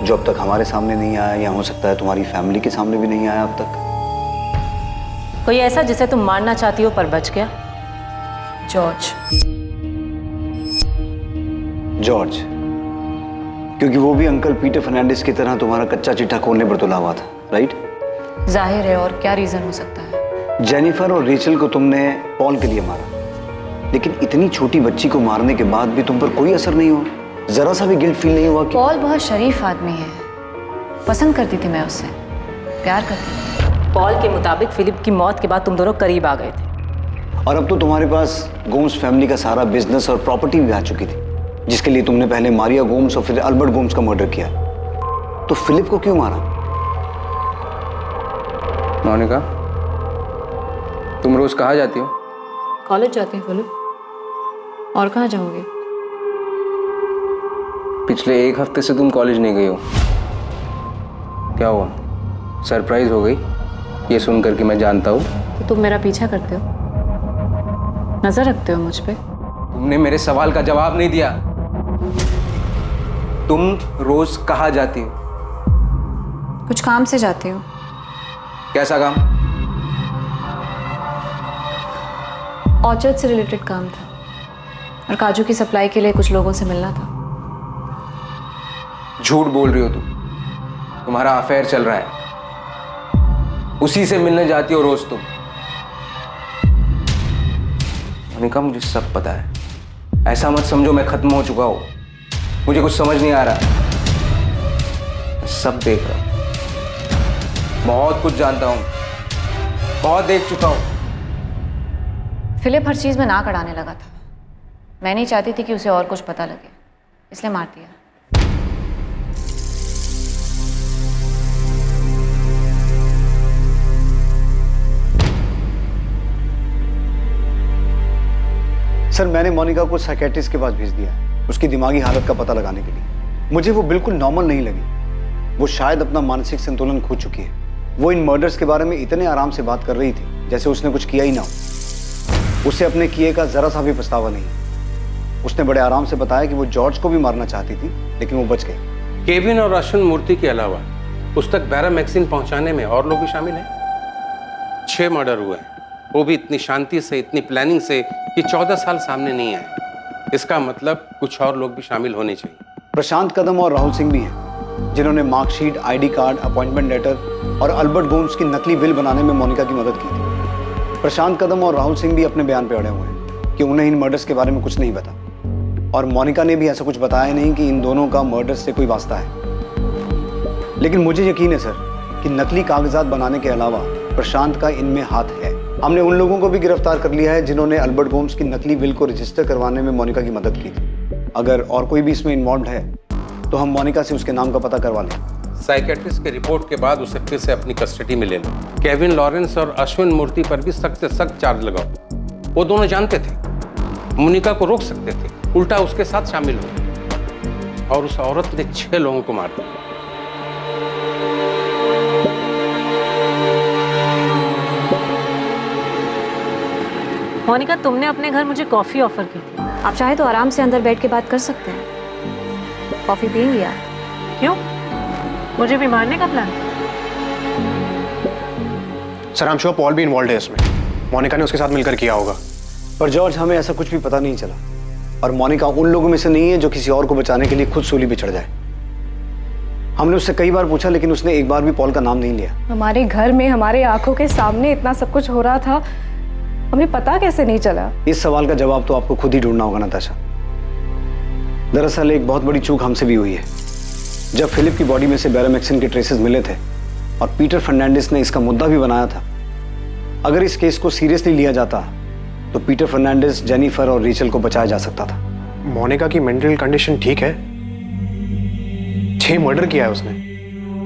जो अब तक हमारे सामने नहीं आया, या हो सकता है तुम्हारी फैमिली के सामने भी नहीं आया अब तक? कोई ऐसा जिसे तुम मारना चाहती हो पर बच गया? जॉर्ज। जॉर्ज, क्योंकि वो भी अंकल पीटर फर्नांडिस की तरह तुम्हारा कच्चा चिट्ठा खोलने पर तुला हुआ था, राइट? जाहिर है, और क्या रीजन हो सकता है? जेनिफर और रेचल को तुमने पॉल के लिए मारा, लेकिन इतनी छोटी बच्ची को मारने के बाद भी तुम पर कोई असर नहीं हुआ? जरा सा भी गिल्ट फील नहीं हुआ कि? पॉल बहुत शरीफ आदमी है, पसंद करती थी मैं उससे, प्यार करती थी। पॉल के मुताबिक फिलिप की मौत के बाद तुम दोनों करीब आ गए थे। और अब तो तुम्हारे पास गोम्स फैमिली का सारा बिजनेस और प्रॉपर्टी भी आ चुकी थी, जिसके लिए तुमने पहले मारिया गोम्स और फिर अल्बर्ट गोम्स का मर्डर किया। तो फिलिप को क्यों मारा? मोनिका, तुम रोज कहाँ जाती हो? कॉलेज जाती हूँ फिलिप, और कहाँ जाओगे? पिछले 1 हफ्ते से तुम कॉलेज नहीं गई हो। क्या हुआ? सरप्राइज हो गई ये सुनकर कि मैं जानता हूँ? तो तुम मेरा पीछा करते हो, नजर रखते हो मुझ पे। तुमने मेरे सवाल का जवाब नहीं दिया। तुम रोज कहाँ जाती हो? कुछ काम से जाती हूँ। कैसा काम? ऑर्चर्ड से रिलेटेड काम था, और काजू की सप्लाई के लिए कुछ लोगों से मिलना था। झूठ बोल रही हो तुम। तुम्हारा अफेयर चल रहा है, उसी से मिलने जाती हो रोज तुम। मोनिका, मुझे सब पता है। ऐसा मत समझो मैं खत्म हो चुका हूं। मुझे कुछ समझ नहीं आ रहा। मैं सब देख रहा हूं, बहुत कुछ जानता हूं, बहुत देख चुका हूं। फिलिप हर चीज़ में नाक अड़ाने लगा था। मैं नहीं चाहती थी कि उसे और कुछ पता लगे, इसलिए मार दिया। सर, मैंने मोनिका को साइकेट्रिस्ट के पास भेज दिया है उसकी दिमागी हालत का पता लगाने के लिए। मुझे वो बिल्कुल नॉर्मल नहीं लगी। वो शायद अपना मानसिक संतुलन खो चुकी है। वो इन मर्डर्स के बारे में इतने आराम से बात कर रही थी जैसे उसने कुछ किया ही ना हो। उसे अपने किए का जरा सा भी पछतावा नहीं। उसने बड़े आराम से बताया कि वो जॉर्ज को भी मारना चाहती थी, लेकिन वो बच गई। केविन और अश्विन मूर्ति के अलावा उस तक बैरामैक्सिन पहुंचाने में और लोग भी शामिल हैं। 6 मर्डर हुए हैं, वो भी इतनी शांति से, इतनी प्लानिंग से कि 14 साल सामने नहीं आए। इसका मतलब कुछ और लोग भी शामिल होने चाहिए। प्रशांत कदम और राहुल सिंह भी हैं, जिन्होंने marksheet, ID card, appointment letter और अल्बर्ट गोम्स की नकली विल बनाने में मोनिका की मदद की थी। प्रशांत कदम और राहुल सिंह भी अपने बयान पे अड़े हुए हैं कि उन्हें इन मर्डर्स के बारे में कुछ नहीं पता, और मोनिका ने भी ऐसा कुछ बताया नहीं कि इन दोनों का मर्डर्स से कोई वास्ता है। लेकिन मुझे यकीन है सर कि नकली कागजात बनाने के अलावा प्रशांत का इनमें हाथ है। हमने उन लोगों को भी गिरफ्तार कर लिया है जिन्होंने अल्बर्ट गोम्स की नकली विल को रजिस्टर करवाने में मोनिका की मदद की थी। अगर और कोई भी इसमें इन्वॉल्व है तो हम मोनिका से उसके नाम का पता करवा लें। साइकेट्रिस्ट के रिपोर्ट के बाद उसे फिर से अपनी कस्टडी में ले लो। केविन लॉरेंस और अश्विन मूर्ति पर भी सख्त से सख्त चार्ज लगाओ। वो दोनों जानते थे मोनिका को रोक सकते थे, उल्टा उसके साथ शामिल हो, और उस औरत ने 6 लोगों को मार दिया। मोनिका, तुमने अपने घर मुझे कॉफी ऑफर की थी। आप चाहे तो आराम से अंदर बैठ के बात कर सकते हैं। कॉफी पिएंगी आप? क्यों? मुझे भी मारने का plan? Sir, I am sure Paul भी इन्वॉल्व है इसमें। मोनिका ने उसके साथ मिलकर किया होगा। पर जॉर्ज, हमें ऐसा कुछ भी पता नहीं चला, और मोनिका उन लोगों में से नहीं है जो किसी और को बचाने के लिए खुद सूली पे चढ़ जाए। हमने उससे कई बार पूछा, लेकिन उसने एक बार भी पॉल का नाम नहीं लिया। हमारे घर में हमारे आंखों के सामने इतना सब कुछ हो रहा था, हमें पता कैसे नहीं चला? इस सवाल का जवाब तो आपको खुद ही ढूंढना होगा नताशा। दरअसल एक बहुत बड़ी चूक हमसे भी हुई है। जब फिलिप की बॉडी में से बैरामैक्सिन के ट्रेसेस मिले थे और पीटर फर्नांडिस ने इसका मुद्दा भी बनाया था, अगर इस केस को सीरियसली लिया जाता तो पीटर फर्नांडिस, जेनिफर और रीचल को बचाया जा सकता था। मोनिका की मेंटल कंडीशन ठीक है? 6 मर्डर किया है उसने,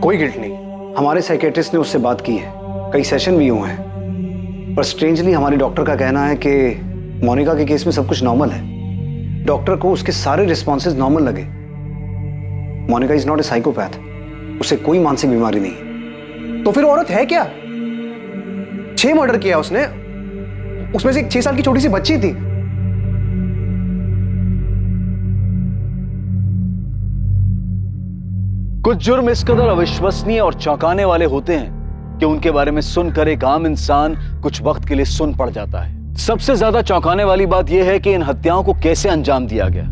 कोई गिल्ट नहीं। हमारे साइकेट्रिस्ट ने उससे बात की है, कई सेशन भी हुए हैं, पर स्ट्रेंजली हमारे डॉक्टर का कहना है कि मोनिका के केस में सब कुछ नॉर्मल है। डॉक्टर को उसके सारे रिस्पॉन्सेज नॉर्मल लगे। Monica is not a psychopath, उसे कोई मानसिक बीमारी नहीं है। तो फिर औरत है क्या? 6 मर्डर किया उसने, उसमें से एक 6 साल की छोटी सी बच्ची थी। कुछ जुर्म इस कदर अविश्वसनीय और चौंकाने वाले होते हैं कि उनके बारे में सुनकर एक आम इंसान कुछ वक्त के लिए सुन पड़ जाता है। सबसे ज्यादा चौंकाने वाली बात यह है कि इन हत्याओं को कैसे अंजाम दिया गया,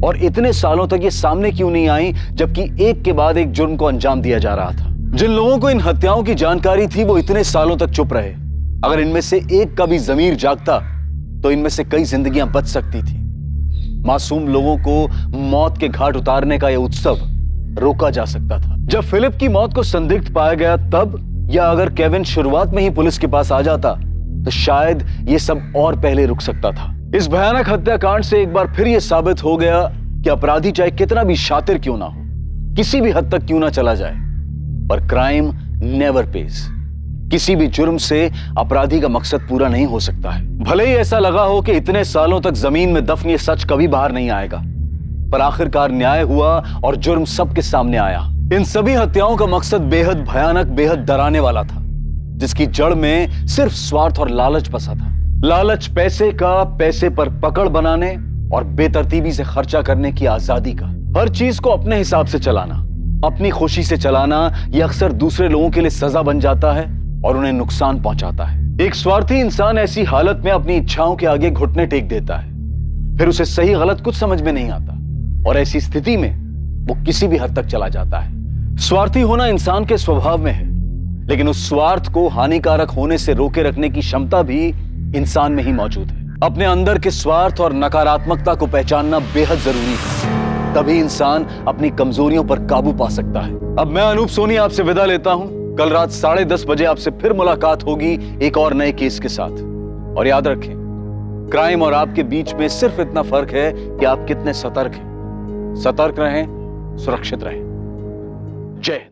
और इतने सालों तक ये सामने क्यों नहीं आई, जबकि एक के बाद एक जुर्म को अंजाम दिया जा रहा था। जिन लोगों को इन हत्याओं की जानकारी थी वो इतने सालों तक चुप रहे। अगर इनमें से एक का भी ज़मीर जागता तो इनमें से कई जिंदगियां बच सकती थी। मासूम लोगों को मौत के घाट उतारने का यह उत्सव रोका जा सकता था। जब फिलिप की मौत को संदिग्ध पाया गया तब, या अगर केविन शुरुआत में ही पुलिस के पास आ जाता तो शायद ये सब और पहले रुक सकता था। इस भयानक हत्याकांड से एक बार फिर यह साबित हो गया कि अपराधी चाहे कितना भी शातिर क्यों ना हो, किसी भी हद तक क्यों ना चला जाए, पर क्राइम नेवर पेज। किसी भी जुर्म से अपराधी का मकसद पूरा नहीं हो सकता है। भले ही ऐसा लगा हो कि इतने सालों तक जमीन में दफन ये सच कभी बाहर नहीं आएगा, पर आखिरकार न्याय हुआ और जुर्म सबके सामने आया। इन सभी हत्याओं का मकसद बेहद भयानक, बेहद डराने वाला था, जिसकी जड़ में सिर्फ स्वार्थ और लालच बसा था। लालच पैसे का, पैसे पर पकड़ बनाने और बेतरतीबी से खर्चा करने की आजादी का। हर चीज को अपने हिसाब से चलाना, अपनी खुशी से चलाना, यह अक्सर दूसरे लोगों के लिए सजा बन जाता है और उन्हें नुकसान पहुंचाता है। एक स्वार्थी इंसान ऐसी हालत में अपनी इच्छाओं के आगे घुटने टेक देता है, फिर उसे सही गलत कुछ समझ में नहीं आता, और ऐसी स्थिति में वो किसी भी हद तक चला जाता है। स्वार्थी होना इंसान के स्वभाव में है, लेकिन उस स्वार्थ को हानिकारक होने से रोके रखने की क्षमता भी इंसान में ही मौजूद है। अपने अंदर के स्वार्थ और नकारात्मकता को पहचानना बेहद जरूरी है। तभी इंसान अपनी कमजोरियों पर काबू पा सकता है। अब मैं अनूप सोनी आपसे विदा लेता हूं। कल रात 10:30 बजे आपसे फिर मुलाकात होगी एक और नए केस के साथ। और याद रखें, क्राइम और आपके बीच में सिर्फ इतना फर्क है कि आप कितने सतर्क हैं। सतर्क रहें, सुरक्षित रहें। जय हिंद।